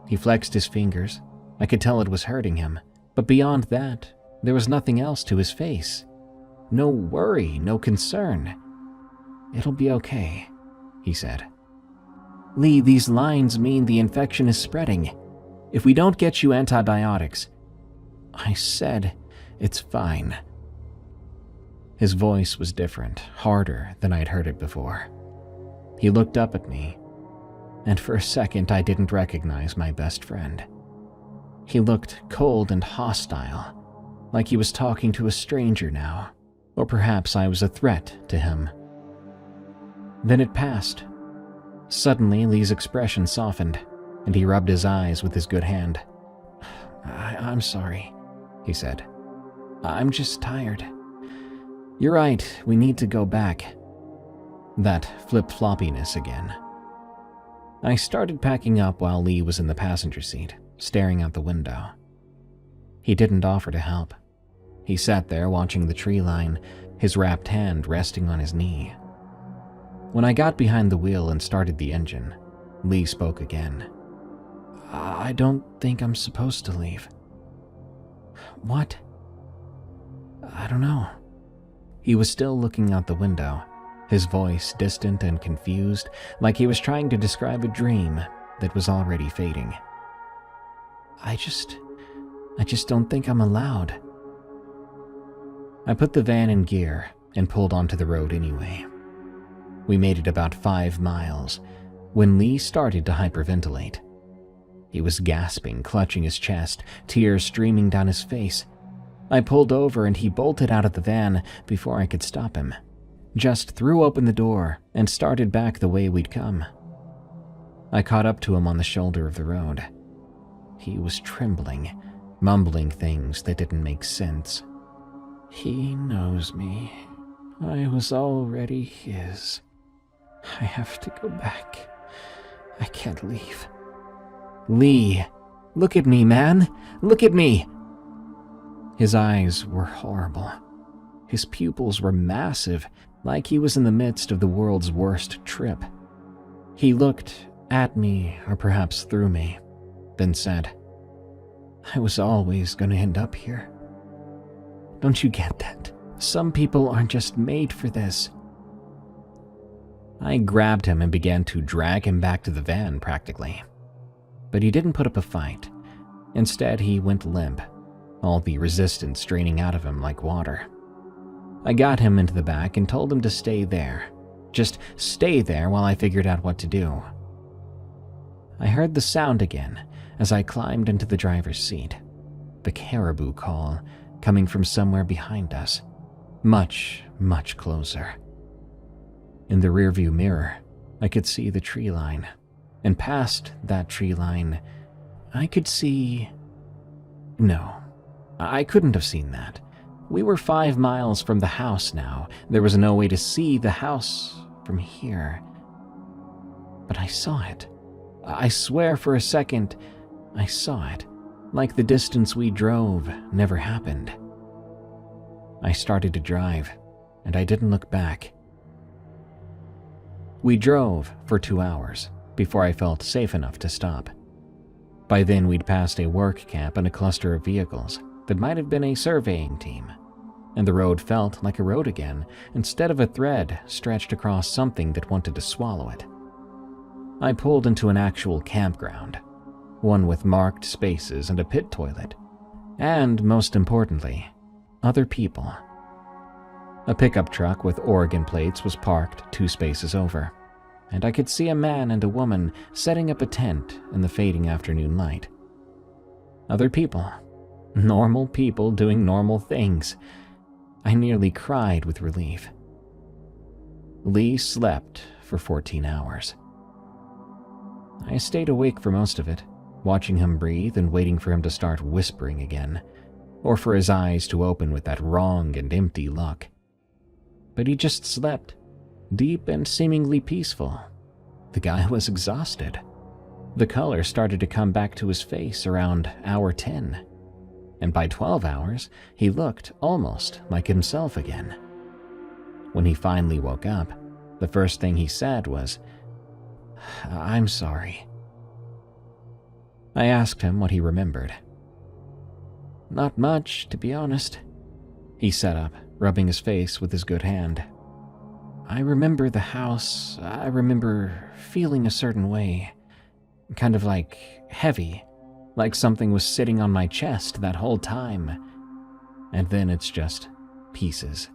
He flexed his fingers. I could tell it was hurting him, but beyond that, there was nothing else to his face. No worry, no concern. "It'll be okay," he said. "Lee, these lines mean the infection is spreading. If we don't get you antibiotics..." I said, "It's fine." His voice was different, harder than I'd heard it before. He looked up at me, and for a second I didn't recognize my best friend. He looked cold and hostile, like he was talking to a stranger now, or perhaps I was a threat to him. Then it passed. Suddenly, Lee's expression softened, and he rubbed his eyes with his good hand. I'm sorry," he said. "I'm just tired." "You're right, we need to go back." That flip-floppiness again. I started packing up while Lee was in the passenger seat, staring out the window. He didn't offer to help. He sat there watching the tree line, his wrapped hand resting on his knee. When I got behind the wheel and started the engine, Lee spoke again. "I don't think I'm supposed to leave." "What?" "I don't know." He was still looking out the window, his voice distant and confused, like he was trying to describe a dream that was already fading. I just don't think I'm allowed." I put the van in gear and pulled onto the road anyway. We made it about 5 miles when Lee started to hyperventilate. He was gasping, clutching his chest, tears streaming down his face. I pulled over and he bolted out of the van before I could stop him. Just threw open the door and started back the way we'd come. I caught up to him on the shoulder of the road. He was trembling, mumbling things that didn't make sense. "He knows me. I was already his. I have to go back. I can't leave." "Lee, look at me, man. Look at me." His eyes were horrible. His pupils were massive, like he was in the midst of the world's worst trip. He looked at me, or perhaps through me, then said, "I was always going to end up here. Don't you get that? Some people aren't just made for this." I grabbed him and began to drag him back to the van practically. But he didn't put up a fight. Instead, he went limp, all the resistance draining out of him like water. I got him into the back and told him to stay there. Just stay there while I figured out what to do. I heard the sound again as I climbed into the driver's seat. The caribou call coming from somewhere behind us. Much, much closer. In the rearview mirror, I could see the tree line, and past that tree line, I could see... No, I couldn't have seen that. We were 5 miles from the house now. There was no way to see the house from here. But I saw it. I swear for a second, I saw it. Like the distance we drove never happened. I started to drive, and I didn't look back. We drove for 2 hours before I felt safe enough to stop. By then, we'd passed a work camp and a cluster of vehicles that might have been a surveying team, and the road felt like a road again, instead of a thread stretched across something that wanted to swallow it. I pulled into an actual campground, one with marked spaces and a pit toilet, and, most importantly, other people. A pickup truck with Oregon plates was parked 2 spaces over, and I could see a man and a woman setting up a tent in the fading afternoon light. Other people. Normal people doing normal things. I nearly cried with relief. Lee slept for 14 hours. I stayed awake for most of it, watching him breathe and waiting for him to start whispering again, or for his eyes to open with that wrong and empty look. But he just slept, deep and seemingly peaceful. The guy was exhausted. The color started to come back to his face around hour 10, and by 12 hours, he looked almost like himself again. When he finally woke up, the first thing he said was, "I'm sorry." I asked him what he remembered. "Not much, to be honest." He sat up, rubbing his face with his good hand. "I remember the house. I remember feeling a certain way. Kind of like heavy, like something was sitting on my chest that whole time. And then it's just pieces."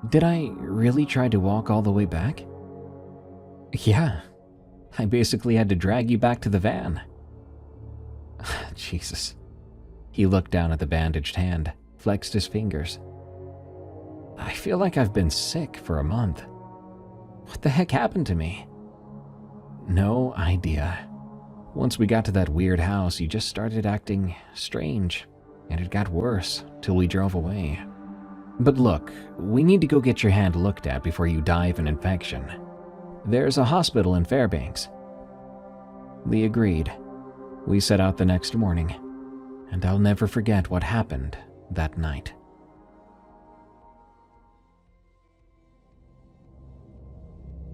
"Did I really try to walk all the way back?" "Yeah. I basically had to drag you back to the van." Jesus. He looked down at the bandaged hand, flexed his fingers. "I feel like I've been sick for a month. What the heck happened to me?" "No idea. Once we got to that weird house, you just started acting strange, and it got worse till we drove away. But look, we need to go get your hand looked at before you die of an infection. There's a hospital in Fairbanks." Lee agreed. We set out the next morning, and I'll never forget what happened that night.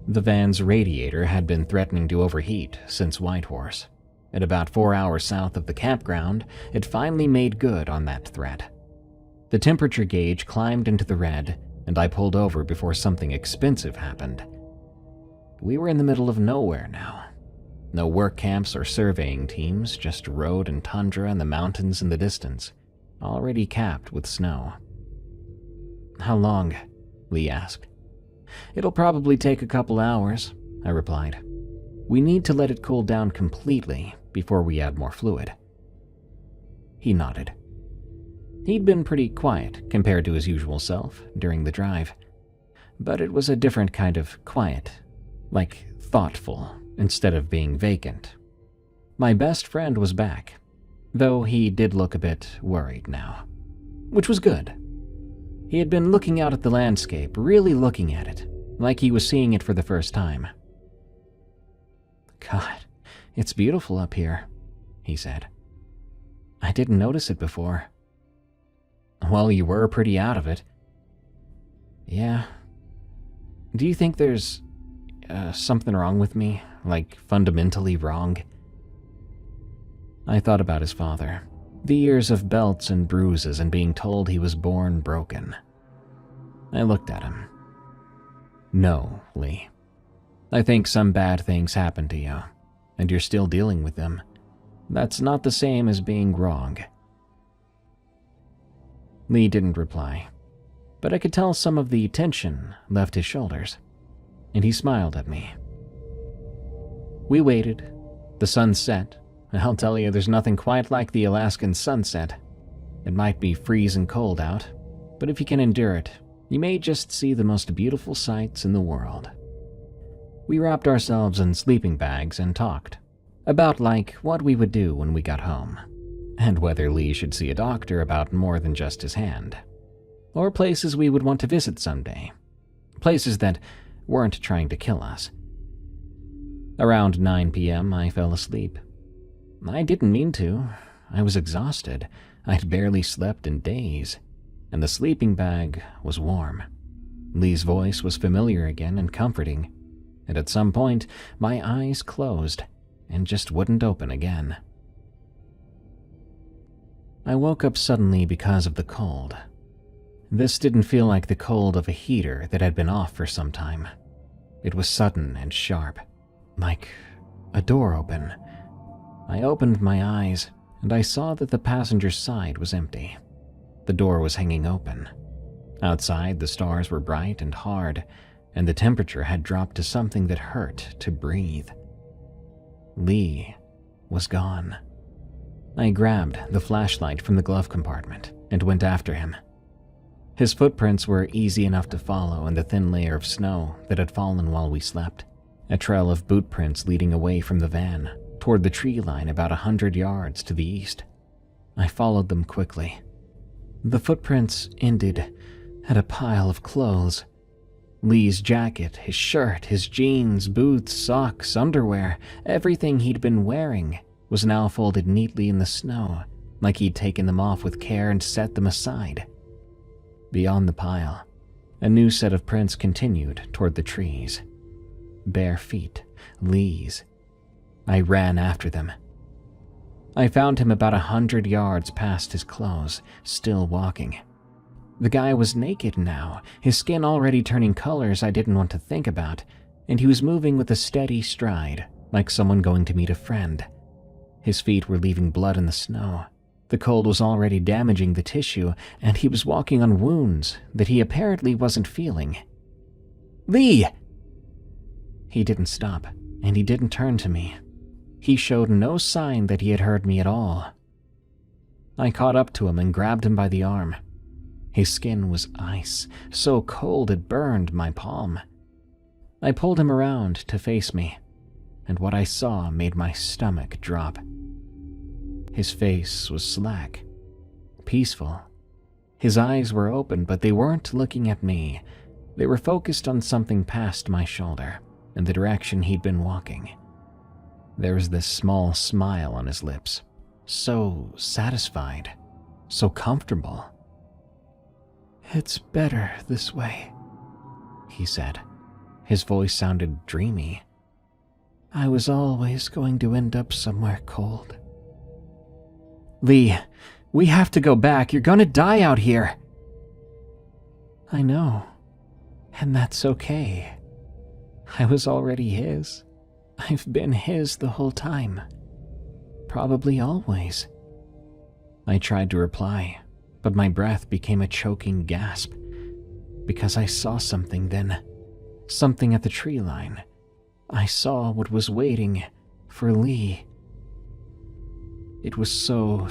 The van's radiator had been threatening to overheat since Whitehorse. At about 4 hours south of the campground, it finally made good on that threat. The temperature gauge climbed into the red, and I pulled over before something expensive happened. We were in the middle of nowhere now. No work camps or surveying teams, just road and tundra and the mountains in the distance, already capped with snow. "How long?" Lee asked. "It'll probably take a couple hours," I replied. "We need to let it cool down completely before we add more fluid." He nodded. He'd been pretty quiet compared to his usual self during the drive, but it was a different kind of quiet, like thoughtful instead of being vacant. My best friend was back, though he did look a bit worried now, which was good. He had been looking out at the landscape, really looking at it, like he was seeing it for the first time. "God, it's beautiful up here," he said. "I didn't notice it before." "Well, you were pretty out of it." "Yeah. Do you think there's something wrong with me? Like fundamentally wrong?" I thought about his father. The years of belts and bruises and being told he was born broken. I looked at him. "No, Lee. I think some bad things happened to you, and you're still dealing with them. That's not the same as being wrong." Lee didn't reply, but I could tell some of the tension left his shoulders, and he smiled at me. We waited. The sun set. I'll tell you, there's nothing quite like the Alaskan sunset. It might be freezing cold out, but if you can endure it, you may just see the most beautiful sights in the world. We wrapped ourselves in sleeping bags and talked. About like what we would do when we got home, and whether Lee should see a doctor about more than just his hand, or places we would want to visit someday, places that weren't trying to kill us. Around 9 p.m., I fell asleep. I didn't mean to. I was exhausted. I'd barely slept in days, and the sleeping bag was warm. Lee's voice was familiar again and comforting, and at some point, my eyes closed and just wouldn't open again. I woke up suddenly because of the cold. This didn't feel like the cold of a heater that had been off for some time. It was sudden and sharp, like a door open. I opened my eyes, and I saw that the passenger side was empty. The door was hanging open. Outside, the stars were bright and hard, and the temperature had dropped to something that hurt to breathe. Lee was gone. I grabbed the flashlight from the glove compartment and went after him. His footprints were easy enough to follow in the thin layer of snow that had fallen while we slept, a trail of boot prints leading away from the van toward the tree line about 100 yards to the east. I followed them quickly. The footprints ended at a pile of clothes. Lee's jacket, his shirt, his jeans, boots, socks, underwear, everything he'd been wearing was now folded neatly in the snow, like he'd taken them off with care and set them aside. Beyond the pile, a new set of prints continued toward the trees. Bare feet, Lee's. I ran after them. I found him about 100 yards past his clothes, still walking. The guy was naked now, his skin already turning colors I didn't want to think about, and he was moving with a steady stride, like someone going to meet a friend. His feet were leaving blood in the snow. The cold was already damaging the tissue, and he was walking on wounds that he apparently wasn't feeling. "Lee!" He didn't stop, and he didn't turn to me. He showed no sign that he had heard me at all. I caught up to him and grabbed him by the arm. His skin was ice, so cold it burned my palm. I pulled him around to face me, and what I saw made my stomach drop. His face was slack, peaceful. His eyes were open, but they weren't looking at me. They were focused on something past my shoulder, in the direction he'd been walking. There was this small smile on his lips, so satisfied, so comfortable. "It's better this way," he said. His voice sounded dreamy. "I was always going to end up somewhere cold." "Lee, we have to go back. You're gonna die out here." "I know, and that's okay. I was already his. I've been his the whole time. Probably always." I tried to reply, but my breath became a choking gasp, because I saw something then. Something at the tree line. I saw what was waiting for Lee. It was so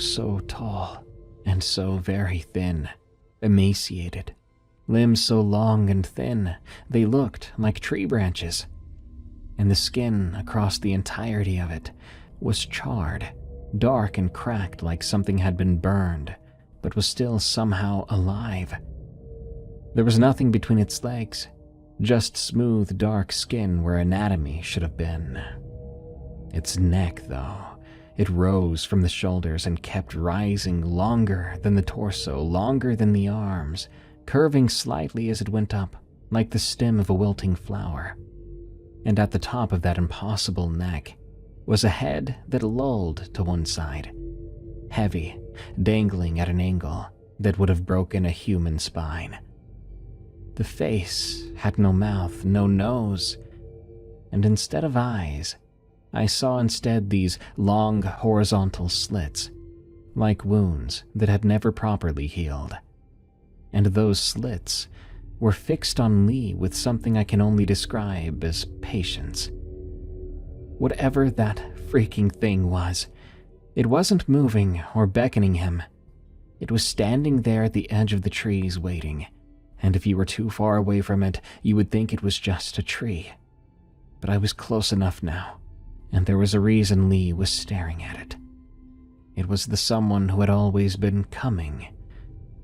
tall, and so very thin, emaciated. Limbs so long and thin, they looked like tree branches. And the skin across the entirety of it was charred, dark and cracked like something had been burned, but was still somehow alive. There was nothing between its legs, just smooth, dark skin where anatomy should have been. Its neck, though, it rose from the shoulders and kept rising longer than the torso, longer than the arms, curving slightly as it went up, like the stem of a wilting flower. And at the top of that impossible neck was a head that lolled to one side, heavy, dangling at an angle that would have broken a human spine. The face had no mouth, no nose, and instead of eyes, I saw instead these long horizontal slits, like wounds that had never properly healed. And those slits were fixed on Lee with something I can only describe as patience. Whatever that freaking thing was, it wasn't moving or beckoning him. It was standing there at the edge of the trees waiting, and if you were too far away from it, you would think it was just a tree. But I was close enough now, and there was a reason Lee was staring at it. It was the someone who had always been coming,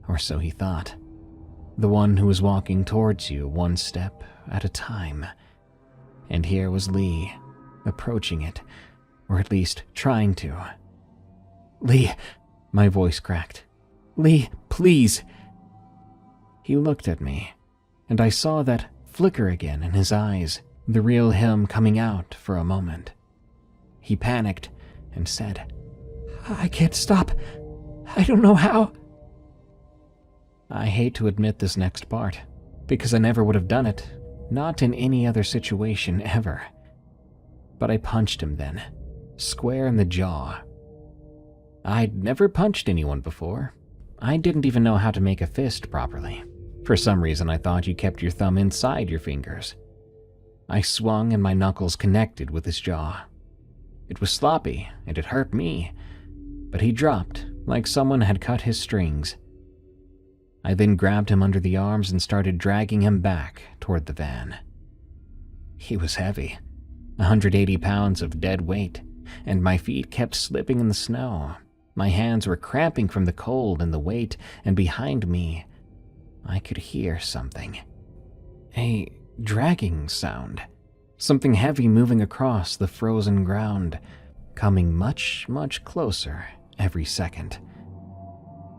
or so he thought. The one who was walking towards you one step at a time. And here was Lee, approaching it, or at least trying to. "Lee," my voice cracked. "Lee, please." He looked at me, and I saw that flicker again in his eyes, the real him coming out for a moment. He panicked and said, "I can't stop. I don't know how." I hate to admit this next part, because I never would have done it, not in any other situation ever. But I punched him then, square in the jaw. I'd never punched anyone before. I didn't even know how to make a fist properly. For some reason, I thought you kept your thumb inside your fingers. I swung and my knuckles connected with his jaw. It was sloppy and it hurt me, but he dropped like someone had cut his strings. I then grabbed him under the arms and started dragging him back toward the van. He was heavy, 180 pounds of dead weight, and my feet kept slipping in the snow. My hands were cramping from the cold and the weight, and behind me, I could hear something. A dragging sound. Something heavy moving across the frozen ground, coming much, much closer every second.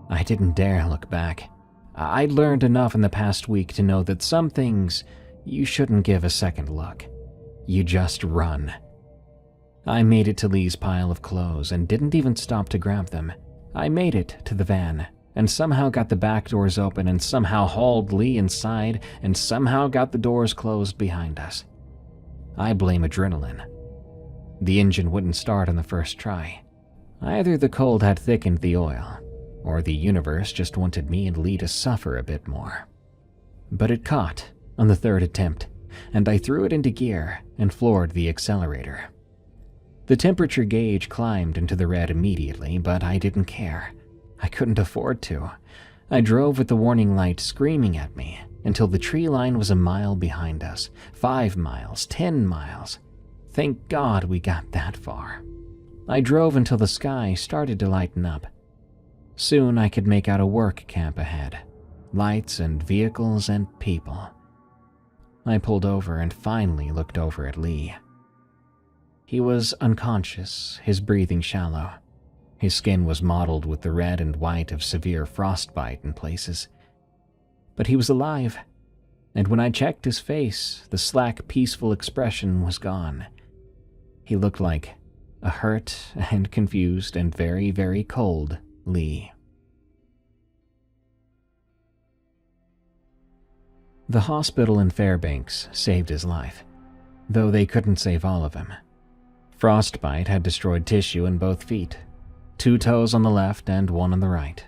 I didn't dare look back. I'd learned enough in the past week to know that some things you shouldn't give a second look. You just run. I made it to Lee's pile of clothes and didn't even stop to grab them. I made it to the van and somehow got the back doors open and somehow hauled Lee inside and somehow got the doors closed behind us. I blame adrenaline. The engine wouldn't start on the first try. Either the cold had thickened the oil, or the universe just wanted me and Lee to suffer a bit more. But it caught on the third attempt, and I threw it into gear and floored the accelerator. The temperature gauge climbed into the red immediately, but I didn't care. I couldn't afford to. I drove with the warning light screaming at me until the tree line was a mile behind us, 5 miles, 10 miles. Thank God we got that far. I drove until the sky started to lighten up. Soon I could make out a work camp ahead, lights and vehicles and people. I pulled over and finally looked over at Lee. He was unconscious, his breathing shallow. His skin was mottled with the red and white of severe frostbite in places. But he was alive, and when I checked his face, the slack, peaceful expression was gone. He looked like a hurt and confused and very, very cold Lee. The hospital in Fairbanks saved his life, though they couldn't save all of him. Frostbite had destroyed tissue in both feet, 2 toes on the left and 1 on the right.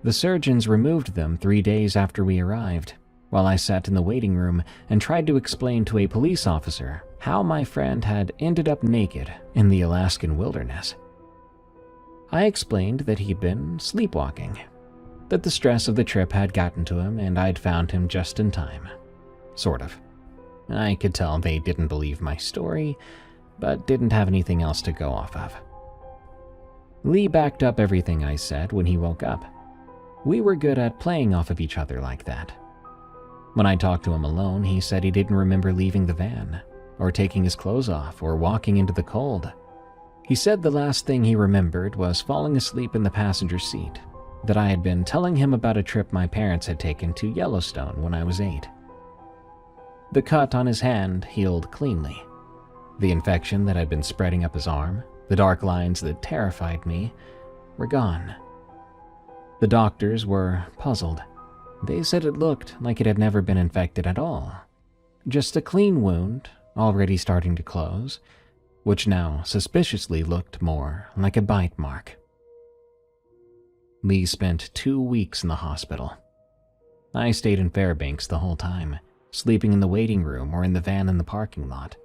The surgeons removed them 3 days after we arrived, while I sat in the waiting room and tried to explain to a police officer how my friend had ended up naked in the Alaskan wilderness. I explained that he'd been sleepwalking, that the stress of the trip had gotten to him and I'd found him just in time. Sort of. I could tell they didn't believe my story, but didn't have anything else to go off of. Lee backed up everything I said when he woke up. We were good at playing off of each other like that. When I talked to him alone, he said he didn't remember leaving the van, or taking his clothes off, or walking into the cold. He said the last thing he remembered was falling asleep in the passenger seat, that I had been telling him about a trip my parents had taken to Yellowstone when I was 8. The cut on his hand healed cleanly. The infection that had been spreading up his arm, the dark lines that terrified me, were gone. The doctors were puzzled. They said it looked like it had never been infected at all. Just a clean wound, already starting to close, which now suspiciously looked more like a bite mark. Lee spent 2 weeks in the hospital. I stayed in Fairbanks the whole time, sleeping in the waiting room or in the van in the parking lot,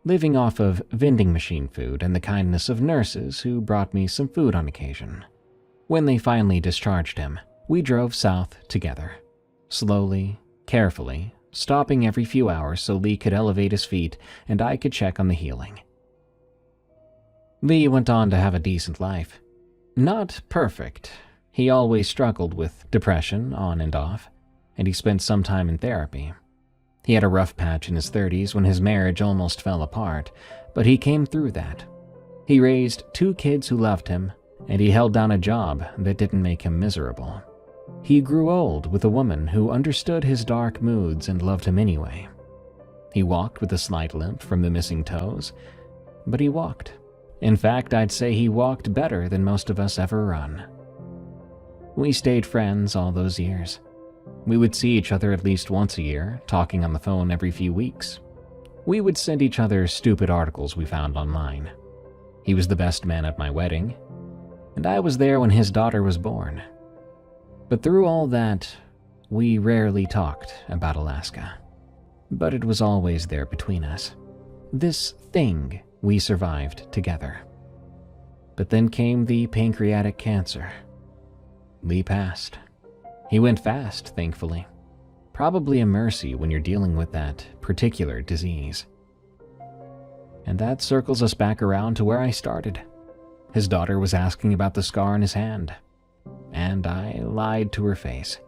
living off of vending machine food and the kindness of nurses who brought me some food on occasion. When they finally discharged him, we drove south together, slowly, carefully, stopping every few hours so Lee could elevate his feet and I could check on the healing. Lee went on to have a decent life. Not perfect. He always struggled with depression on and off, and he spent some time in therapy. He had a rough patch in his 30s when his marriage almost fell apart, but he came through that. He raised 2 kids who loved him, and he held down a job that didn't make him miserable. He grew old with a woman who understood his dark moods and loved him anyway. He walked with a slight limp from the missing toes, but he walked. In fact, I'd say he walked better than most of us ever run. We stayed friends all those years. We would see each other at least once a year, talking on the phone every few weeks. We would send each other stupid articles we found online. He was the best man at my wedding, and I was there when his daughter was born. But through all that, we rarely talked about Alaska. But it was always there between us. This thing we survived together. But then came the pancreatic cancer. Lee passed. He went fast, thankfully. Probably a mercy when you're dealing with that particular disease. And that circles us back around to where I started. His daughter was asking about the scar on his hand, and I lied to her face,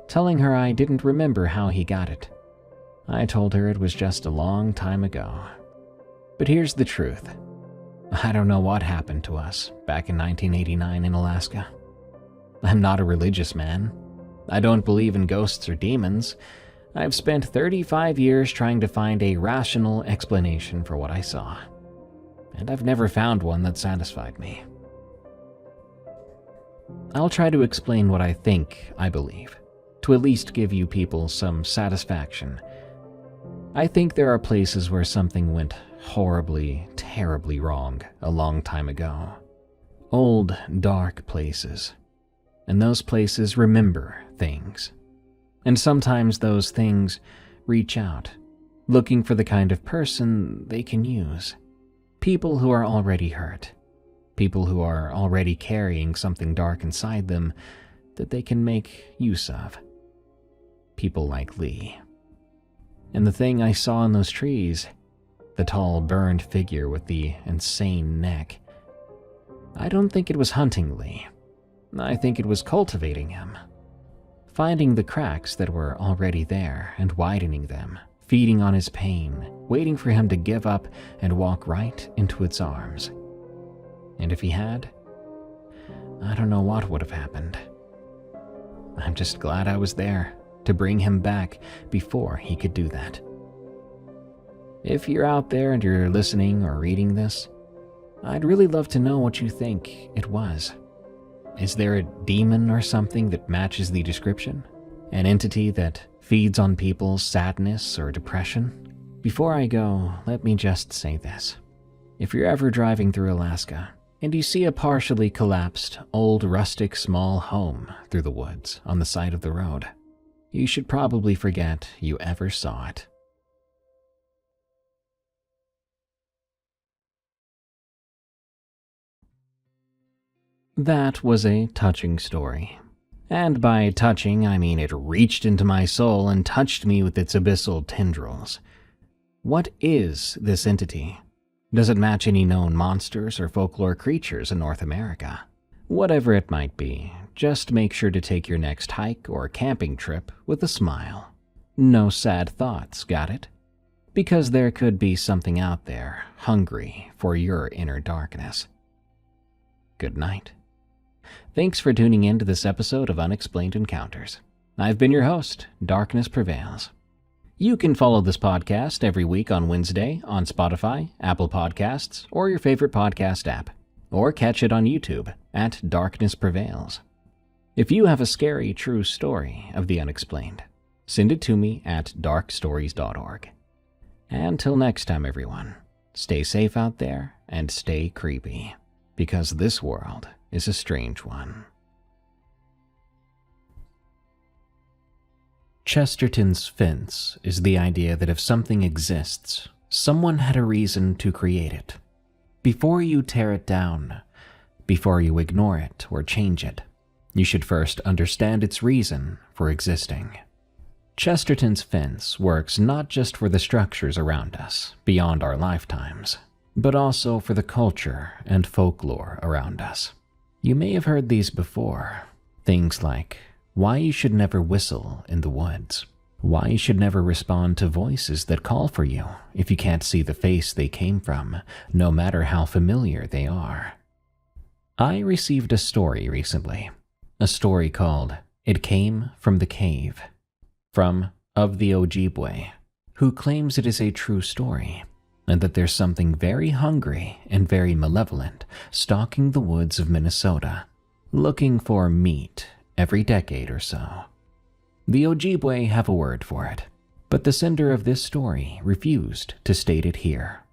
telling her I didn't remember how he got it. I told her it was just a long time ago. But here's the truth. I don't know what happened to us back in 1989 in Alaska. I'm not a religious man. I don't believe in ghosts or demons. I've spent 35 years trying to find a rational explanation for what I saw, and I've never found one that satisfied me. I'll try to explain what I think I believe, to at least give you people some satisfaction. I think there are places where something went horribly, terribly wrong a long time ago. Old, dark places. And those places remember things. And sometimes those things reach out, looking for the kind of person they can use. People who are already hurt. People who are already carrying something dark inside them that they can make use of. People like Lee. And the thing I saw in those trees, the tall burned figure with the insane neck, I don't think it was hunting Lee. I think it was cultivating him. Finding the cracks that were already there and widening them, feeding on his pain, waiting for him to give up and walk right into its arms. And if he had, I don't know what would have happened. I'm just glad I was there to bring him back before he could do that. If you're out there and you're listening or reading this, I'd really love to know what you think it was. Is there a demon or something that matches the description? An entity that feeds on people's sadness or depression? Before I go, let me just say this. If you're ever driving through Alaska and you see a partially collapsed, old rustic small home through the woods on the side of the road, you should probably forget you ever saw it. That was a touching story. And by touching, I mean it reached into my soul and touched me with its abyssal tendrils. What is this entity? Does it match any known monsters or folklore creatures in North America? Whatever it might be, just make sure to take your next hike or camping trip with a smile. No sad thoughts, got it? Because there could be something out there hungry for your inner darkness. Good night. Thanks for tuning in to this episode of Unexplained Encounters. I've been your host, Darkness Prevails. You can follow this podcast every week on Wednesday on Spotify, Apple Podcasts, or your favorite podcast app, or catch it on YouTube at Darkness Prevails. If you have a scary true story of the unexplained, send it to me at darkstories.org. Until next time, everyone, stay safe out there and stay creepy, because this world is a strange one. Chesterton's fence is the idea that if something exists, someone had a reason to create it. Before you tear it down, before you ignore it or change it, you should first understand its reason for existing. Chesterton's fence works not just for the structures around us, beyond our lifetimes, but also for the culture and folklore around us. You may have heard these before. Things like why you should never whistle in the woods, why you should never respond to voices that call for you if you can't see the face they came from, no matter how familiar they are. I received a story recently, a story called It Came from the Cave, from Of the Ojibwe, who claims it is a true story, and that there's something very hungry and very malevolent stalking the woods of Minnesota, looking for meat every decade or so. The Ojibwe have a word for it, but the sender of this story refused to state it here,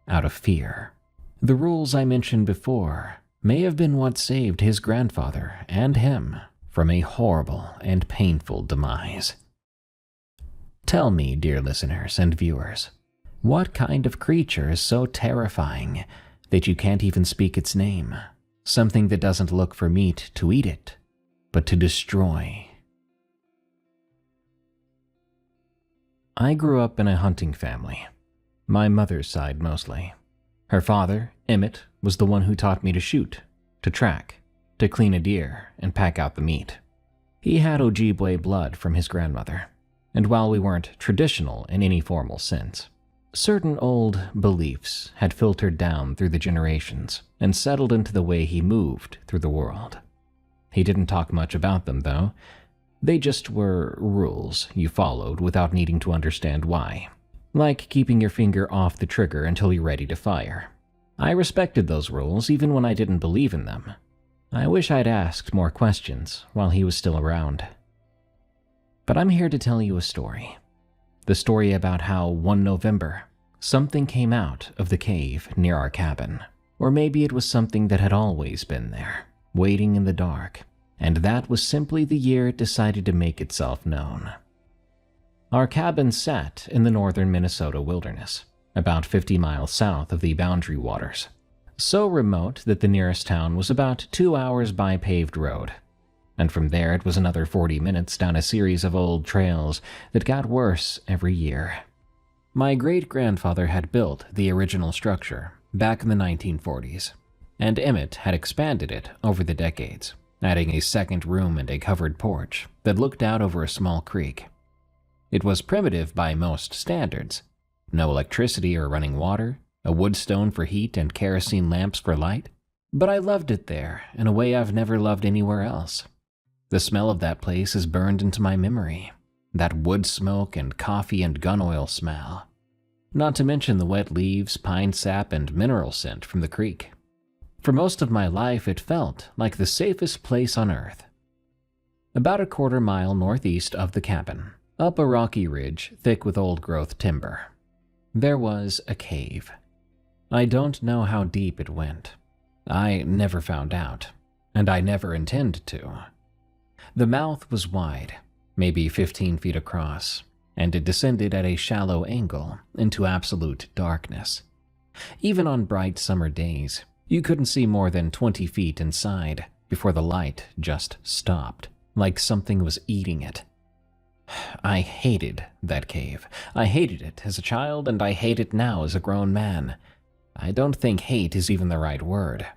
out of fear. The rules I mentioned before may have been what saved his grandfather and him from a horrible and painful demise. Tell me, dear listeners and viewers, what kind of creature is so terrifying that you can't even speak its name? Something that doesn't look for meat to eat it, but to destroy. I grew up in a hunting family, my mother's side mostly. Her father, Emmett, was the one who taught me to shoot, to track, to clean a deer and pack out the meat. He had Ojibwe blood from his grandmother, and while we weren't traditional in any formal sense, certain old beliefs had filtered down through the generations and settled into the way he moved through the world. He didn't talk much about them, though. They just were rules you followed without needing to understand why, like keeping your finger off the trigger until you're ready to fire. I respected those rules even when I didn't believe in them. I wish I'd asked more questions while he was still around. But I'm here to tell you a story. The story about how one November, something came out of the cave near our cabin. Or maybe it was something that had always been there, waiting in the dark, and that was simply the year it decided to make itself known. Our cabin sat in the northern Minnesota wilderness, about 50 miles south of the Boundary Waters, so remote that the nearest town was about 2 hours by paved road, and from there it was another 40 minutes down a series of old trails that got worse every year. My great-grandfather had built the original structure back in the 1940s, and Emmett had expanded it over the decades, adding a second room and a covered porch that looked out over a small creek. It was primitive by most standards. No electricity or running water, a wood stone for heat and kerosene lamps for light. But I loved it there in a way I've never loved anywhere else. The smell of that place is burned into my memory. That wood smoke and coffee and gun oil smell. Not to mention the wet leaves, pine sap, and mineral scent from the creek. For most of my life, it felt like the safest place on earth. About a quarter-mile northeast of the cabin, up a rocky ridge thick with old-growth timber, there was a cave. I don't know how deep it went. I never found out, and I never intend to. The mouth was wide, maybe 15 feet across, and it descended at a shallow angle into absolute darkness. Even on bright summer days, you couldn't see more than 20 feet inside before the light just stopped, like something was eating it. I hated that cave. I hated it as a child, and I hate it now as a grown man. I don't think hate is even the right word.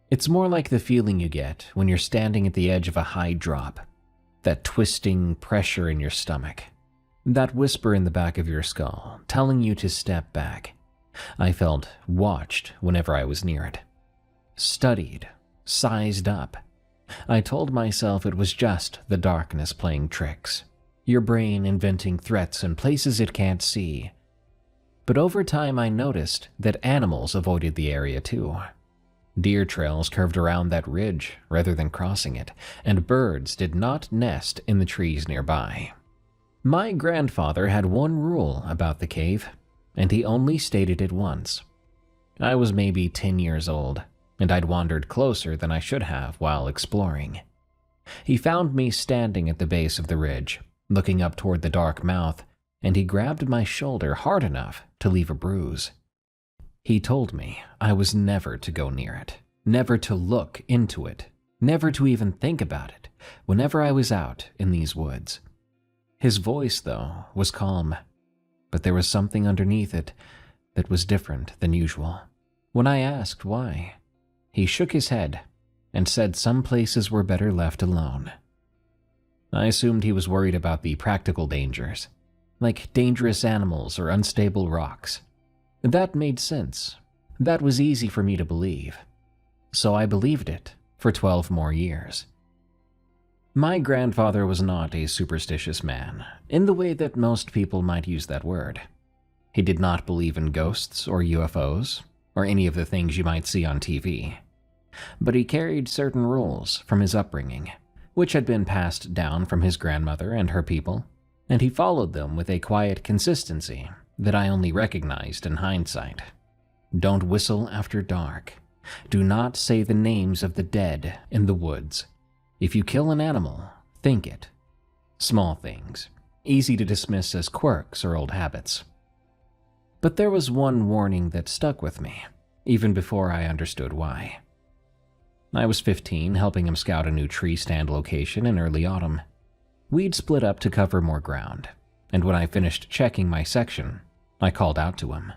It's more like the feeling you get when you're standing at the edge of a high drop. That twisting pressure in your stomach. That whisper in the back of your skull telling you to step back. I felt watched whenever I was near it. Studied, sized up. I told myself it was just the darkness playing tricks. Your brain inventing threats in places it can't see. But over time I noticed that animals avoided the area too. Deer trails curved around that ridge rather than crossing it, and birds did not nest in the trees nearby. My grandfather had one rule about the cave, and he only stated it once. I was maybe 10 years old, and I'd wandered closer than I should have while exploring. He found me standing at the base of the ridge, looking up toward the dark mouth, and he grabbed my shoulder hard enough to leave a bruise. He told me I was never to go near it, never to look into it, never to even think about it whenever I was out in these woods. His voice, though, was calm, but there was something underneath it that was different than usual. When I asked why, he shook his head and said some places were better left alone. I assumed he was worried about the practical dangers, like dangerous animals or unstable rocks. That made sense. That was easy for me to believe. So I believed it for 12 more years. My grandfather was not a superstitious man, in the way that most people might use that word. He did not believe in ghosts or UFOs, or any of the things you might see on TV. But he carried certain rules from his upbringing, which had been passed down from his grandmother and her people, and he followed them with a quiet consistency that I only recognized in hindsight. Don't whistle after dark. Do not say the names of the dead in the woods. If you kill an animal, think it. Small things, easy to dismiss as quirks or old habits. But there was one warning that stuck with me, even before I understood why. I was 15, helping him scout a new tree stand location in early autumn. We'd split up to cover more ground, and when I finished checking my section, I called out to him.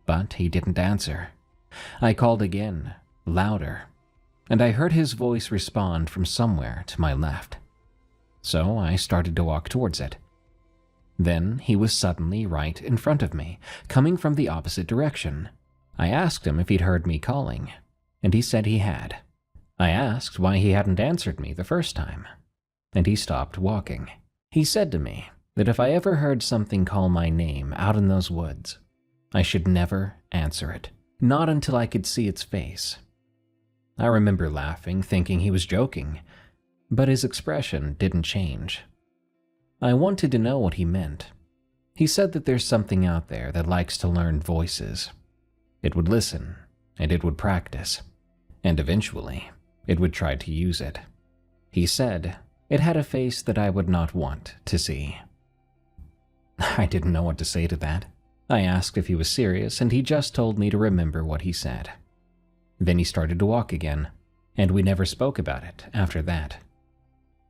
But he didn't answer. I called again, louder, and I heard his voice respond from somewhere to my left. So I started to walk towards it. Then he was suddenly right in front of me, coming from the opposite direction. I asked him if he'd heard me calling, and he said he had. I asked why he hadn't answered me the first time, and he stopped walking. He said to me that if I ever heard something call my name out in those woods, I should never answer it, not until I could see its face. I remember laughing, thinking he was joking, but his expression didn't change. I wanted to know what he meant. He said that there's something out there that likes to learn voices. It would listen, and it would practice, and eventually, it would try to use it. He said it had a face that I would not want to see. I didn't know what to say to that. I asked if he was serious, and he just told me to remember what he said. Then he started to walk again, and we never spoke about it after that.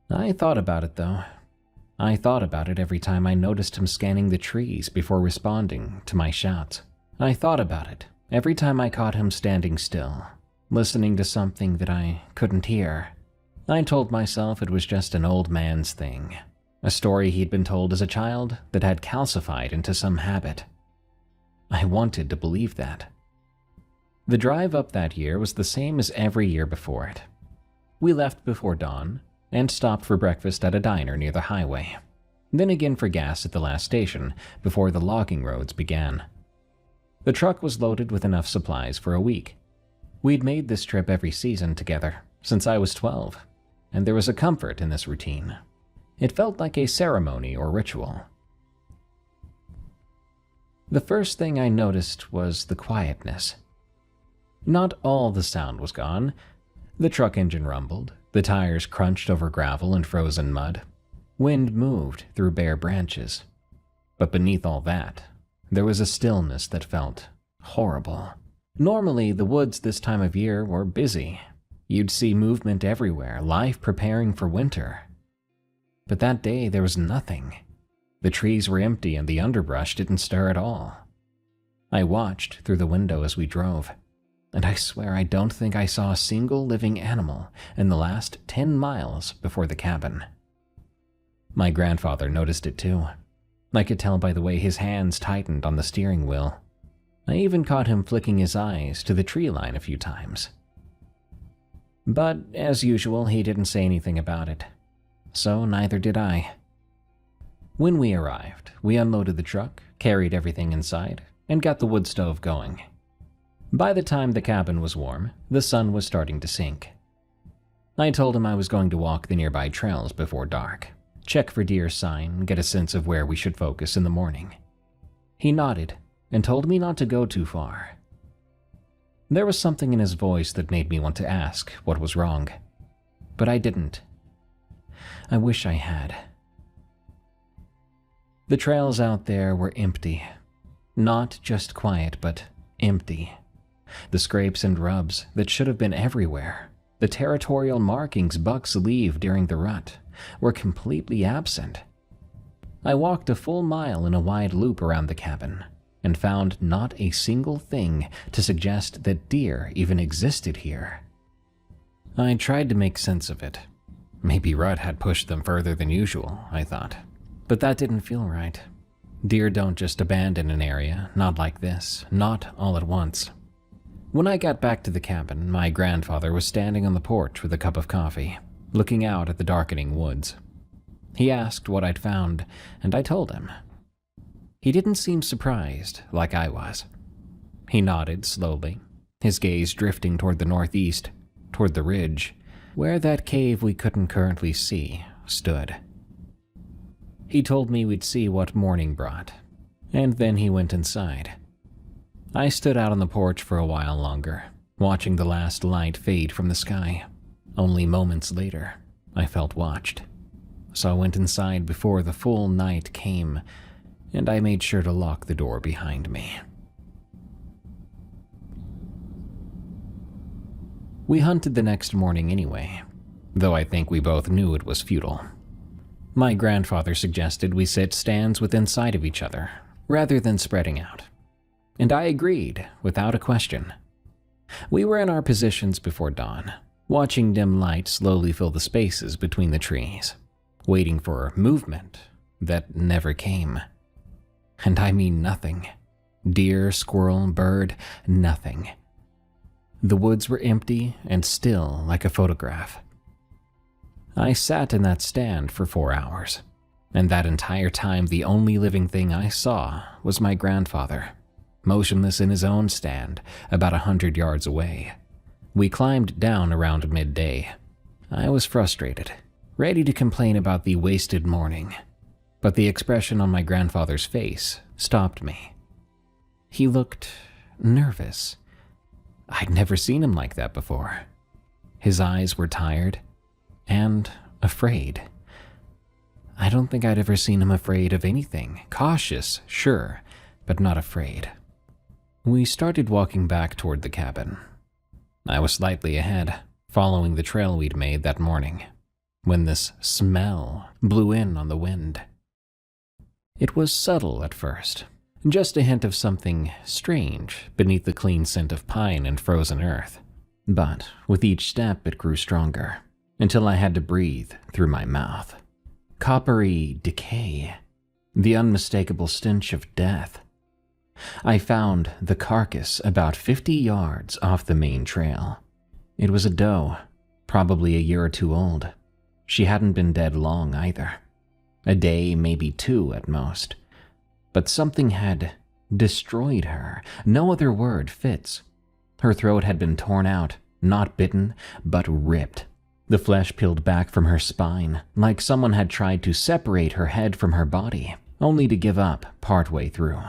I thought about it, though. I thought about it every time I noticed him scanning the trees before responding to my shouts. I thought about it every time I caught him standing still, listening to something that I couldn't hear. I told myself it was just an old man's thing, a story he'd been told as a child that had calcified into some habit. I wanted to believe that. The drive up that year was the same as every year before it. We left before dawn and stopped for breakfast at a diner near the highway, then again for gas at the last station before the logging roads began. The truck was loaded with enough supplies for a week. We'd made this trip every season together since I was 12, and there was a comfort in this routine. It felt like a ceremony or ritual. The first thing I noticed was the quietness. Not all the sound was gone. The truck engine rumbled, the tires crunched over gravel and frozen mud. Wind moved through bare branches. But beneath all that, there was a stillness that felt horrible. Normally, the woods this time of year were busy. You'd see movement everywhere, life preparing for winter. But that day, there was nothing. The trees were empty and the underbrush didn't stir at all. I watched through the window as we drove, and I swear I don't think I saw a single living animal in the last 10 miles before the cabin. My grandfather noticed it too. I could tell by the way his hands tightened on the steering wheel. I even caught him flicking his eyes to the tree line a few times. But, as usual, he didn't say anything about it. So neither did I. When we arrived, we unloaded the truck, carried everything inside, and got the wood stove going. By the time the cabin was warm, the sun was starting to sink. I told him I was going to walk the nearby trails before dark, check for deer sign, get a sense of where we should focus in the morning. He nodded and told me not to go too far. There was something in his voice that made me want to ask what was wrong, but I didn't. I wish I had. The trails out there were empty. Not just quiet, but empty. The scrapes and rubs that should have been everywhere, the territorial markings bucks leave during the rut, were completely absent. I walked a full mile in a wide loop around the cabin, and found not a single thing to suggest that deer even existed here. I tried to make sense of it. Maybe Rudd had pushed them further than usual, I thought. But that didn't feel right. Deer don't just abandon an area, not like this, not all at once. When I got back to the cabin, my grandfather was standing on the porch with a cup of coffee, looking out at the darkening woods. He asked what I'd found, and I told him. He didn't seem surprised like I was. He nodded slowly, his gaze drifting toward the northeast, toward the ridge, where that cave we couldn't currently see stood. He told me we'd see what morning brought, and then he went inside. I stood out on the porch for a while longer, watching the last light fade from the sky. Only moments later, I felt watched. So I went inside before the full night came, and I made sure to lock the door behind me. We hunted the next morning anyway, though I think we both knew it was futile. My grandfather suggested we sit stands within sight of each other, rather than spreading out. And I agreed, without a question. We were in our positions before dawn, watching dim light slowly fill the spaces between the trees, waiting for movement that never came. And I mean nothing. Deer, squirrel, bird, nothing. The woods were empty and still like a photograph. I sat in that stand for 4 hours, and that entire time the only living thing I saw was my grandfather, motionless in his own stand about 100 yards away. We climbed down around midday. I was frustrated, ready to complain about the wasted morning, but the expression on my grandfather's face stopped me. He looked nervous. I'd never seen him like that before. His eyes were tired and afraid. I don't think I'd ever seen him afraid of anything. Cautious, sure, but not afraid. We started walking back toward the cabin. I was slightly ahead, following the trail we'd made that morning, when this smell blew in on the wind. It was subtle at first, just a hint of something strange beneath the clean scent of pine and frozen earth. But with each step it grew stronger, until I had to breathe through my mouth. Coppery decay, the unmistakable stench of death. I found the carcass about 50 yards off the main trail. It was a doe, probably a year or two old. She hadn't been dead long either. A day, maybe 2 at most. But something had destroyed her. No other word fits. Her throat had been torn out, not bitten, but ripped. The flesh peeled back from her spine, like someone had tried to separate her head from her body, only to give up partway through.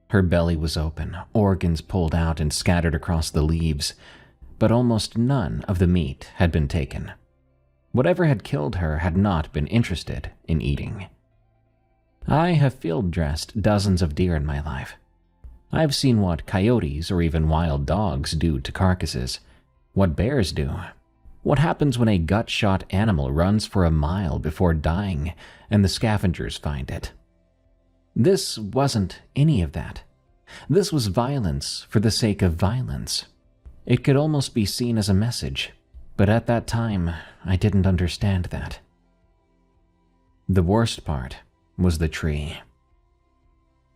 Her belly was open, organs pulled out and scattered across the leaves, but almost none of the meat had been taken. Whatever had killed her had not been interested in eating. I have field-dressed dozens of deer in my life. I've seen what coyotes or even wild dogs do to carcasses, what bears do, what happens when a gut-shot animal runs for a mile before dying and the scavengers find it. This wasn't any of that. This was violence for the sake of violence. It could almost be seen as a message, but at that time, I didn't understand that. The worst part was the tree.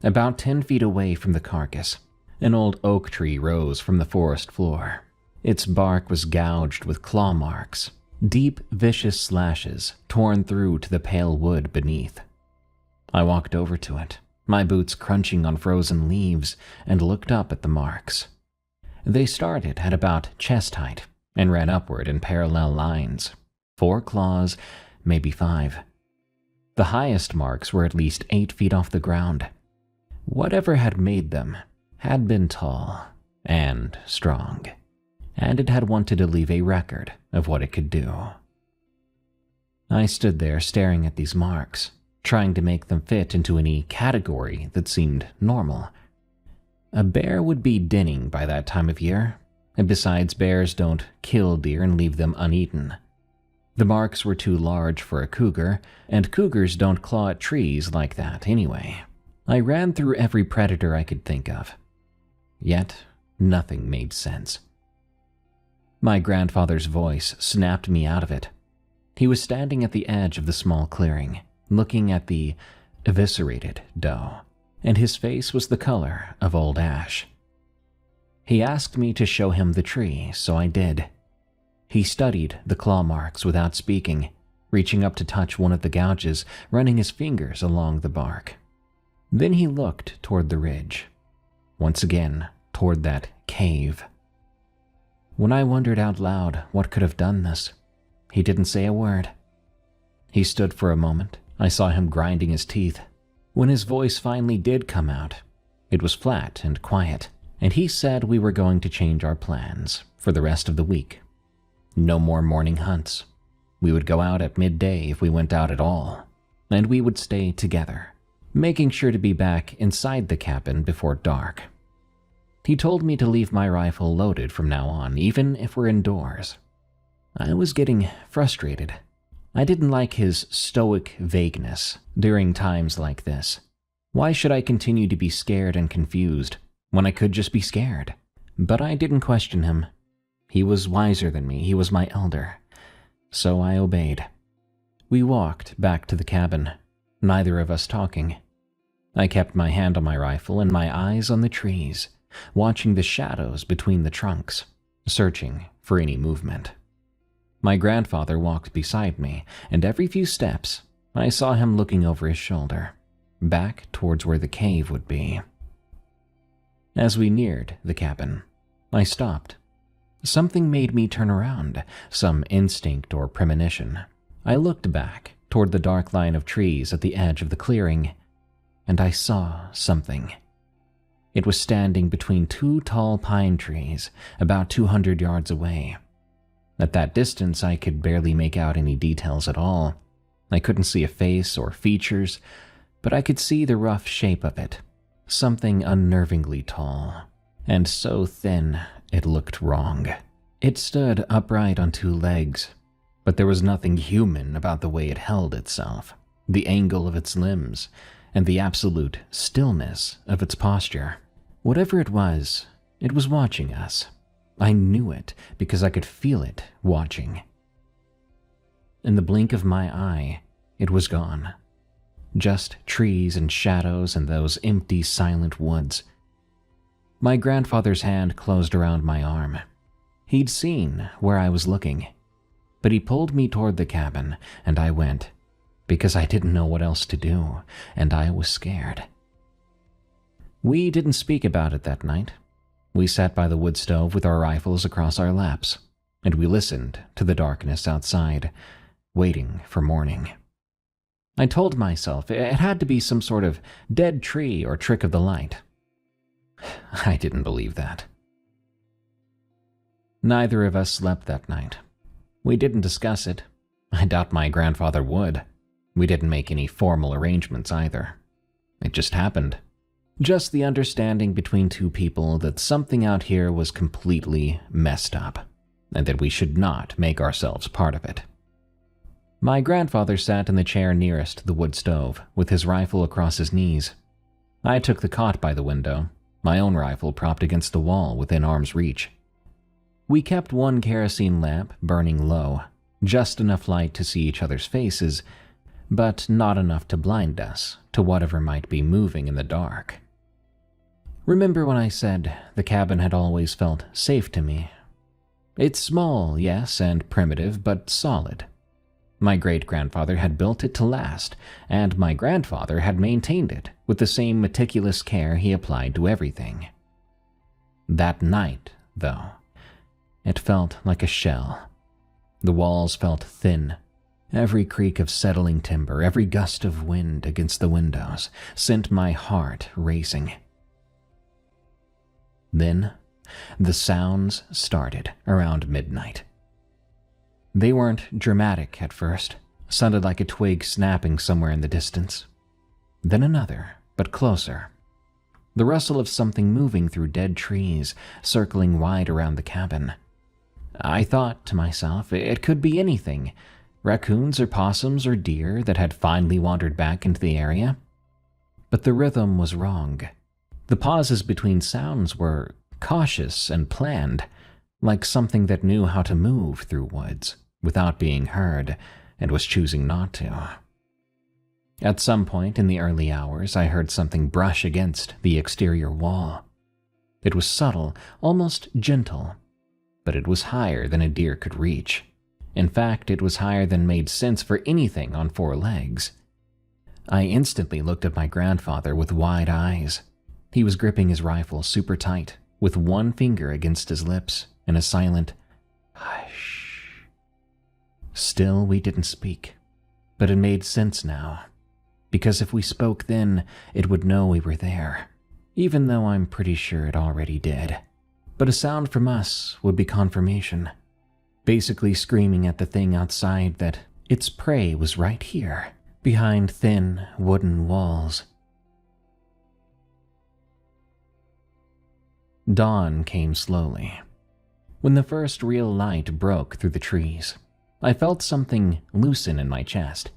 About 10 feet away from the carcass, an old oak tree rose from the forest floor. Its bark was gouged with claw marks, deep, vicious slashes torn through to the pale wood beneath. I walked over to it, my boots crunching on frozen leaves, and looked up at the marks. They started at about chest height and ran upward in parallel lines. 4 claws, maybe 5. The highest marks were at least 8 feet off the ground. Whatever had made them had been tall and strong, and it had wanted to leave a record of what it could do. I stood there staring at these marks, trying to make them fit into any category that seemed normal. A bear would be dinning by that time of year, and besides, bears don't kill deer and leave them uneaten. The marks were too large for a cougar, and cougars don't claw at trees like that anyway. I ran through every predator I could think of. Yet, nothing made sense. My grandfather's voice snapped me out of it. He was standing at the edge of the small clearing, looking at the eviscerated doe, and his face was the color of old ash. He asked me to show him the tree, so I did. He studied the claw marks without speaking, reaching up to touch one of the gouges, running his fingers along the bark. Then he looked toward the ridge, once again toward that cave. When I wondered out loud what could have done this, he didn't say a word. He stood for a moment. I saw him grinding his teeth. When his voice finally did come out, it was flat and quiet, and he said we were going to change our plans for the rest of the week. No more morning hunts. We would go out at midday if we went out at all, and we would stay together, making sure to be back inside the cabin before dark. He told me to leave my rifle loaded from now on, even if we're indoors. I was getting frustrated. I didn't like his stoic vagueness during times like this. Why should I continue to be scared and confused when I could just be scared? But I didn't question him. He was wiser than me. He was my elder. So I obeyed. We walked back to the cabin, neither of us talking. I kept my hand on my rifle and my eyes on the trees, watching the shadows between the trunks, searching for any movement. My grandfather walked beside me, and every few steps, I saw him looking over his shoulder, back towards where the cave would be. As we neared the cabin, I stopped. Something made me turn around, some instinct or premonition. I looked back toward the dark line of trees at the edge of the clearing, and I saw something. It was standing between two tall pine trees, about 200 yards away. At that distance, I could barely make out any details at all. I couldn't see a face or features, but I could see the rough shape of it. Something unnervingly tall, and so thin it looked wrong. It stood upright on two legs, but there was nothing human about the way it held itself, the angle of its limbs, and the absolute stillness of its posture. Whatever it was watching us. I knew it because I could feel it watching. In the blink of my eye, it was gone. Just trees and shadows and those empty, silent woods. My grandfather's hand closed around my arm. He'd seen where I was looking, but he pulled me toward the cabin, and I went, because I didn't know what else to do, and I was scared. We didn't speak about it that night. We sat by the wood stove with our rifles across our laps, and we listened to the darkness outside, waiting for morning. I told myself it had to be some sort of dead tree or trick of the light. I didn't believe that. Neither of us slept that night. We didn't discuss it. I doubt my grandfather would. We didn't make any formal arrangements either. It just happened. Just the understanding between two people that something out here was completely messed up, and that we should not make ourselves part of it. My grandfather sat in the chair nearest the wood stove, with his rifle across his knees. I took the cot by the window, my own rifle propped against the wall within arm's reach. We kept one kerosene lamp burning low, just enough light to see each other's faces, but not enough to blind us to whatever might be moving in the dark. Remember when I said the cabin had always felt safe to me? It's small, yes, and primitive, but solid. My great-grandfather had built it to last, and my grandfather had maintained it with the same meticulous care he applied to everything. That night, though, it felt like a shell. The walls felt thin. Every creak of settling timber, every gust of wind against the windows sent my heart racing. Then, the sounds started around midnight. They weren't dramatic at first, sounded like a twig snapping somewhere in the distance. Then another, but closer. The rustle of something moving through dead trees, circling wide around the cabin. I thought to myself, it could be anything. Raccoons or possums or deer that had finally wandered back into the area. but the rhythm was wrong. The pauses between sounds were cautious and planned, like something that knew how to move through woods without being heard and was choosing not to. At some point in the early hours, I heard something brush against the exterior wall. It was subtle, almost gentle, but it was higher than a deer could reach. In fact, it was higher than made sense for anything on 4 legs. I instantly looked at my grandfather with wide eyes. He was gripping his rifle super tight, with one finger against his lips, and a silent, hush. Still, we didn't speak, but it made sense now, because if we spoke then, it would know we were there, even though I'm pretty sure it already did. But a sound from us would be confirmation, basically screaming at the thing outside that its prey was right here, behind thin wooden walls. Dawn came slowly. When the first real light broke through the trees, I felt something loosen in my chest.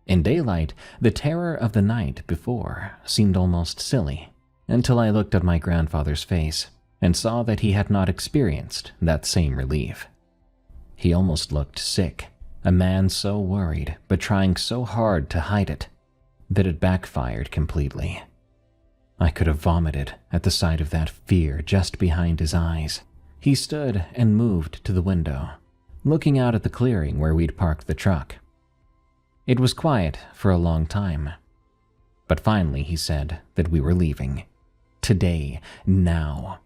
In daylight, the terror of the night before seemed almost silly, until I looked at my grandfather's face and saw that he had not experienced that same relief. He almost looked sick, a man so worried but trying so hard to hide it that it backfired completely. I could have vomited at the sight of that fear just behind his eyes. He stood and moved to the window, looking out at the clearing where we'd parked the truck. It was quiet for a long time, but finally he said that we were leaving. Today, now.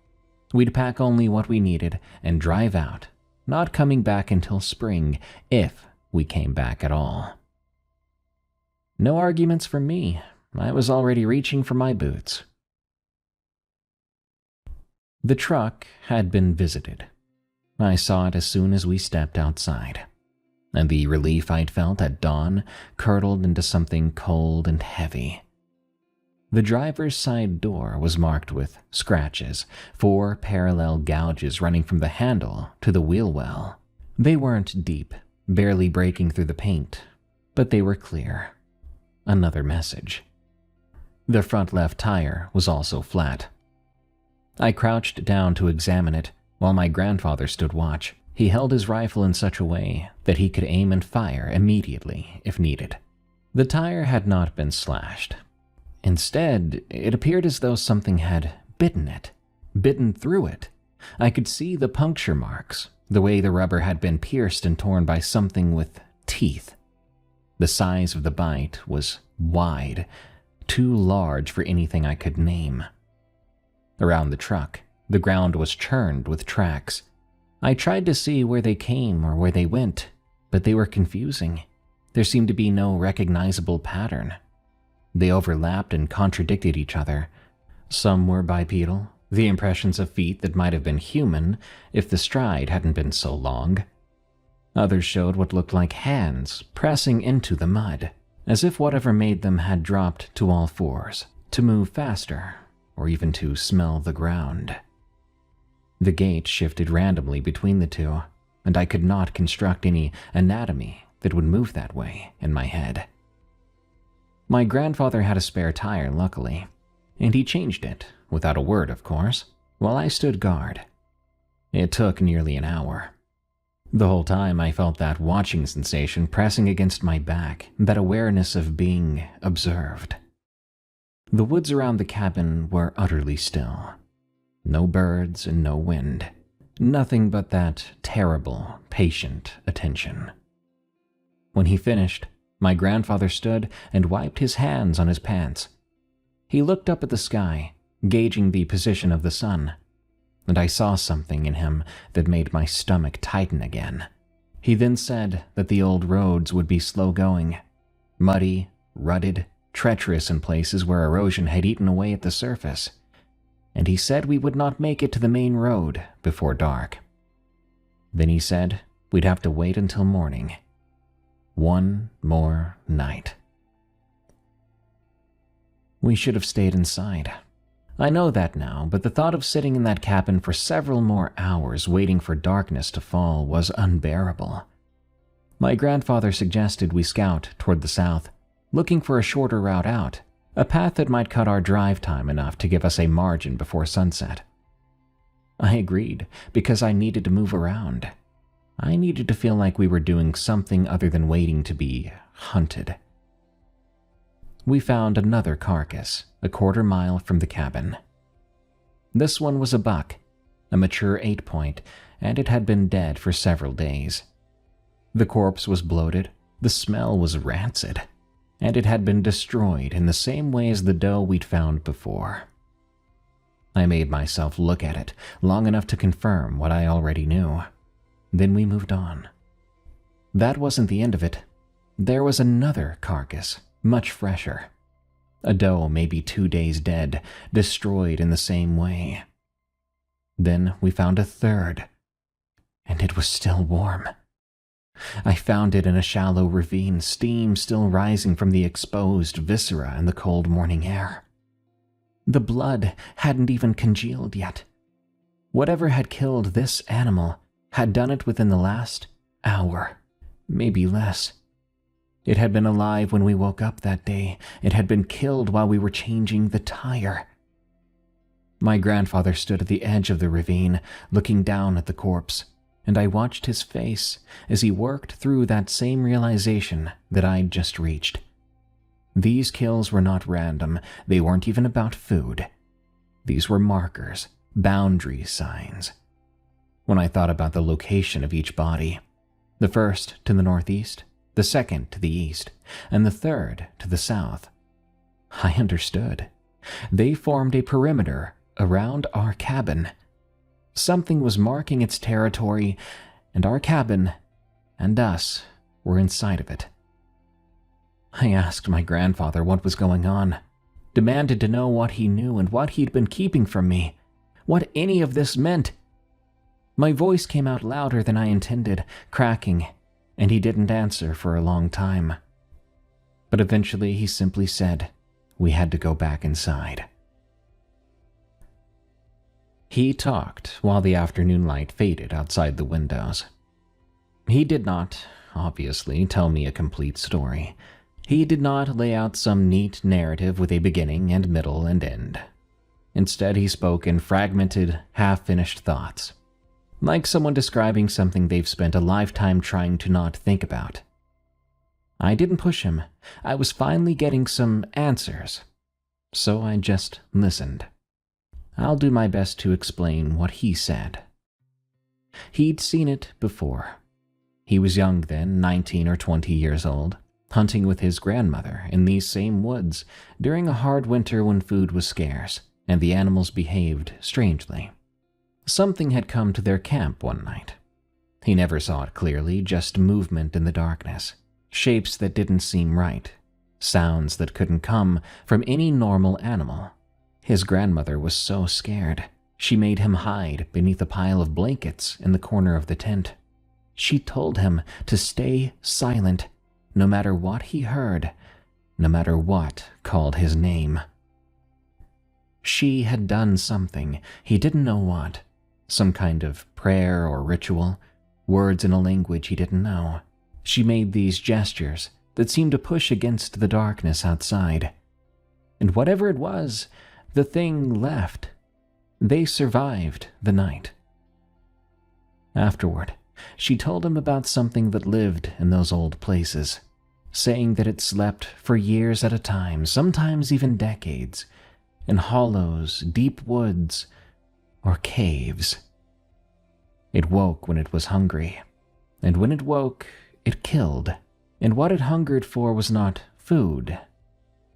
We'd pack only what we needed and drive out, not coming back until spring, if we came back at all. No arguments from me. I was already reaching for my boots. The truck had been visited. I saw it as soon as we stepped outside, and the relief I'd felt at dawn curdled into something cold and heavy. The driver's side door was marked with scratches, 4 parallel gouges running from the handle to the wheel well. They weren't deep, barely breaking through the paint, but they were clear. Another message. The front left tire was also flat. I crouched down to examine it while my grandfather stood watch. He held his rifle in such a way that he could aim and fire immediately if needed. The tire had not been slashed. Instead, it appeared as though something had bitten through it. I could see the puncture marks, the way the rubber had been pierced and torn by something with teeth. The size of the bite was wide, too large for anything I could name. Around the truck, the ground was churned with tracks. I tried to see where they came or where they went, but they were confusing. There seemed to be no recognizable pattern. They overlapped and contradicted each other. Some were bipedal, the impressions of feet that might have been human if the stride hadn't been so long. Others showed what looked like hands pressing into the mud, as if whatever made them had dropped to all fours, to move faster, or even to smell the ground. The gait shifted randomly between the two, and I could not construct any anatomy that would move that way in my head. My grandfather had a spare tire, luckily, and he changed it, without a word, of course, while I stood guard. It took nearly an hour. The whole time I felt that watching sensation pressing against my back, that awareness of being observed. The woods around the cabin were utterly still. No birds and no wind. Nothing but that terrible, patient attention. When he finished, my grandfather stood and wiped his hands on his pants. He looked up at the sky, gauging the position of the sun, and I saw something in him that made my stomach tighten again. He then said that the old roads would be slow going, muddy, rutted, treacherous in places where erosion had eaten away at the surface, and he said we would not make it to the main road before dark. Then he said we'd have to wait until morning. One more night. We should have stayed inside. I know that now, but the thought of sitting in that cabin for several more hours waiting for darkness to fall was unbearable. My grandfather suggested we scout toward the south, looking for a shorter route out, a path that might cut our drive time enough to give us a margin before sunset. I agreed because I needed to move around. I needed to feel like we were doing something other than waiting to be hunted. We found another carcass, a quarter-mile from the cabin. This one was a buck, a mature 8-point, and it had been dead for several days. The corpse was bloated, the smell was rancid, and it had been destroyed in the same way as the doe we'd found before. I made myself look at it long enough to confirm what I already knew. Then we moved on. That wasn't the end of it. There was another carcass, much fresher. A doe maybe 2 days dead, destroyed in the same way. Then we found a third, and it was still warm. I found it in a shallow ravine, steam still rising from the exposed viscera in the cold morning air. The blood hadn't even congealed yet. Whatever had killed this animal had done it within the last hour, maybe less. It had been alive when we woke up that day. It had been killed while we were changing the tire. My grandfather stood at the edge of the ravine, looking down at the corpse, and I watched his face as he worked through that same realization that I'd just reached. These kills were not random. They weren't even about food. These were markers, boundary signs. When I thought about the location of each body, the first to the northeast, the second to the east, and the third to the south, I understood. They formed a perimeter around our cabin. Something was marking its territory, and our cabin and us were inside of it. I asked my grandfather what was going on, demanded to know what he knew and what he'd been keeping from me, what any of this meant. My voice came out louder than I intended, cracking, and he didn't answer for a long time. But eventually he simply said we had to go back inside. He talked while the afternoon light faded outside the windows. He did not, obviously, tell me a complete story. He did not lay out some neat narrative with a beginning and middle and end. Instead, he spoke in fragmented, half-finished thoughts, like someone describing something they've spent a lifetime trying to not think about. I didn't push him. I was finally getting some answers, so I just listened. I'll do my best to explain what he said. He'd seen it before. He was young then, 19 or 20 years old, hunting with his grandmother in these same woods during a hard winter when food was scarce and the animals behaved strangely. Something had come to their camp one night. He never saw it clearly, just movement in the darkness, shapes that didn't seem right, sounds that couldn't come from any normal animal. His grandmother was so scared, she made him hide beneath a pile of blankets in the corner of the tent. She told him to stay silent, no matter what he heard, no matter what called his name. She had done something, he didn't know what, some kind of prayer or ritual, words in a language he didn't know. She made these gestures that seemed to push against the darkness outside. And whatever it was, the thing left. They survived the night. Afterward, she told him about something that lived in those old places, saying that it slept for years at a time, sometimes even decades, in hollows, deep woods, or caves. It woke when it was hungry, and when it woke, it killed, and what it hungered for was not food,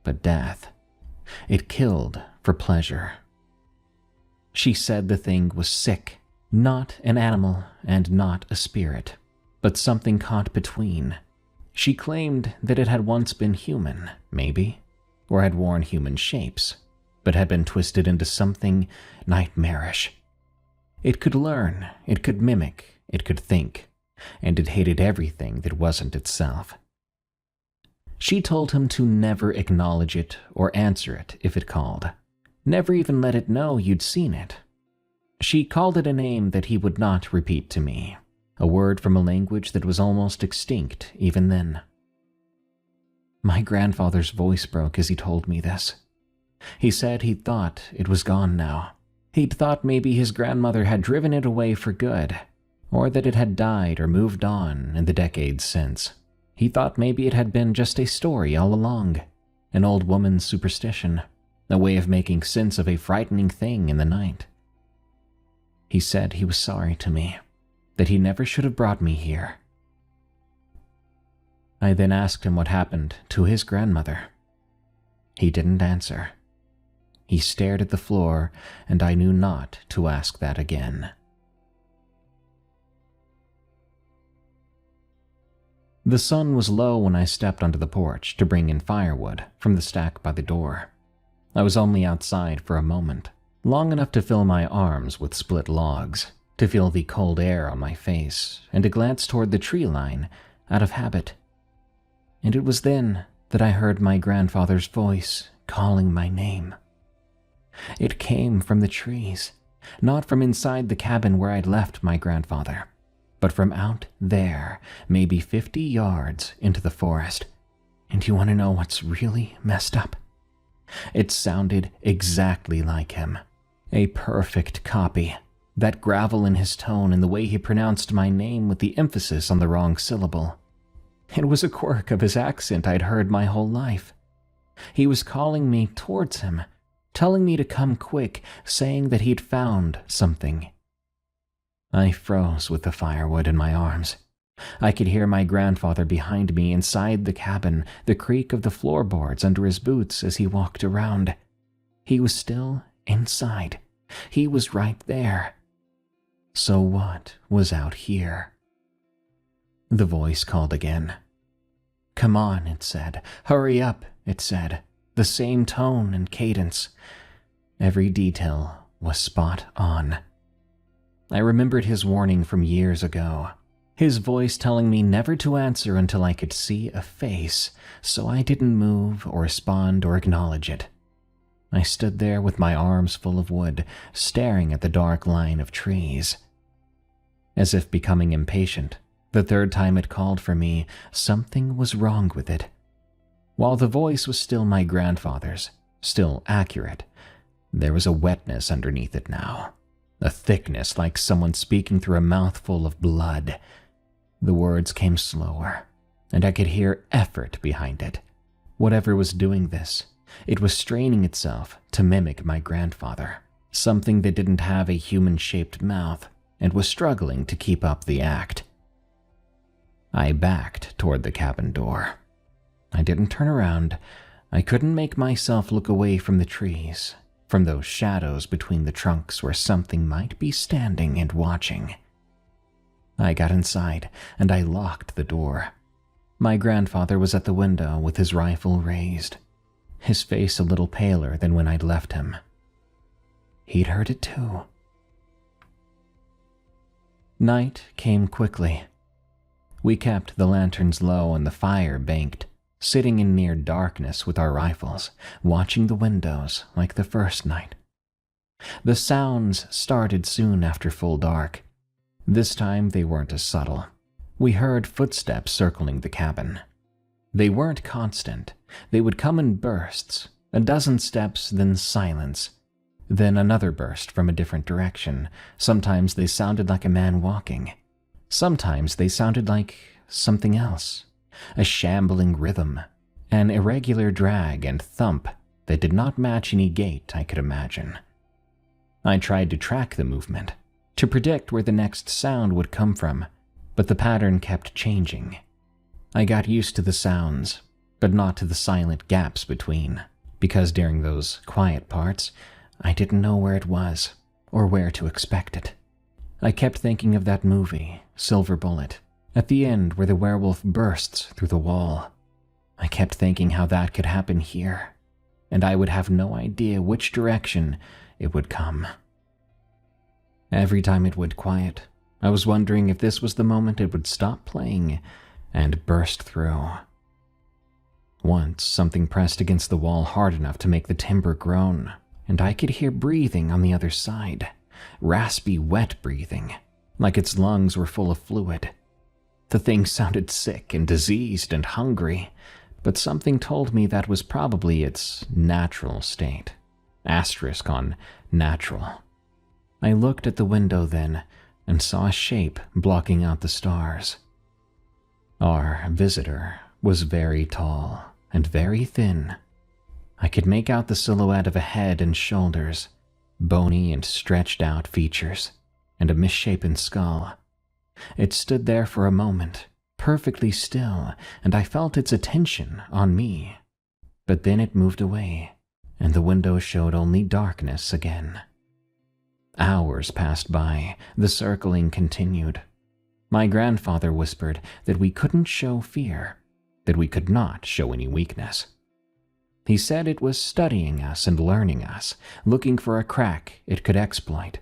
but death. It killed for pleasure. She said the thing was sick, not an animal and not a spirit, but something caught between. She claimed that it had once been human, maybe, or had worn human shapes, but had been twisted into something nightmarish. It could learn, it could mimic, it could think, and it hated everything that wasn't itself. She told him to never acknowledge it or answer it if it called. Never even let it know you'd seen it. She called it a name that he would not repeat to me, a word from a language that was almost extinct even then. My grandfather's voice broke as he told me this. He said he'd thought it was gone now. He'd thought maybe his grandmother had driven it away for good, or that it had died or moved on in the decades since. He thought maybe it had been just a story all along, an old woman's superstition, a way of making sense of a frightening thing in the night. He said he was sorry to me, that he never should have brought me here. I then asked him what happened to his grandmother. He didn't answer. He stared at the floor, and I knew not to ask that again. The sun was low when I stepped onto the porch to bring in firewood from the stack by the door. I was only outside for a moment, long enough to fill my arms with split logs, to feel the cold air on my face, and to glance toward the tree line out of habit. And it was then that I heard my grandfather's voice calling my name. It came from the trees, not from inside the cabin where I'd left my grandfather, but from out there, maybe 50 yards into the forest. And you want to know what's really messed up? It sounded exactly like him. A perfect copy. That gravel in his tone and the way he pronounced my name with the emphasis on the wrong syllable. It was a quirk of his accent I'd heard my whole life. He was calling me towards him, telling me to come quick, saying that he'd found something. I froze with the firewood in my arms. I could hear my grandfather behind me inside the cabin, the creak of the floorboards under his boots as he walked around. He was still inside. He was right there. So what was out here? The voice called again. "Come on," it said. "Hurry up," it said. The same tone and cadence. Every detail was spot on. I remembered his warning from years ago. His voice telling me never to answer until I could see a face, so I didn't move or respond or acknowledge it. I stood there with my arms full of wood, staring at the dark line of trees. As if becoming impatient, the third time it called for me, something was wrong with it. While the voice was still my grandfather's, still accurate, there was a wetness underneath it now. A thickness like someone speaking through a mouthful of blood. The words came slower, and I could hear effort behind it. Whatever was doing this, it was straining itself to mimic my grandfather, something that didn't have a human-shaped mouth and was struggling to keep up the act. I backed toward the cabin door. I didn't turn around. I couldn't make myself look away from the trees, from those shadows between the trunks where something might be standing and watching. I got inside, and I locked the door. My grandfather was at the window with his rifle raised, his face a little paler than when I'd left him. He'd heard it too. Night came quickly. We kept the lanterns low and the fire banked, sitting in near darkness with our rifles, watching the windows like the first night. The sounds started soon after full dark. This time they weren't as subtle. We heard footsteps circling the cabin. They weren't constant. They would come in bursts, a dozen steps, then silence, then another burst from a different direction. Sometimes they sounded like a man walking. Sometimes they sounded like something else. A shambling rhythm, an irregular drag and thump that did not match any gait I could imagine. I tried to track the movement, to predict where the next sound would come from, but the pattern kept changing. I got used to the sounds, but not to the silent gaps between, because during those quiet parts, I didn't know where it was, or where to expect it. I kept thinking of that movie, Silver Bullet, at the end where the werewolf bursts through the wall. I kept thinking how that could happen here, and I would have no idea which direction it would come. Every time it would quiet, I was wondering if this was the moment it would stop playing and burst through. Once, something pressed against the wall hard enough to make the timber groan, and I could hear breathing on the other side, raspy, wet breathing, like its lungs were full of fluid. The thing sounded sick and diseased and hungry, but something told me that was probably its natural state. Asterisk on natural. I looked at the window then and saw a shape blocking out the stars. Our visitor was very tall and very thin. I could make out the silhouette of a head and shoulders, bony and stretched out features, and a misshapen skull. It stood there for a moment, perfectly still, and I felt its attention on me. But then it moved away, and the window showed only darkness again. Hours passed by, the circling continued. My grandfather whispered that we couldn't show fear, that we could not show any weakness. He said it was studying us and learning us, looking for a crack it could exploit.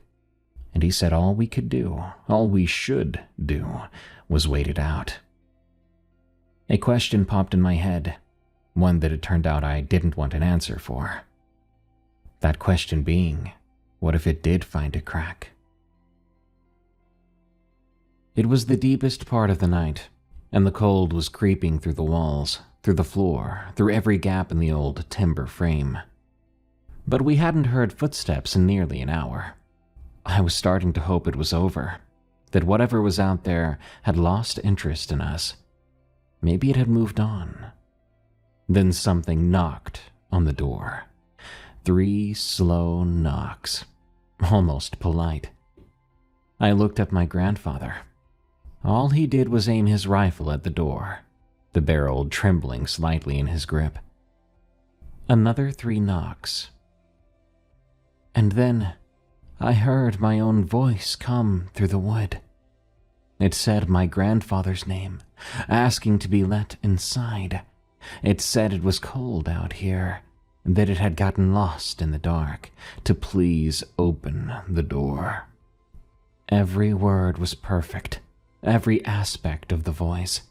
And he said all we could do, all we should do, was wait it out. A question popped in my head, one that it turned out I didn't want an answer for. That question being, what if it did find a crack? It was the deepest part of the night, and the cold was creeping through the walls, through the floor, through every gap in the old timber frame. But we hadn't heard footsteps in nearly an hour. I was starting to hope it was over, that whatever was out there had lost interest in us. Maybe it had moved on. Then something knocked on the door. 3 slow knocks, almost polite. I looked at my grandfather. All he did was aim his rifle at the door, the barrel trembling slightly in his grip. Another 3 knocks. And then I heard my own voice come through the wood. It said my grandfather's name, asking to be let inside. It said it was cold out here, that it had gotten lost in the dark, to please open the door. Every word was perfect, every aspect of the voice.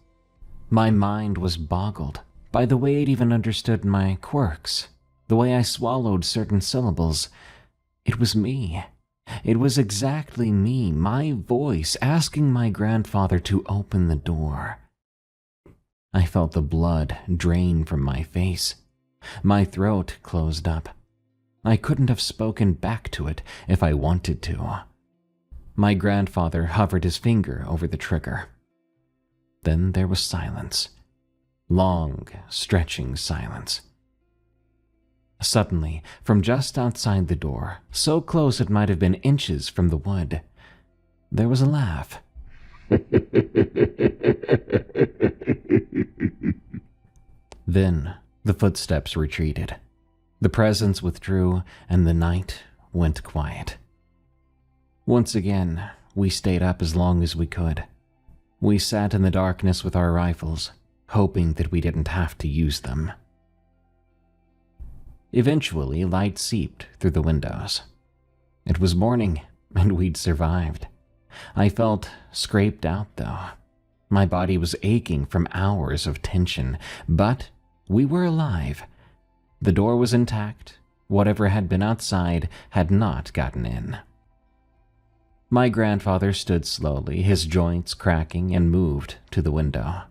My mind was boggled by the way it even understood my quirks, the way I swallowed certain syllables. It was me. It was exactly me, my voice, asking my grandfather to open the door. I felt the blood drain from my face. My throat closed up. I couldn't have spoken back to it if I wanted to. My grandfather hovered his finger over the trigger. Then there was silence. Long, stretching silence. Suddenly, from just outside the door, so close it might have been inches from the wood, there was a laugh. Then the footsteps retreated. The presence withdrew, and the night went quiet. Once again, we stayed up as long as we could. We sat in the darkness with our rifles, hoping that we didn't have to use them. Eventually, light seeped through the windows. It was morning, and we'd survived. I felt scraped out, though. My body was aching from hours of tension, but we were alive. The door was intact. Whatever had been outside had not gotten in. My grandfather stood slowly, his joints cracking, and moved to the window.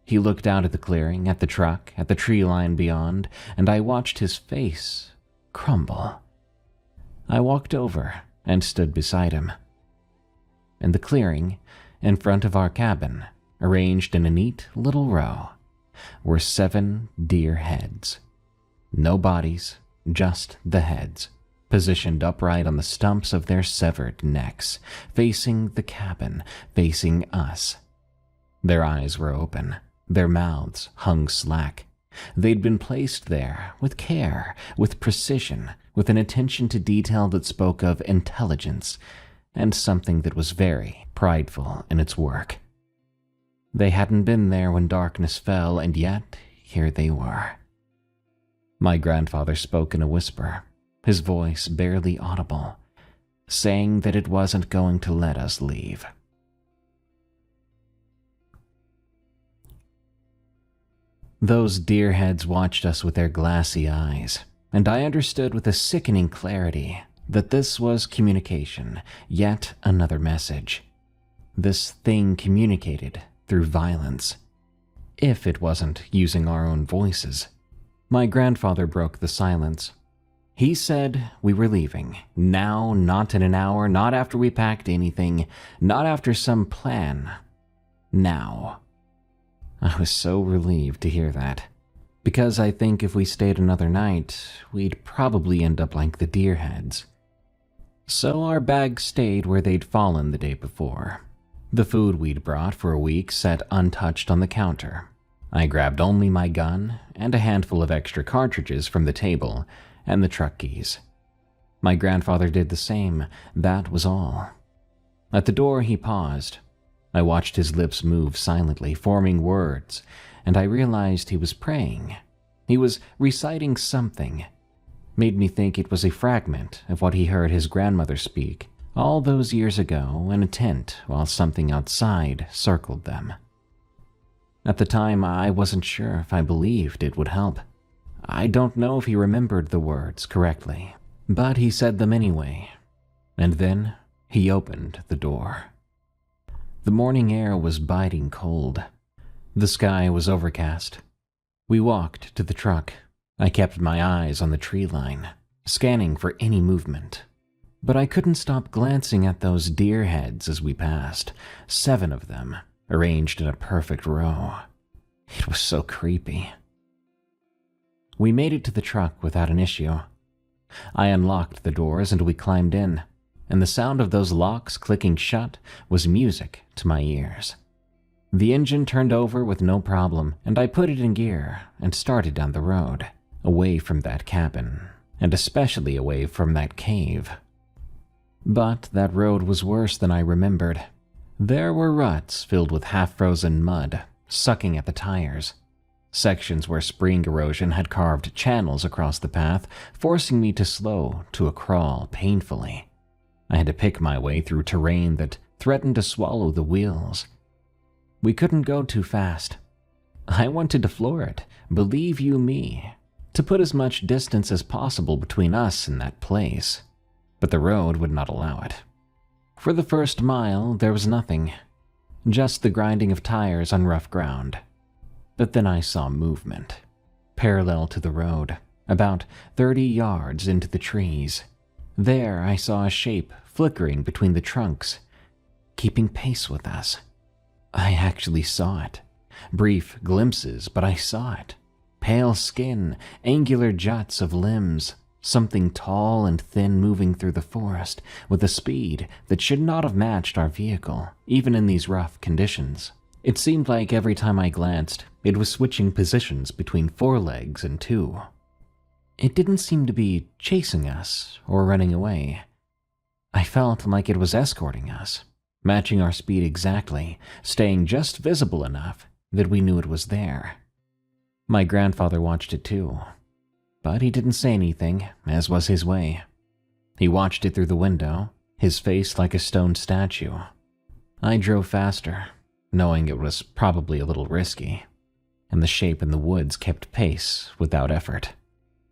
He looked out at the clearing, at the truck, at the tree line beyond, and I watched his face crumble. I walked over and stood beside him. In the clearing, in front of our cabin, arranged in a neat little row, were 7 deer heads. No bodies, just the heads, positioned upright on the stumps of their severed necks, facing the cabin, facing us. Their eyes were open. Their mouths hung slack. They'd been placed there with care, with precision, with an attention to detail that spoke of intelligence, and something that was very prideful in its work. They hadn't been there when darkness fell, and yet here they were. My grandfather spoke in a whisper, his voice barely audible, saying that it wasn't going to let us leave. Those deer heads watched us with their glassy eyes, and I understood with a sickening clarity that this was communication, yet another message. This thing communicated through violence. if it wasn't using our own voices. My grandfather broke the silence. He said we were leaving. Now, not in an hour, not after we packed anything, not after some plan. Now. I was so relieved to hear that, because I think if we stayed another night, we'd probably end up like the deerheads. So our bags stayed where they'd fallen the day before. The food we'd brought for a week sat untouched on the counter. I grabbed only my gun and a handful of extra cartridges from the table and the truck keys. My grandfather did the same, that was all. At the door he paused. I watched his lips move silently, forming words, and I realized he was praying. He was reciting something. Made me think it was a fragment of what he heard his grandmother speak all those years ago in a tent while something outside circled them. At the time, I wasn't sure if I believed it would help. I don't know if he remembered the words correctly, but he said them anyway. And then he opened the door. The morning air was biting cold. The sky was overcast. We walked to the truck. I kept my eyes on the tree line, scanning for any movement. But I couldn't stop glancing at those deer heads as we passed, 7 of them, arranged in a perfect row. It was so creepy. We made it to the truck without an issue. I unlocked the doors and we climbed in, and the sound of those locks clicking shut was music to my ears. The engine turned over with no problem, and I put it in gear and started down the road, away from that cabin, and especially away from that cave. But that road was worse than I remembered. There were ruts filled with half-frozen mud, sucking at the tires. Sections where spring erosion had carved channels across the path, forcing me to slow to a crawl painfully. I had to pick my way through terrain that threatened to swallow the wheels. We couldn't go too fast. I wanted to floor it, believe you me, to put as much distance as possible between us and that place. But the road would not allow it. For the first mile, there was nothing, just the grinding of tires on rough ground. But then I saw movement, parallel to the road, about 30 yards into the trees. There I saw a shape flickering between the trunks, keeping pace with us. I actually saw it. Brief glimpses, but I saw it. Pale skin, angular juts of limbs, something tall and thin moving through the forest with a speed that should not have matched our vehicle, even in these rough conditions. It seemed like every time I glanced, it was switching positions between 4 legs and 2. It didn't seem to be chasing us or running away. I felt like it was escorting us, matching our speed exactly, staying just visible enough that we knew it was there. My grandfather watched it too, but he didn't say anything, as was his way. He watched it through the window, his face like a stone statue. I drove faster, knowing it was probably a little risky, and the shape in the woods kept pace without effort.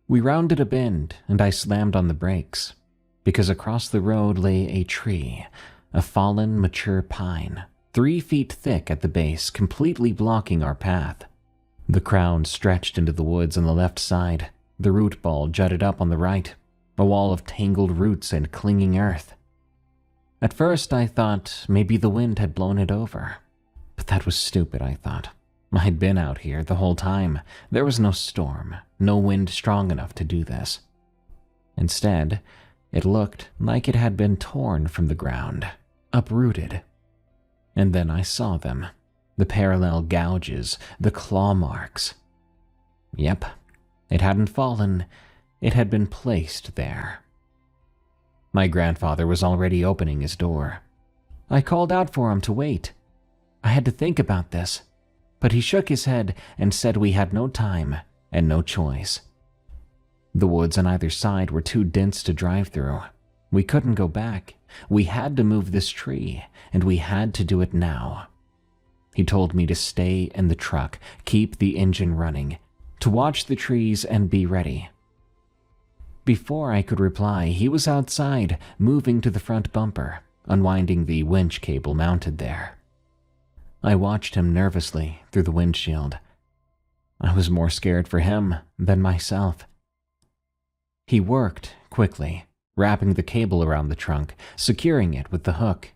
We rounded a bend, and I slammed on the brakes, because across the road lay a tree, a fallen, mature pine, 3 feet thick at the base, completely blocking our path. The crown stretched into the woods on the left side. The root ball jutted up on the right, a wall of tangled roots and clinging earth. At first I thought maybe the wind had blown it over, but that was stupid, I thought. I'd been out here the whole time. There was no storm, no wind strong enough to do this. Instead, it looked like it had been torn from the ground, uprooted. And then I saw them, the parallel gouges, the claw marks. Yep, it hadn't fallen, it had been placed there. My grandfather was already opening his door. I called out for him to wait. I had to think about this, but he shook his head and said we had no time and no choice. The woods on either side were too dense to drive through. We couldn't go back. We had to move this tree, and we had to do it now. He told me to stay in the truck, keep the engine running, to watch the trees and be ready. Before I could reply, he was outside, moving to the front bumper, unwinding the winch cable mounted there. I watched him nervously through the windshield. I was more scared for him than myself. He worked quickly, wrapping the cable around the trunk, securing it with the hook.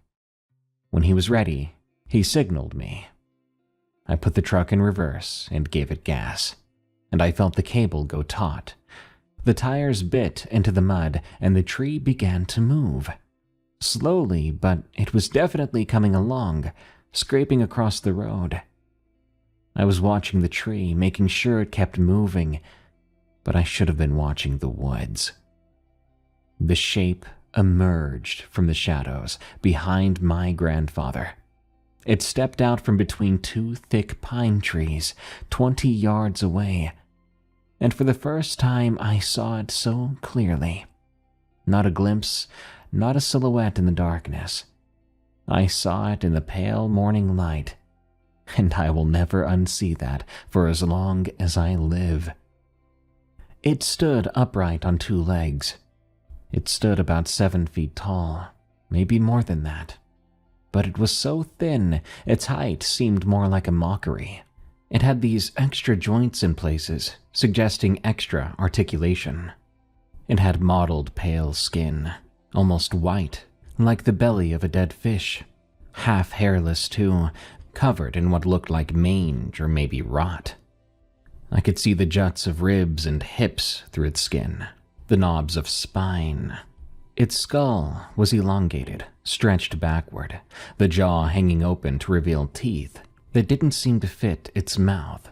When he was ready, he signaled me. I put the truck in reverse and gave it gas, and I felt the cable go taut. The tires bit into the mud, and the tree began to move. Slowly, but it was definitely coming along, scraping across the road. I was watching the tree, making sure it kept moving, but I should have been watching the woods. The shape emerged from the shadows behind my grandfather. It stepped out from between two thick pine trees, 20 yards away, and for the first time I saw it so clearly. Not a glimpse, not a silhouette in the darkness. I saw it in the pale morning light, and I will never unsee that for as long as I live. It stood upright on two legs. It stood about 7 feet tall, maybe more than that. But it was so thin, its height seemed more like a mockery. It had these extra joints in places, suggesting extra articulation. It had mottled pale skin, almost white, like the belly of a dead fish. Half hairless too, covered in what looked like mange or maybe rot. I could see the juts of ribs and hips through its skin, the knobs of spine. Its skull was elongated, stretched backward, the jaw hanging open to reveal teeth that didn't seem to fit its mouth.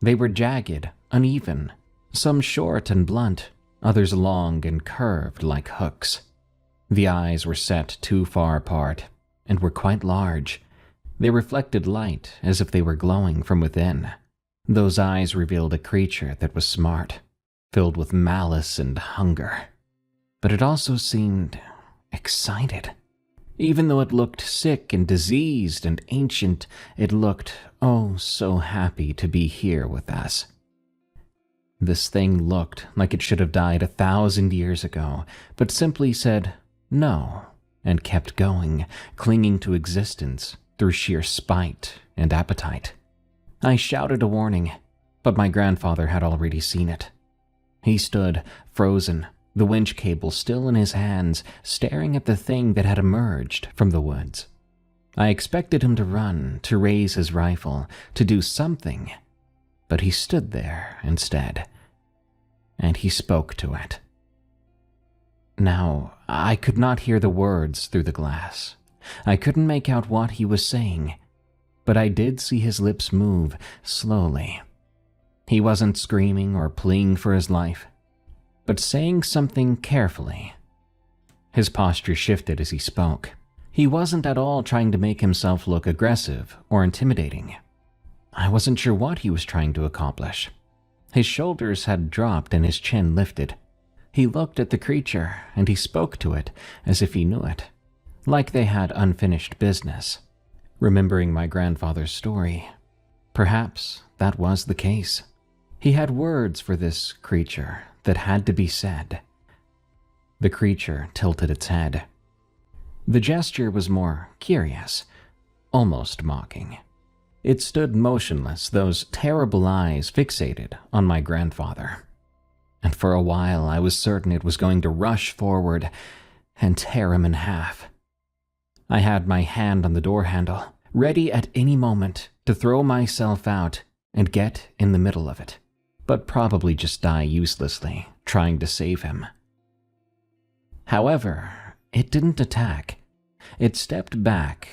They were jagged, uneven, some short and blunt, others long and curved like hooks. The eyes were set too far apart and were quite large. They reflected light as if they were glowing from within. Those eyes revealed a creature that was smart, filled with malice and hunger. But it also seemed excited. Even though it looked sick and diseased and ancient, it looked, oh, so happy to be here with us. This thing looked like it should have died 1,000 years ago, but simply said no and kept going, clinging to existence through sheer spite and appetite. I shouted a warning, but my grandfather had already seen it. He stood, frozen, the winch cable still in his hands, staring at the thing that had emerged from the woods. I expected him to run, to raise his rifle, to do something, but he stood there instead, and he spoke to it. Now, I could not hear the words through the glass. I couldn't make out what he was saying, but I did see his lips move slowly. He wasn't screaming or pleading for his life, but saying something carefully. His posture shifted as he spoke. He wasn't at all trying to make himself look aggressive or intimidating. I wasn't sure what he was trying to accomplish. His shoulders had dropped and his chin lifted. He looked at the creature and he spoke to it as if he knew it, like they had unfinished business. Remembering my grandfather's story, perhaps that was the case. He had words for this creature that had to be said. The creature tilted its head. The gesture was more curious, almost mocking. It stood motionless, those terrible eyes fixated on my grandfather. And for a while I was certain it was going to rush forward and tear him in half. I had my hand on the door handle, ready at any moment to throw myself out and get in the middle of it, but probably just die uselessly, trying to save him. However, it didn't attack. It stepped back,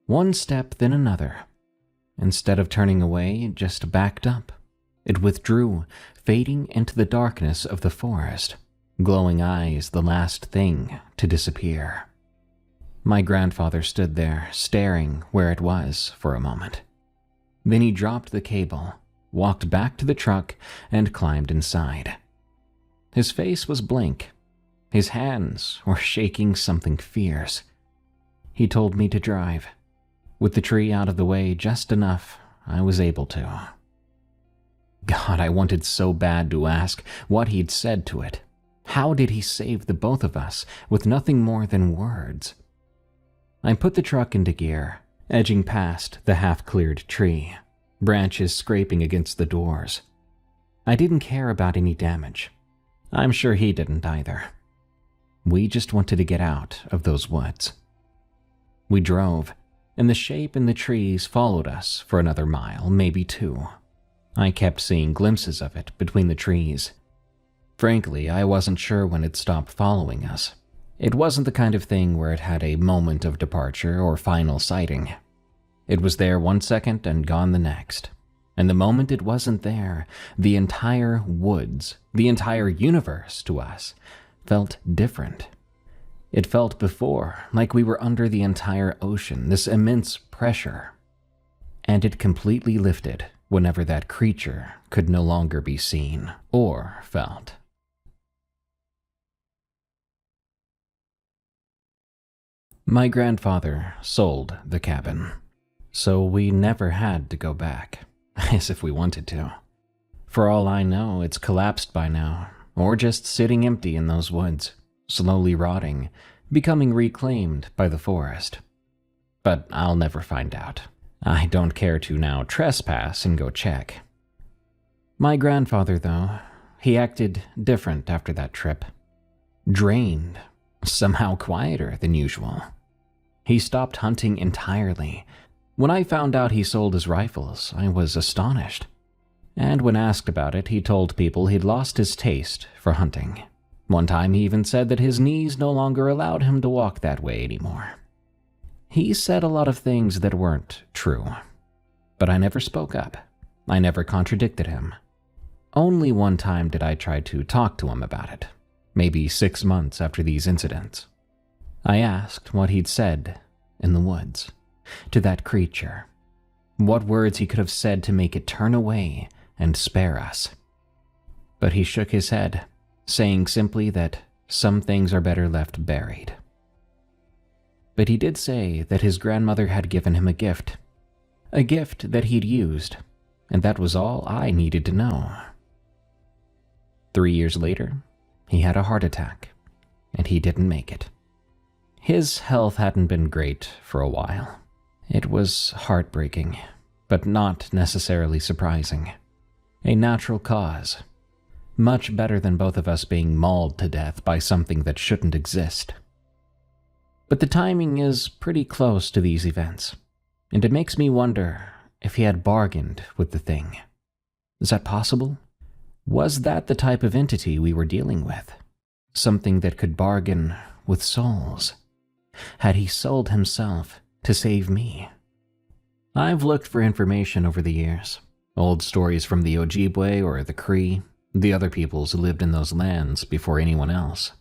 one step then another. Instead of turning away, it just backed up. It withdrew, fading into the darkness of the forest, glowing eyes the last thing to disappear. My grandfather stood there, staring where it was for a moment. Then he dropped the cable, walked back to the truck, and climbed inside. His face was blank. His hands were shaking something fierce. He told me to drive. With the tree out of the way just enough, I was able to. God, I wanted so bad to ask what he'd said to it. How did he save the both of us with nothing more than words? I put the truck into gear, edging past the half-cleared tree, branches scraping against the doors. I didn't care about any damage. I'm sure he didn't either. We just wanted to get out of those woods. We drove, and the shape in the trees followed us for another mile, maybe 2. I kept seeing glimpses of it between the trees. Frankly, I wasn't sure when it stopped following us. It wasn't the kind of thing where it had a moment of departure or final sighting. It was there 1 second and gone the next. And the moment it wasn't there, the entire woods, the entire universe to us, felt different. It felt before like we were under the entire ocean, this immense pressure. And it completely lifted whenever that creature could no longer be seen or felt. My grandfather sold the cabin, so we never had to go back, as if we wanted to. For all I know, it's collapsed by now, or just sitting empty in those woods, slowly rotting, becoming reclaimed by the forest. But I'll never find out. I don't care to now trespass and go check. My grandfather, though, he acted different after that trip. Drained, somehow quieter than usual. He stopped hunting entirely. When I found out he sold his rifles, I was astonished. And when asked about it, he told people he'd lost his taste for hunting. One time he even said that his knees no longer allowed him to walk that way anymore. He said a lot of things that weren't true. But I never spoke up. I never contradicted him. Only one time did I try to talk to him about it, maybe 6 months after these incidents. I asked what he'd said in the woods to that creature, what words he could have said to make it turn away and spare us. But he shook his head, saying simply that some things are better left buried. But he did say that his grandmother had given him a gift that he'd used, and that was all I needed to know. 3 years later, he had a heart attack, and he didn't make it. His health hadn't been great for a while. It was heartbreaking, but not necessarily surprising. A natural cause. Much better than both of us being mauled to death by something that shouldn't exist. But the timing is pretty close to these events, and it makes me wonder if he had bargained with the thing. Is that possible? Was that the type of entity we were dealing with? Something that could bargain with souls? Had he sold himself to save me? I've looked for information over the years. Old stories from the Ojibwe or the Cree, the other peoples who lived in those lands before anyone else.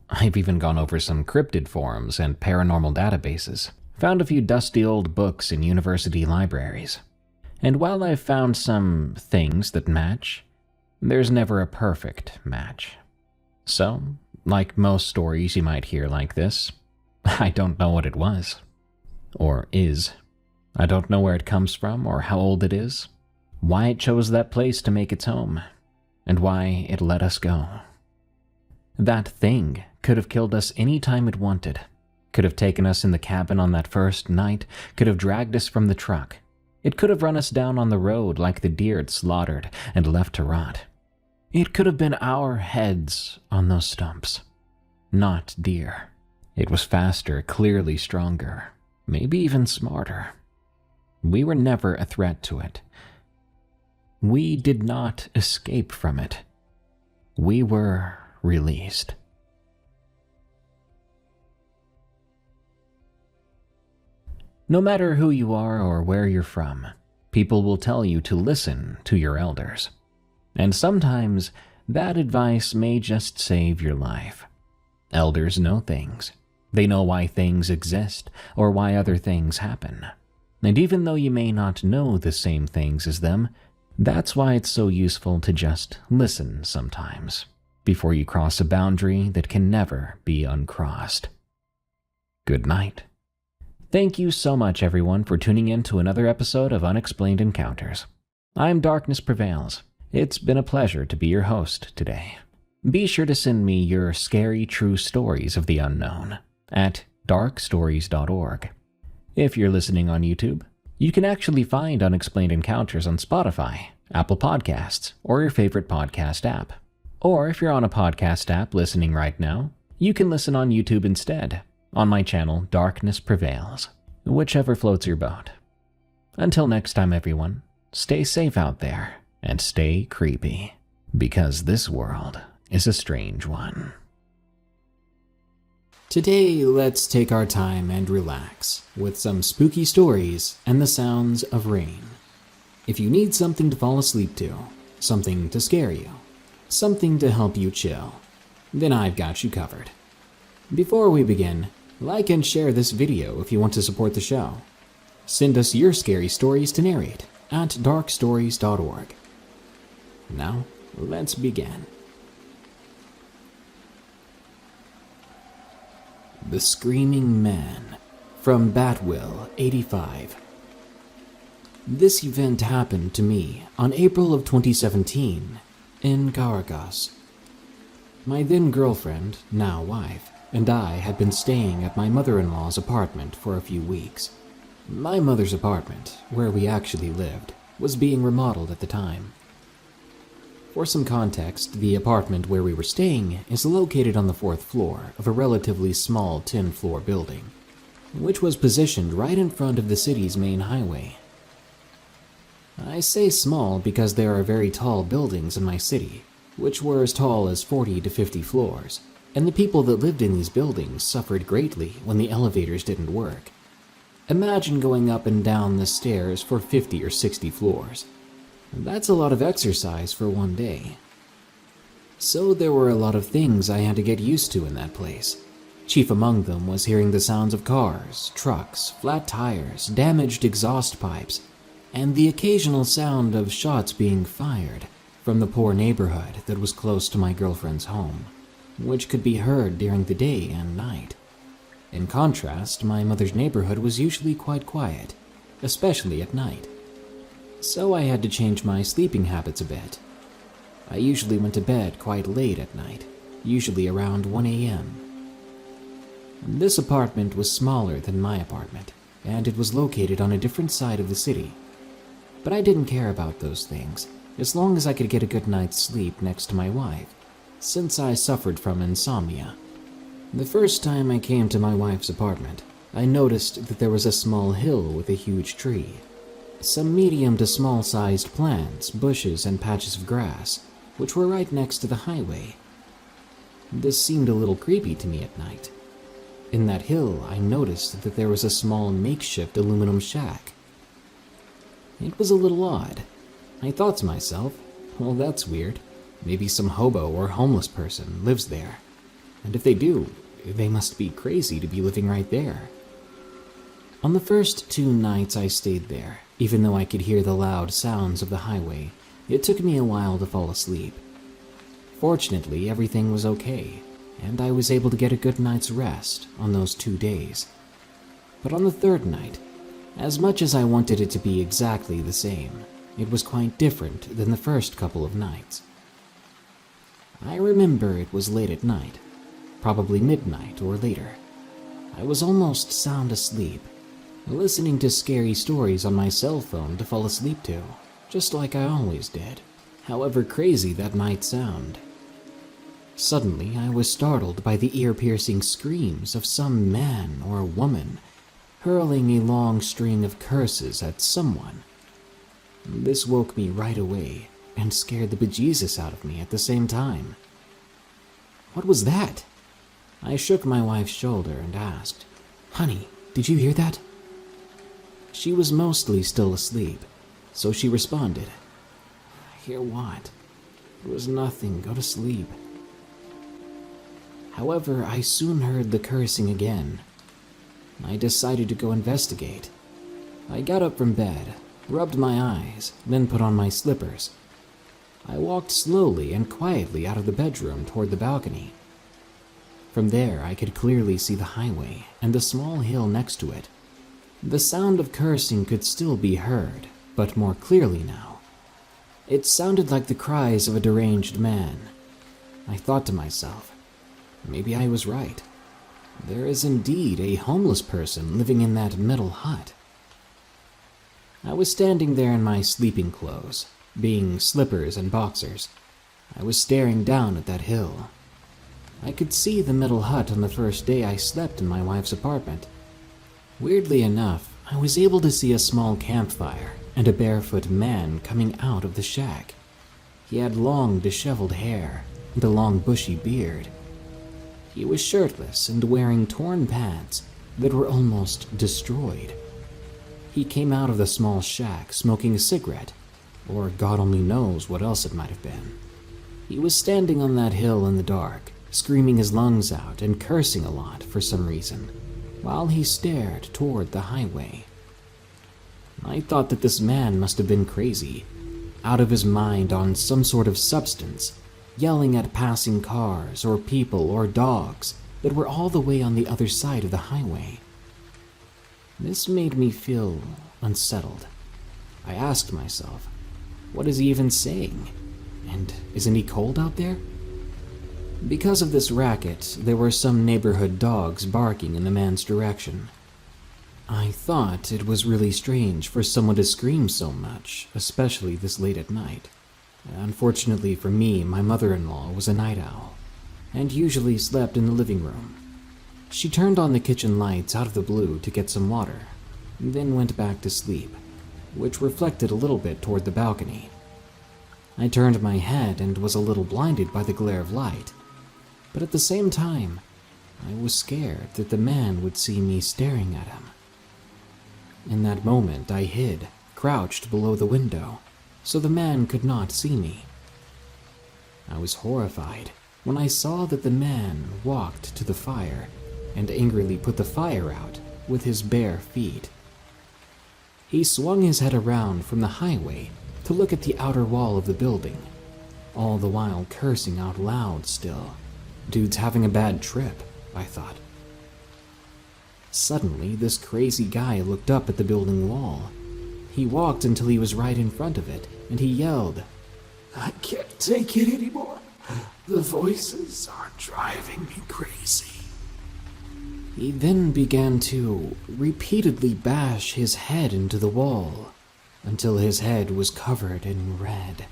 I've even gone over some cryptid forums and paranormal databases, found a few dusty old books in university libraries. And while I've found some things that match, there's never a perfect match. So, like most stories you might hear like this, I don't know what it was. Or is. I don't know where it comes from or how old it is, why it chose that place to make its home, and why it let us go. That thing could have killed us any time it wanted, could have taken us in the cabin on that first night, could have dragged us from the truck. It could have run us down on the road like the deer it slaughtered and left to rot. It could have been our heads on those stumps, not deer. It was faster, clearly stronger, maybe even smarter. We were never a threat to it. We did not escape from it. We were released. No matter who you are or where you're from, people will tell you to listen to your elders. And sometimes that advice may just save your life. Elders know things. They know why things exist or why other things happen. And even though you may not know the same things as them, that's why it's so useful to just listen sometimes, before you cross a boundary that can never be uncrossed. Good night. Thank you so much, everyone, for tuning in to another episode of Unexplained Encounters. I'm Darkness Prevails. It's been a pleasure to be your host today. Be sure to send me your scary true stories of the unknown at darkstories.org. If you're listening on YouTube, you can actually find Unexplained Encounters on Spotify, Apple Podcasts, or your favorite podcast app. Or if you're on a podcast app listening right now, you can listen on YouTube instead, on my channel Darkness Prevails, whichever floats your boat. Until next time, everyone, stay safe out there and stay creepy, because this world is a strange one. Today, let's take our time and relax with some spooky stories and the sounds of rain. If you need something to fall asleep to, something to scare you, something to help you chill, then I've got you covered. Before we begin, like and share this video if you want to support the show. Send us your scary stories to narrate at darkstories.org. Now, let's begin. The Screaming Man from Batwill 85. This event happened to me on April of 2017 in Caracas. My then girlfriend, now wife, and I had been staying at my mother-in-law's apartment for a few weeks. My mother's apartment, where we actually lived, was being remodeled at the time. For some context, the apartment where we were staying is located on the 4th floor of a relatively small 10-floor building, which was positioned right in front of the city's main highway. I say small because there are very tall buildings in my city, which were as tall as 40 to 50 floors, and the people that lived in these buildings suffered greatly when the elevators didn't work. Imagine going up and down the stairs for 50 or 60 floors. That's a lot of exercise for one day. So there were a lot of things I had to get used to in that place. Chief among them was hearing the sounds of cars, trucks, flat tires, damaged exhaust pipes, and the occasional sound of shots being fired from the poor neighborhood that was close to my girlfriend's home, which could be heard during the day and night. In contrast, my mother's neighborhood was usually quite quiet, especially at night. So I had to change my sleeping habits a bit. I usually went to bed quite late at night, usually around 1 a.m. This apartment was smaller than my apartment, and it was located on a different side of the city. But I didn't care about those things, as long as I could get a good night's sleep next to my wife, since I suffered from insomnia. The first time I came to my wife's apartment, I noticed that there was a small hill with a huge tree, some medium to small-sized plants, bushes, and patches of grass, which were right next to the highway. This seemed a little creepy to me at night. In that hill, I noticed that there was a small makeshift aluminum shack. It was a little odd. I thought to myself, well, that's weird. Maybe some hobo or homeless person lives there. And if they do, they must be crazy to be living right there. On the first 2 nights I stayed there, even though I could hear the loud sounds of the highway, it took me a while to fall asleep. Fortunately, everything was okay, and I was able to get a good night's rest on those 2 days. But on the 3rd night, as much as I wanted it to be exactly the same, it was quite different than the first couple of nights. I remember it was late at night, probably midnight or later. I was almost sound asleep, listening to scary stories on my cell phone to fall asleep to, just like I always did, however crazy that might sound. Suddenly, I was startled by the ear-piercing screams of some man or woman hurling a long string of curses at someone. This woke me right away and scared the bejesus out of me at the same time. What was that? I shook my wife's shoulder and asked, "Honey, did you hear that?" She was mostly still asleep, so she responded, "Hear what? It was nothing, go to sleep." However, I soon heard the cursing again. I decided to go investigate. I got up from bed, rubbed my eyes, then put on my slippers. I walked slowly and quietly out of the bedroom toward the balcony. From there, I could clearly see the highway and the small hill next to it. The sound of cursing could still be heard, but more clearly now. It sounded like the cries of a deranged man. I thought to myself, maybe I was right. There is indeed a homeless person living in that metal hut. I was standing there in my sleeping clothes, being slippers and boxers. I was staring down at that hill. I could see the metal hut on the first day I slept in my wife's apartment. Weirdly enough, I was able to see a small campfire and a barefoot man coming out of the shack. He had long, disheveled hair and a long, bushy beard. He was shirtless and wearing torn pants that were almost destroyed. He came out of the small shack smoking a cigarette, or God only knows what else it might have been. He was standing on that hill in the dark, screaming his lungs out and cursing a lot for some reason, while he stared toward the highway. I thought that this man must have been crazy, out of his mind on some sort of substance, yelling at passing cars or people or dogs that were all the way on the other side of the highway. This made me feel unsettled. I asked myself, what is he even saying? And isn't he cold out there? Because of this racket, there were some neighborhood dogs barking in the man's direction. I thought it was really strange for someone to scream so much, especially this late at night. Unfortunately for me, my mother-in-law was a night owl, and usually slept in the living room. She turned on the kitchen lights out of the blue to get some water, then went back to sleep, which reflected a little bit toward the balcony. I turned my head and was a little blinded by the glare of light, but at the same time, I was scared that the man would see me staring at him. In that moment, I hid, crouched below the window, so the man could not see me. I was horrified when I saw that the man walked to the fire and angrily put the fire out with his bare feet. He swung his head around from the highway to look at the outer wall of the building, all the while cursing out loud still. Dude's having a bad trip, I thought. Suddenly, this crazy guy looked up at the building wall. He walked until he was right in front of it, and he yelled, I can't take it anymore. The voices are driving me crazy. He then began to repeatedly bash his head into the wall until his head was covered in red.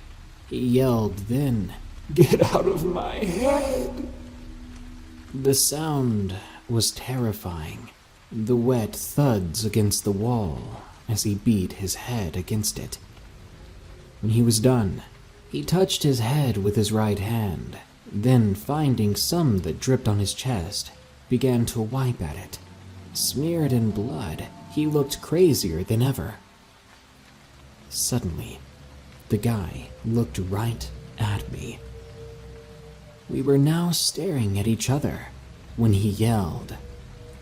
He yelled then, Get out of my head! The sound was terrifying. The wet thuds against the wall as he beat his head against it. When he was done, he touched his head with his right hand, then finding some that dripped on his chest, began to wipe at it. Smeared in blood, he looked crazier than ever. Suddenly, the guy looked right at me. We were now staring at each other when he yelled,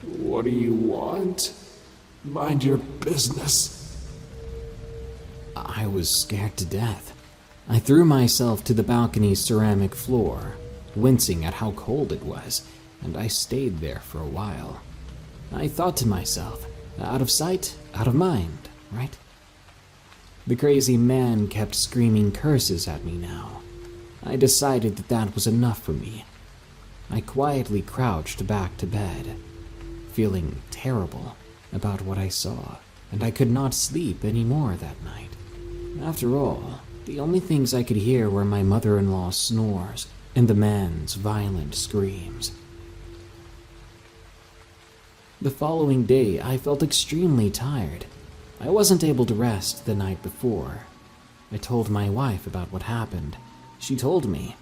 What do you want? Mind your business. I was scared to death. I threw myself to the balcony's ceramic floor, wincing at how cold it was, and I stayed there for a while. I thought to myself, out of sight, out of mind, right? The crazy man kept screaming curses at me now. I decided that that was enough for me. I quietly crouched back to bed, feeling terrible about what I saw, and I could not sleep anymore that night. After all, the only things I could hear were my mother-in-law's snores and the man's violent screams. The following day, I felt extremely tired. I wasn't able to rest the night before. I told my wife about what happened. She told me,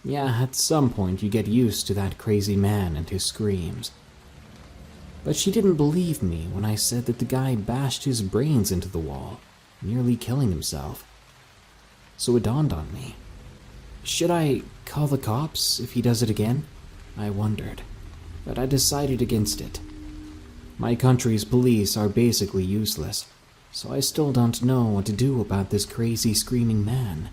yeah, at some point you get used to that crazy man and his screams. But she didn't believe me when I said that the guy bashed his brains into the wall, nearly killing himself. So it dawned on me. Should I call the cops if he does it again? I wondered, but I decided against it. My country's police are basically useless, so I still don't know what to do about this crazy screaming man.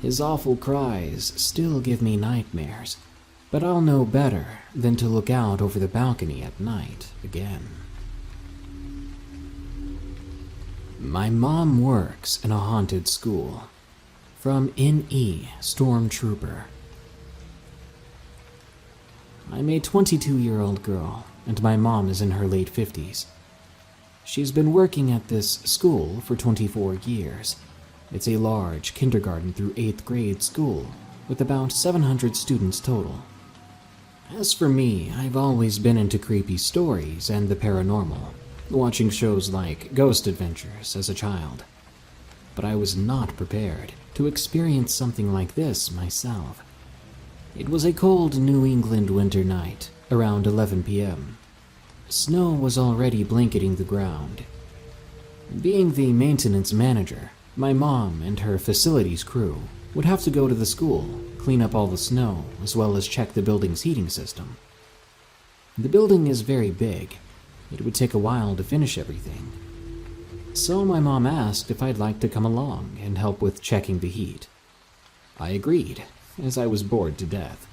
His awful cries still give me nightmares, but I'll know better than to look out over the balcony at night again. My mom works in a haunted school. From N.E. Stormtrooper. I'm a 22-year-old girl, and my mom is in her late 50s. She's been working at this school for 24 years. It's a large kindergarten through 8th grade school with about 700 students total. As for me, I've always been into creepy stories and the paranormal, watching shows like Ghost Adventures as a child. But I was not prepared to experience something like this myself. It was a cold New England winter night, around 11 p.m. Snow was already blanketing the ground. Being the maintenance manager, my mom and her facilities crew would have to go to the school, clean up all the snow, as well as check the building's heating system. The building is very big. It would take a while to finish everything. So my mom asked if I'd like to come along and help with checking the heat. I agreed, as I was bored to death.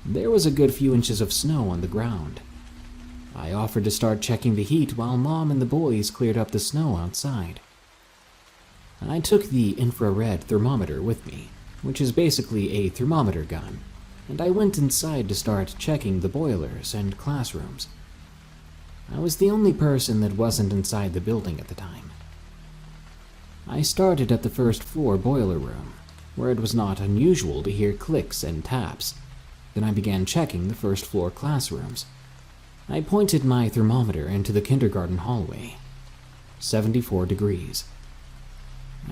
There was a good few inches of snow on the ground. I offered to start checking the heat while Mom and the boys cleared up the snow outside. I took the infrared thermometer with me, which is basically a thermometer gun, and I went inside to start checking the boilers and classrooms. I was the only person that wasn't inside the building at the time. I started at the first floor boiler room, where it was not unusual to hear clicks and taps. Then I began checking the first floor classrooms. I pointed my thermometer into the kindergarten hallway. 74 degrees.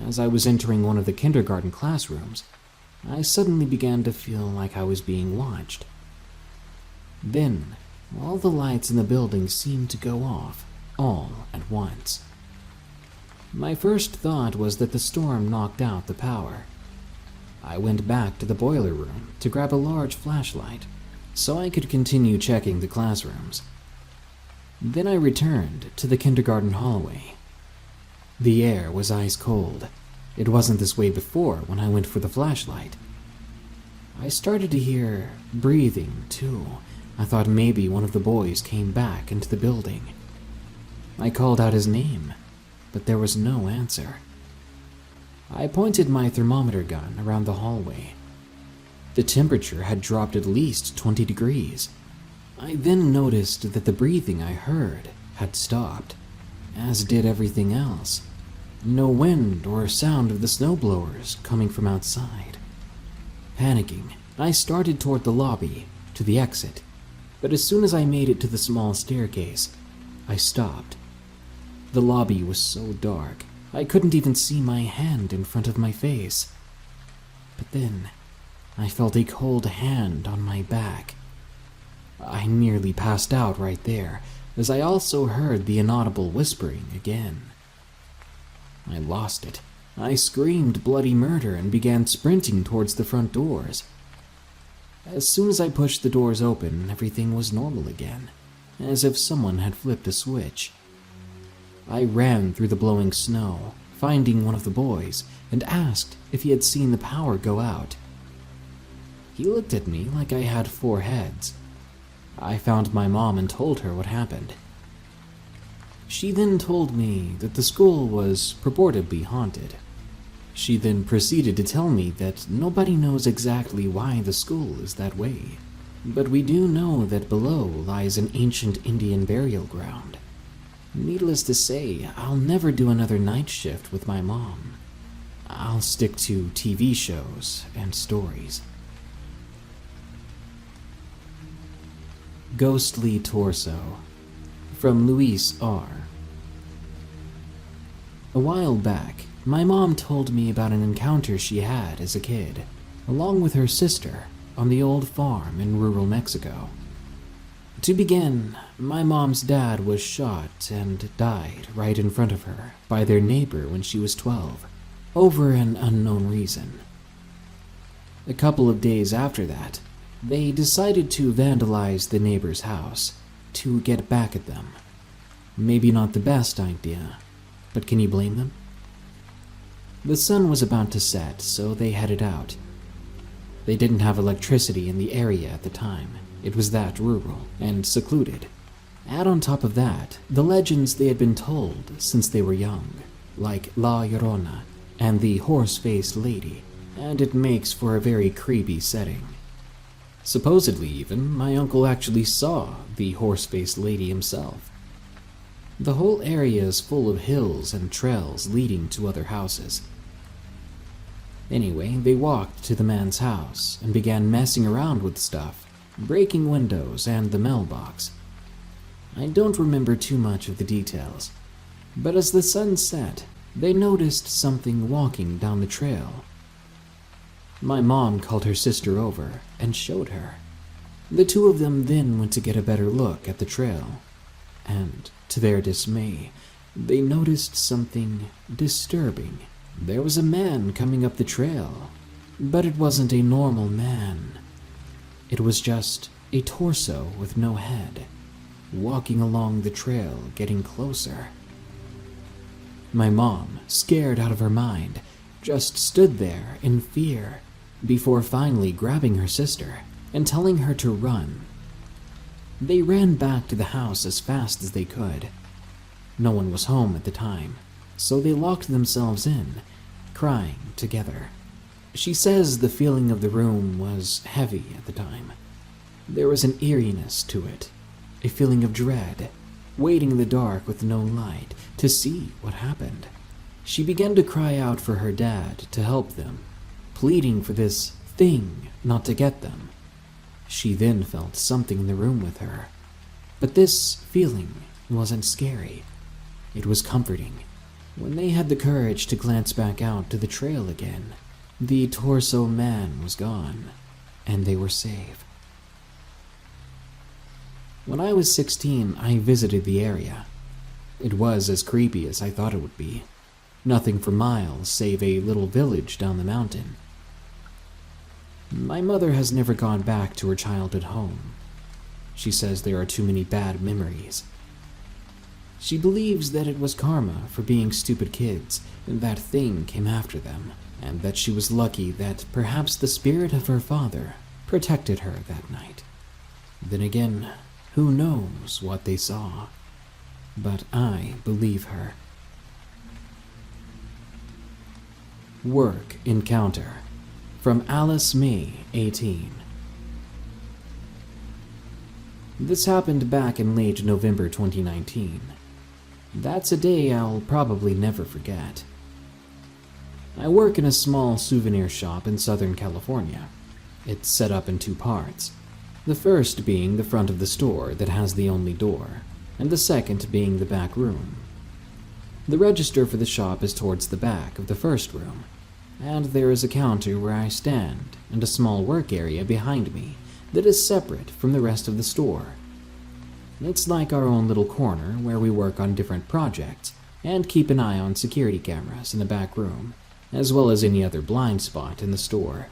As I was entering one of the kindergarten classrooms, I suddenly began to feel like I was being watched. Then, all the lights in the building seemed to go off, all at once. My first thought was that the storm knocked out the power. I went back to the boiler room to grab a large flashlight so I could continue checking the classrooms. Then I returned to the kindergarten hallway. The air was ice cold. It wasn't this way before when I went for the flashlight. I started to hear breathing, too. I thought maybe one of the boys came back into the building. I called out his name, but there was no answer. I pointed my thermometer gun around the hallway. The temperature had dropped at least 20 degrees. I then noticed that the breathing I heard had stopped, as did everything else. No wind or sound of the snowblowers coming from outside. Panicking, I started toward the lobby, to the exit, but as soon as I made it to the small staircase, I stopped. The lobby was so dark, I couldn't even see my hand in front of my face. But then, I felt a cold hand on my back. I nearly passed out right there, as I also heard the inaudible whispering again. I lost it. I screamed bloody murder and began sprinting towards the front doors. As soon as I pushed the doors open, everything was normal again, as if someone had flipped a switch. I ran through the blowing snow, finding one of the boys, and asked if he had seen the power go out. He looked at me like I had 4 heads. I found my mom and told her what happened. She then told me that the school was purportedly haunted. She then proceeded to tell me that nobody knows exactly why the school is that way, but we do know that below lies an ancient Indian burial ground. Needless to say, I'll never do another night shift with my mom. I'll stick to TV shows and stories. Ghostly Torso, from Luis R. A while back, my mom told me about an encounter she had as a kid, along with her sister, on the old farm in rural Mexico. To begin, my mom's dad was shot and died right in front of her by their neighbor when she was 12, over an unknown reason. A couple of days after that, they decided to vandalize the neighbor's house to get back at them. Maybe not the best idea, but can you blame them? The sun was about to set, so they headed out. They didn't have electricity in the area at the time. It was that rural and secluded. Add on top of that, the legends they had been told since they were young, like La Llorona and the horse-faced lady, and it makes for a very creepy setting. Supposedly, even, my uncle actually saw the horse-faced lady himself. The whole area is full of hills and trails leading to other houses. Anyway, they walked to the man's house and began messing around with stuff, breaking windows and the mailbox. I don't remember too much of the details, but as the sun set, they noticed something walking down the trail. My mom called her sister over and showed her. The two of them then went to get a better look at the trail, and to their dismay, they noticed something disturbing. There was a man coming up the trail, but it wasn't a normal man. It was just a torso with no head, walking along the trail, getting closer. My mom, scared out of her mind, just stood there in fear before finally grabbing her sister and telling her to run. They ran back to the house as fast as they could. No one was home at the time, so they locked themselves in, crying together. She says the feeling of the room was heavy at the time. There was an eeriness to it, a feeling of dread, waiting in the dark with no light to see what happened. She began to cry out for her dad to help them, pleading for this thing not to get them. She then felt something in the room with her, but this feeling wasn't scary. It was comforting. When they had the courage to glance back out to the trail again, the torso man was gone, and they were safe. When I was 16, I visited the area. It was as creepy as I thought it would be. Nothing for miles save a little village down the mountain. My mother has never gone back to her childhood home. She says there are too many bad memories. She believes that it was karma for being stupid kids, and that thing came after them, and that she was lucky that perhaps the spirit of her father protected her that night. Then again, who knows what they saw? But I believe her. Work encounter. From Alice May, 18. This happened back in late November 2019. That's a day I'll probably never forget. I work in a small souvenir shop in Southern California. It's set up in two parts, the first being the front of the store that has the only door, and the second being the back room. The register for the shop is towards the back of the first room, and there is a counter where I stand and a small work area behind me that is separate from the rest of the store. It's like our own little corner where we work on different projects and keep an eye on security cameras in the back room, as well as any other blind spot in the store.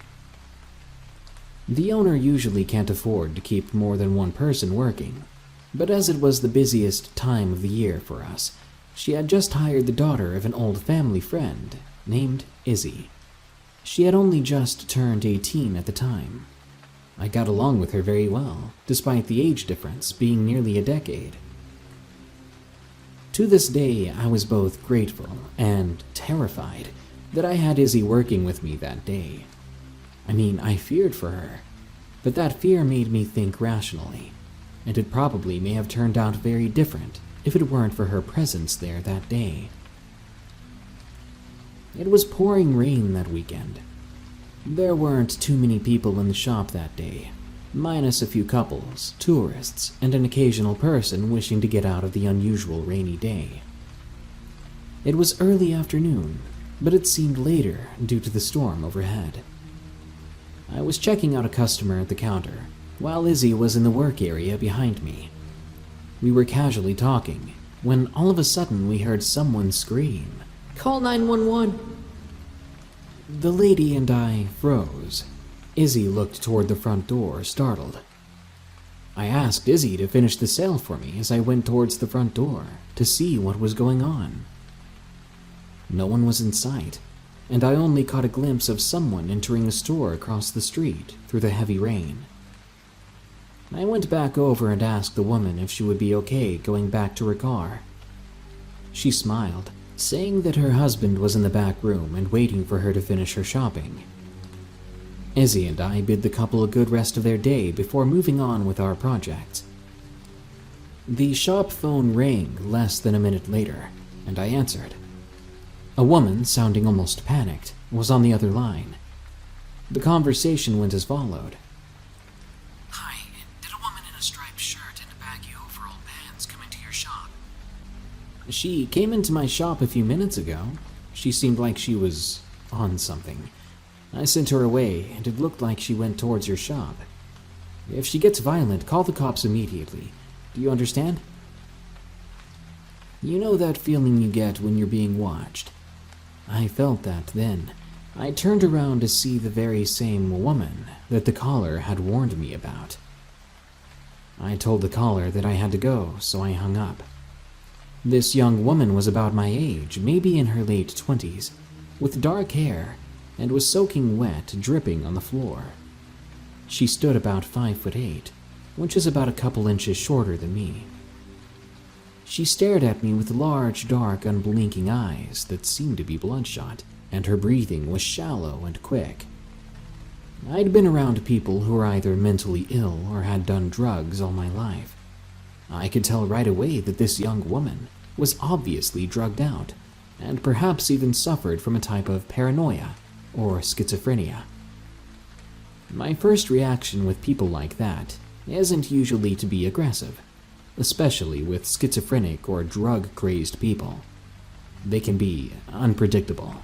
The owner usually can't afford to keep more than one person working, but as it was the busiest time of the year for us, she had just hired the daughter of an old family friend named Izzy. She had only just turned 18 at the time. I got along with her very well, despite the age difference being nearly a decade. To this day, I was both grateful and terrified that I had Izzy working with me that day. I mean, I feared for her, but that fear made me think rationally, and it probably may have turned out very different if it weren't for her presence there that day. It was pouring rain that weekend. There weren't too many people in the shop that day, minus a few couples, tourists, and an occasional person wishing to get out of the unusual rainy day. It was early afternoon, but it seemed later due to the storm overhead. I was checking out a customer at the counter, while Izzy was in the work area behind me. We were casually talking, when all of a sudden we heard someone scream, "Call 911! The lady and I froze. Izzy looked toward the front door, startled. I asked Izzy to finish the sale for me as I went towards the front door to see what was going on. No one was in sight, and I only caught a glimpse of someone entering a store across the street through the heavy rain. I went back over and asked the woman if she would be okay going back to her car. She smiled, saying that her husband was in the back room and waiting for her to finish her shopping. Izzy and I bid the couple a good rest of their day before moving on with our project. The shop phone rang less than a minute later, and I answered. A woman, sounding almost panicked, was on the other line. The conversation went as followed. Hi, did a woman in a striped shirt and a baggy overall pants come into your shop? She came into my shop a few minutes ago. She seemed like she was on something. I sent her away, and it looked like she went towards your shop. If she gets violent, call the cops immediately. Do you understand? You know that feeling you get when you're being watched? I felt that then. I turned around to see the very same woman that the caller had warned me about. I told the caller that I had to go, so I hung up. This young woman was about my age, maybe in her late 20s, with dark hair, and was soaking wet, dripping on the floor. She stood about 5'8", which is about a couple inches shorter than me. She stared at me with large, dark, unblinking eyes that seemed to be bloodshot, and her breathing was shallow and quick. I'd been around people who were either mentally ill or had done drugs all my life. I could tell right away that this young woman was obviously drugged out, and perhaps even suffered from a type of paranoia or schizophrenia. My first reaction with people like that isn't usually to be aggressive, especially with schizophrenic or drug-crazed people. They can be unpredictable.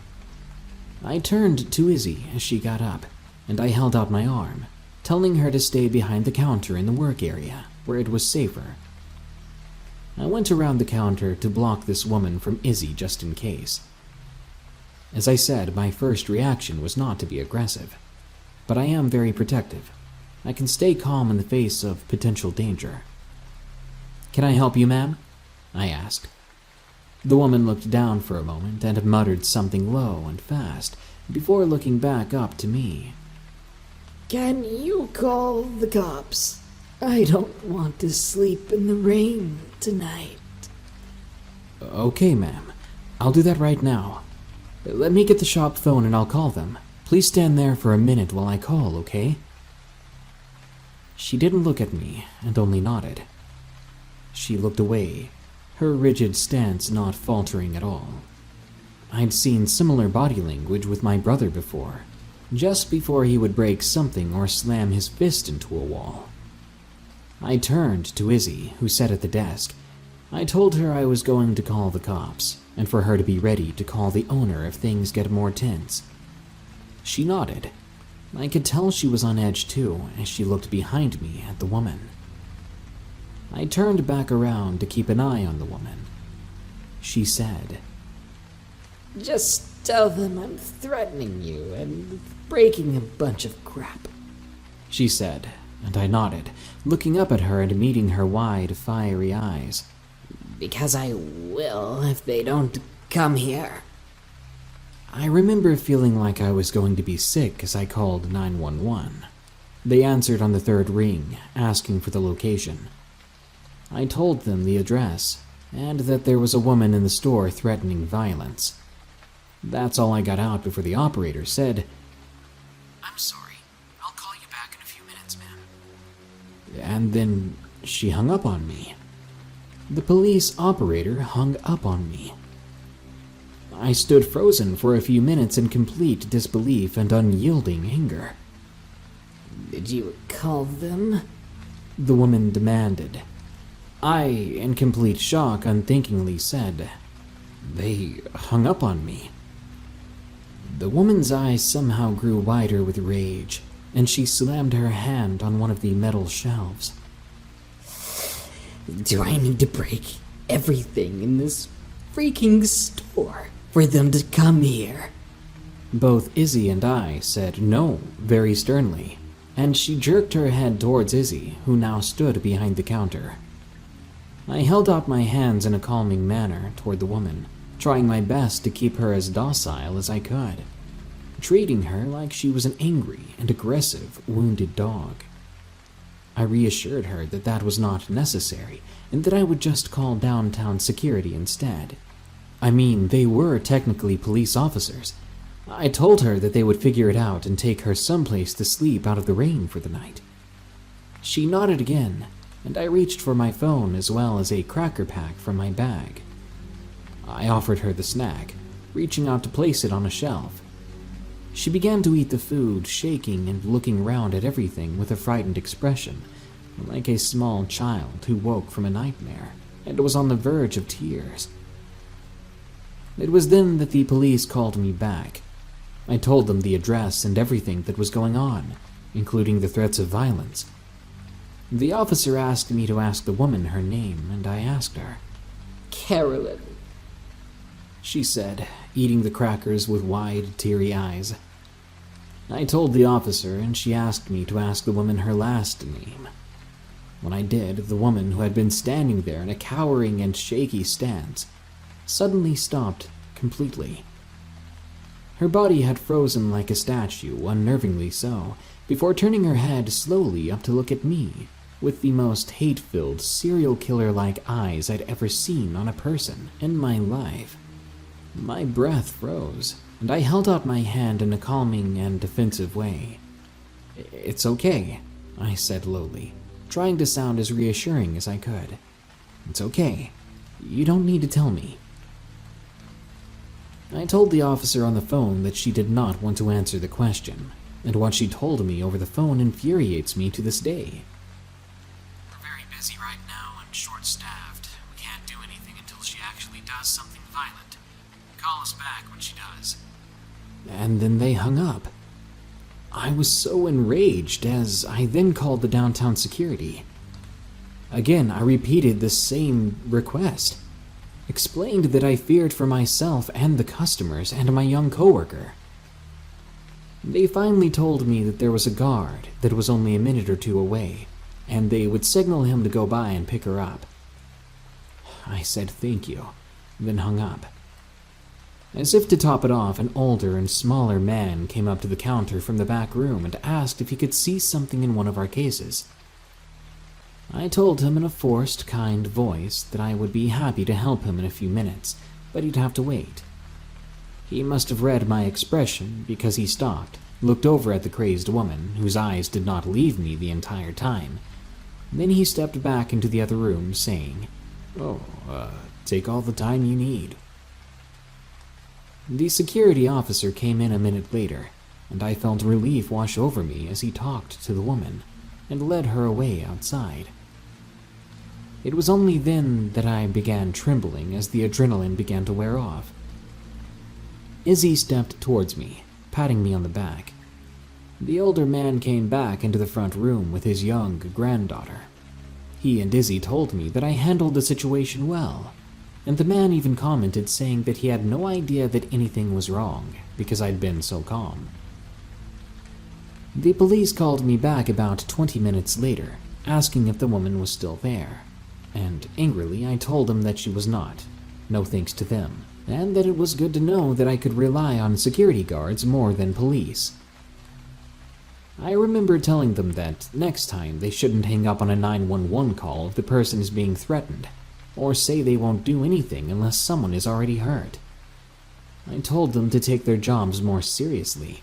I turned to Izzy as she got up, and I held out my arm, telling her to stay behind the counter in the work area, where it was safer. I went around the counter to block this woman from Izzy just in case. As I said, my first reaction was not to be aggressive, but I am very protective. I can stay calm in the face of potential danger. Can I help you, ma'am? I asked. The woman looked down for a moment and muttered something low and fast before looking back up to me. Can you call the cops? I don't want to sleep in the rain tonight. Okay, ma'am. I'll do that right now. Let me get the shop phone and I'll call them. Please stand there for a minute while I call, okay? She didn't look at me and only nodded. She looked away, her rigid stance not faltering at all. I'd seen similar body language with my brother before, just before he would break something or slam his fist into a wall. I turned to Izzy, who sat at the desk. I told her I was going to call the cops, and for her to be ready to call the owner if things get more tense. She nodded. I could tell she was on edge too, as she looked behind me at the woman. I turned back around to keep an eye on the woman. She said, Just tell them I'm threatening you and breaking a bunch of crap. She said, and I nodded, looking up at her and meeting her wide, fiery eyes. Because I will if they don't come here. I remember feeling like I was going to be sick as I called 911. They answered on the third ring, asking for the location. I told them the address, and that there was a woman in the store threatening violence. That's all I got out before the operator said, I'm sorry, I'll call you back in a few minutes, ma'am. And then she hung up on me. The police operator hung up on me. I stood frozen for a few minutes in complete disbelief and unyielding anger. Did you call them? The woman demanded. I, in complete shock, unthinkingly said, They hung up on me. The woman's eyes somehow grew wider with rage, and she slammed her hand on one of the metal shelves. Do I need to break everything in this freaking store for them to come here? Both Izzy and I said no very sternly, and she jerked her head towards Izzy, who now stood behind the counter. I held out my hands in a calming manner toward the woman, trying my best to keep her as docile as I could, treating her like she was an angry and aggressive, wounded dog. I reassured her that that was not necessary, and that I would just call downtown security instead. I mean, they were technically police officers, I told her that they would figure it out and take her someplace to sleep out of the rain for the night. She nodded again, and I reached for my phone as well as a cracker pack from my bag. I offered her the snack, reaching out to place it on a shelf. She began to eat the food, shaking and looking round at everything with a frightened expression, like a small child who woke from a nightmare and was on the verge of tears. It was then that the police called me back. I told them the address and everything that was going on, including the threats of violence. The officer asked me to ask the woman her name, and I asked her. Carolyn, She said, eating the crackers with wide, teary eyes. I told the officer, and she asked me to ask the woman her last name. When I did, the woman, who had been standing there in a cowering and shaky stance, suddenly stopped completely. Her body had frozen like a statue, unnervingly so, before turning her head slowly up to look at me, with the most hate-filled, serial killer-like eyes I'd ever seen on a person in my life. My breath froze, and I held out my hand in a calming and defensive way. "It's okay," I said lowly, trying to sound as reassuring as I could. "It's okay. You don't need to tell me." I told the officer on the phone that she did not want to answer the question, and what she told me over the phone infuriates me to this day. "We're very busy right now and short-staffed. We can't do anything until she actually does something violent. Call us back when she does." And then they hung up. I was so enraged as I then called the downtown security. Again, I repeated the same request. Explained that I feared for myself and the customers and my young coworker. They finally told me that there was a guard that was only a minute or two away, and they would signal him to go by and pick her up. I said thank you, then hung up. As if to top it off, an older and smaller man came up to the counter from the back room and asked if he could see something in one of our cases. I told him in a forced, kind voice that I would be happy to help him in a few minutes, but he'd have to wait. He must have read my expression because he stopped, looked over at the crazed woman, whose eyes did not leave me the entire time. Then he stepped back into the other room, saying, take all the time you need." The security officer came in a minute later, and I felt relief wash over me as he talked to the woman and led her away outside. It was only then that I began trembling as the adrenaline began to wear off. Izzy stepped towards me, patting me on the back. The older man came back into the front room with his young granddaughter. He and Izzy told me that I handled the situation well, and the man even commented saying that he had no idea that anything was wrong because I'd been so calm. The police called me back about 20 minutes later, asking if the woman was still there, and angrily I told them that she was not, no thanks to them, and that it was good to know that I could rely on security guards more than police. I remember telling them that next time they shouldn't hang up on a 911 call if the person is being threatened, or say they won't do anything unless someone is already hurt. I told them to take their jobs more seriously.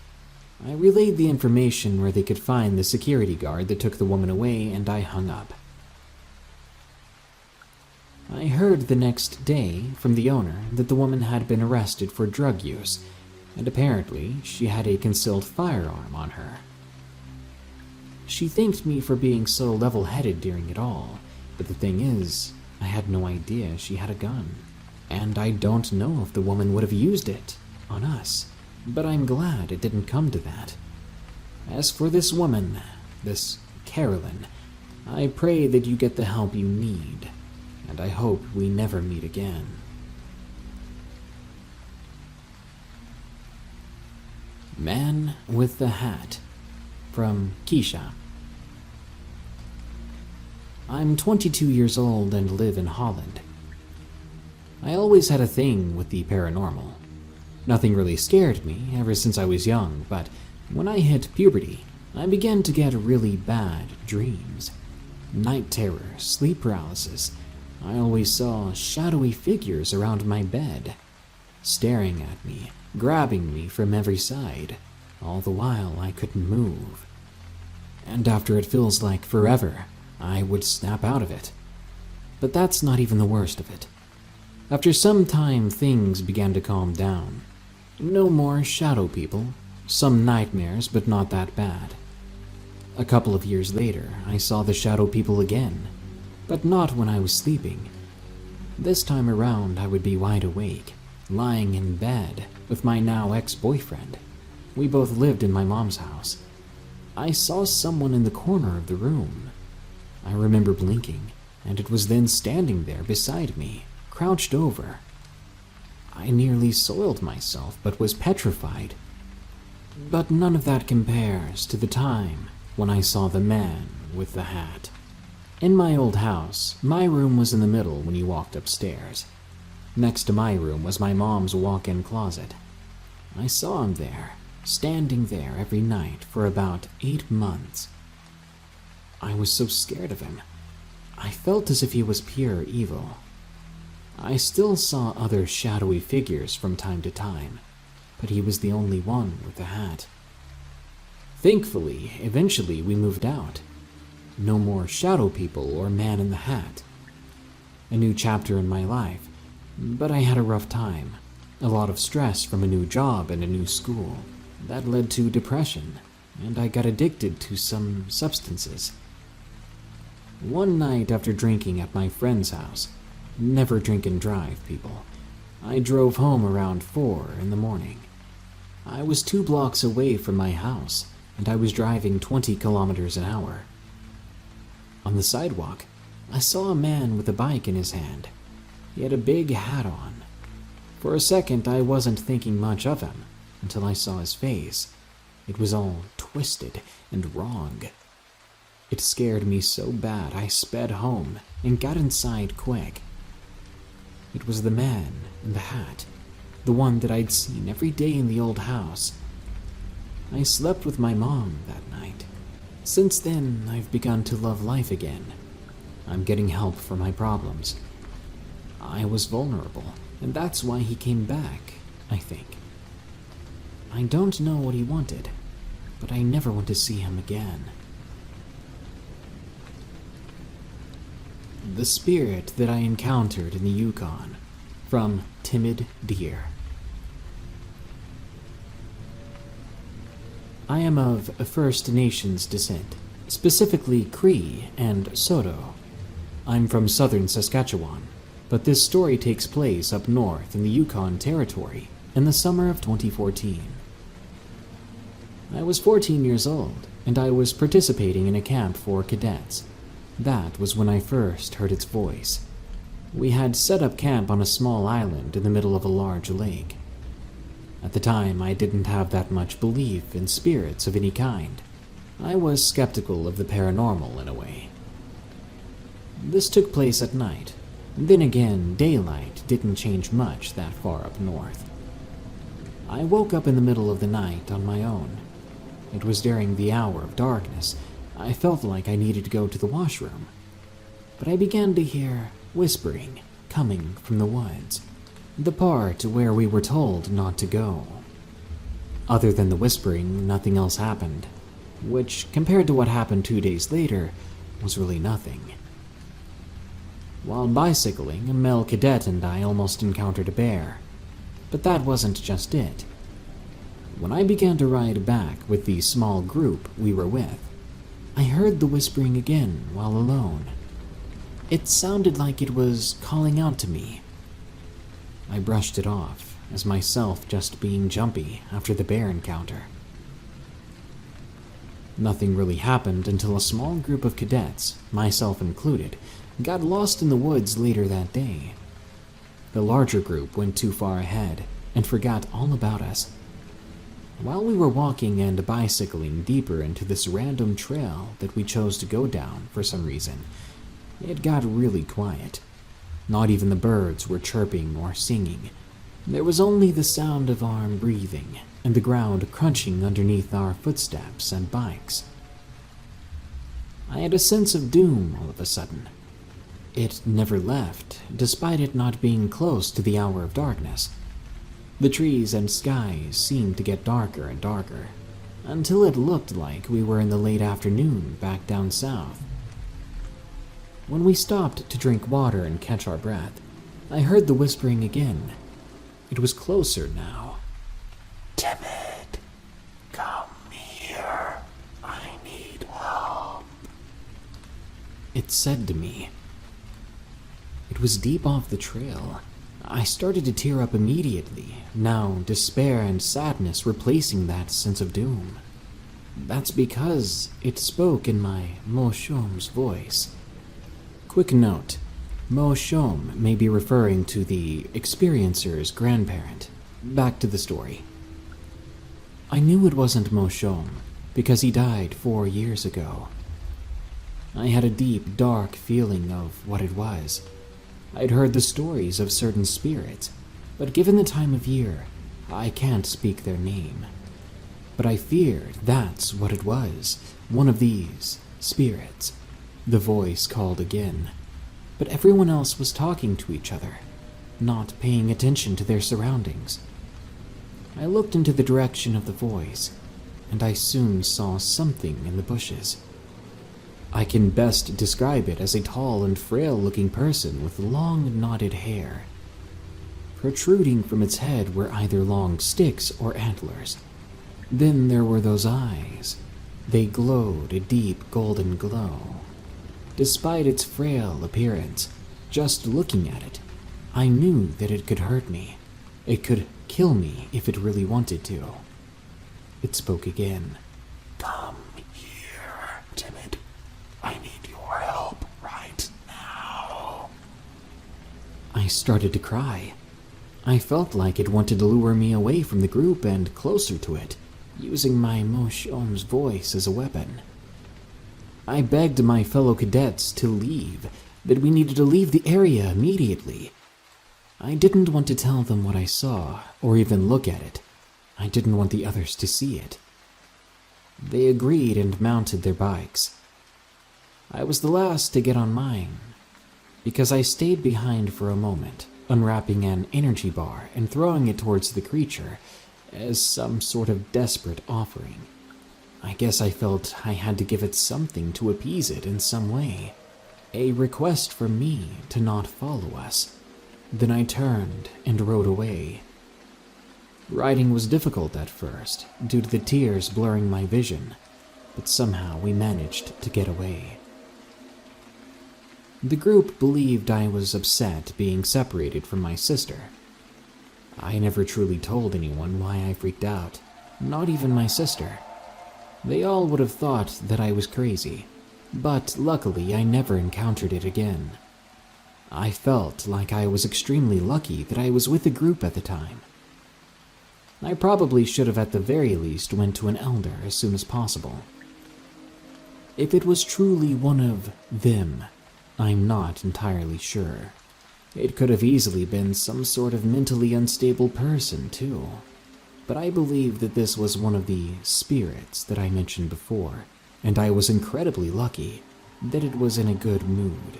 I relayed the information where they could find the security guard that took the woman away, and I hung up. I heard the next day from the owner that the woman had been arrested for drug use, and apparently she had a concealed firearm on her. She thanked me for being so level-headed during it all, but the thing is, I had no idea she had a gun, and I don't know if the woman would have used it on us, but I'm glad it didn't come to that. As for this woman, this Carolyn, I pray that you get the help you need, and I hope we never meet again. Man with the Hat, from Keisha. I'm 22 years old and live in Holland. I always had a thing with the paranormal. Nothing really scared me ever since I was young, but when I hit puberty, I began to get really bad dreams. Night terror, sleep paralysis. I always saw shadowy figures around my bed, staring at me grabbing me from every side, all the while I couldn't move. And after it feels like forever, I would snap out of it. But that's not even the worst of it. After some time, things began to calm down. No more shadow people, some nightmares, but not that bad. A couple of years later, I saw the shadow people again, but not when I was sleeping. This time around, I would be wide awake, lying in bed with my now ex-boyfriend. We both lived in my mom's house. I saw someone in the corner of the room. I remember blinking, and it was then standing there beside me, crouched over. I nearly soiled myself, but was petrified. But none of that compares to the time when I saw the man with the hat. In my old house, my room was in the middle when you walked upstairs. Next to my room was my mom's walk-in closet. I saw him there, standing there every night for about 8 months. I was so scared of him. I felt as if he was pure evil. I still saw other shadowy figures from time to time, but he was the only one with the hat. Thankfully, eventually we moved out. No more shadow people or man in the hat. A new chapter in my life, but I had a rough time. A lot of stress from a new job and a new school. That led to depression, and I got addicted to some substances. One night after drinking at my friend's house, never drink and drive, people, I drove home around 4 in the morning. I was 2 blocks away from my house, and I was driving 20 kilometers an hour. On the sidewalk, I saw a man with a bike in his hand. He had a big hat on. For a second, I wasn't thinking much of him, until I saw his face. It was all twisted and wrong. It scared me so bad I sped home and got inside quick. It was the man in the hat, the one that I'd seen every day in the old house. I slept with my mom that night. Since then, I've begun to love life again. I'm getting help for my problems. I was vulnerable, and that's why he came back, I think. I don't know what he wanted, but I never want to see him again. The spirit that I encountered in the Yukon, from Timid Deer. I am of First Nations descent, specifically Cree and Saulteaux. I'm from southern Saskatchewan, but this story takes place up north in the Yukon Territory in the summer of 2014. I was 14 years old, and I was participating in a camp for cadets. That was when I first heard its voice. We had set up camp on a small island in the middle of a large lake. At the time, I didn't have that much belief in spirits of any kind. I was skeptical of the paranormal in a way. This took place at night. Then again, daylight didn't change much that far up north. I woke up in the middle of the night on my own. It was during the hour of darkness. I felt like I needed to go to the washroom. But I began to hear whispering coming from the woods, the part where we were told not to go. Other than the whispering, nothing else happened, which, compared to what happened 2 days later, was really nothing. While bicycling, a male cadet and I almost encountered a bear. But that wasn't just it. When I began to ride back with the small group we were with, I heard the whispering again while alone. It sounded like it was calling out to me. I brushed it off as myself just being jumpy after the bear encounter. Nothing really happened until a small group of cadets, myself included, got lost in the woods later that day. The larger group went too far ahead and forgot all about us. While we were walking and bicycling deeper into this random trail that we chose to go down for some reason, it got really quiet. Not even the birds were chirping or singing. There was only the sound of our breathing and the ground crunching underneath our footsteps and bikes. I had a sense of doom all of a sudden. It never left, despite it not being close to the hour of darkness. The trees and skies seemed to get darker and darker, until it looked like we were in the late afternoon back down south. When we stopped to drink water and catch our breath, I heard the whispering again. It was closer now. Timid, come here. I need help. It said to me. It was deep off the trail. I started to tear up immediately, now despair and sadness replacing that sense of doom. That's because it spoke in my Mo-Shom's voice. Quick note, Mo-Shom may be referring to the experiencer's grandparent. Back to the story. I knew it wasn't Mo-Shom because he died 4 years ago. I had a deep, dark feeling of what it was. I'd heard the stories of certain spirits, but given the time of year, I can't speak their name. But I feared that's what it was, one of these spirits. The voice called again, but everyone else was talking to each other, not paying attention to their surroundings. I looked into the direction of the voice, and I soon saw something in the bushes. I can best describe it as a tall and frail-looking person with long, knotted hair. Protruding from its head were either long sticks or antlers. Then there were those eyes. They glowed a deep golden glow. Despite its frail appearance, just looking at it, I knew that it could hurt me. It could kill me if it really wanted to. It spoke again. Come here, Timid. I need your help right now. I started to cry. I felt like it wanted to lure me away from the group and closer to it, using my Mo-Shom's voice as a weapon. I begged my fellow cadets to leave, that we needed to leave the area immediately. I didn't want to tell them what I saw, or even look at it. I didn't want the others to see it. They agreed and mounted their bikes. I was the last to get on mine, because I stayed behind for a moment, unwrapping an energy bar and throwing it towards the creature as some sort of desperate offering. I guess I felt I had to give it something to appease it in some way, a request for me to not follow us. Then I turned and rode away. Riding was difficult at first, due to the tears blurring my vision, but somehow we managed to get away. The group believed I was upset being separated from my sister. I never truly told anyone why I freaked out, not even my sister. They all would have thought that I was crazy, but luckily I never encountered it again. I felt like I was extremely lucky that I was with the group at the time. I probably should have at the very least went to an elder as soon as possible. If it was truly one of them, I'm not entirely sure. It could have easily been some sort of mentally unstable person, too. But I believe that this was one of the spirits that I mentioned before, and I was incredibly lucky that it was in a good mood.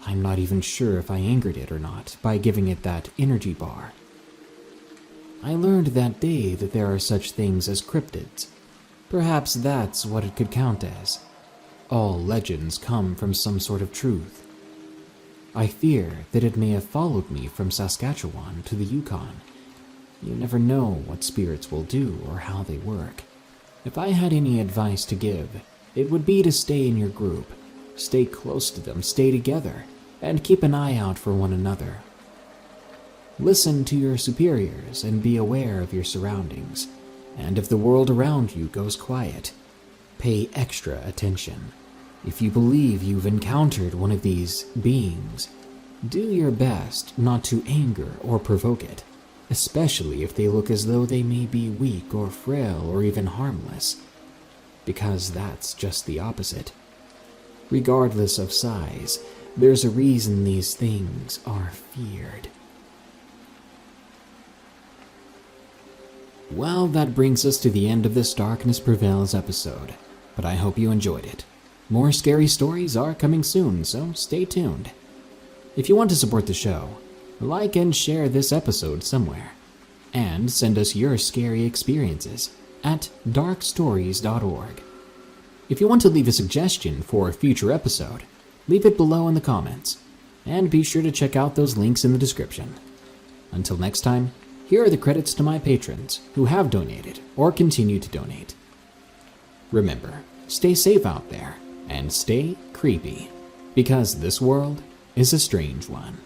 I'm not even sure if I angered it or not by giving it that energy bar. I learned that day that there are such things as cryptids. Perhaps that's what it could count as. All legends come from some sort of truth. I fear that it may have followed me from Saskatchewan to the Yukon. You never know what spirits will do or how they work. If I had any advice to give, it would be to stay in your group, stay close to them, stay together, and keep an eye out for one another. Listen to your superiors and be aware of your surroundings, and if the world around you goes quiet, pay extra attention. If you believe you've encountered one of these beings, do your best not to anger or provoke it, especially if they look as though they may be weak or frail or even harmless, because that's just the opposite. Regardless of size, there's a reason these things are feared. Well, that brings us to the end of this Darkness Prevails episode, but I hope you enjoyed it. More scary stories are coming soon, so stay tuned. If you want to support the show, like and share this episode somewhere. and send us your scary experiences at darkstories.org. If you want to leave a suggestion for a future episode, leave it below in the comments, and be sure to check out those links in the description. Until next time, here are the credits to my patrons who have donated or continue to donate. Remember, stay safe out there and stay creepy, because this world is a strange one.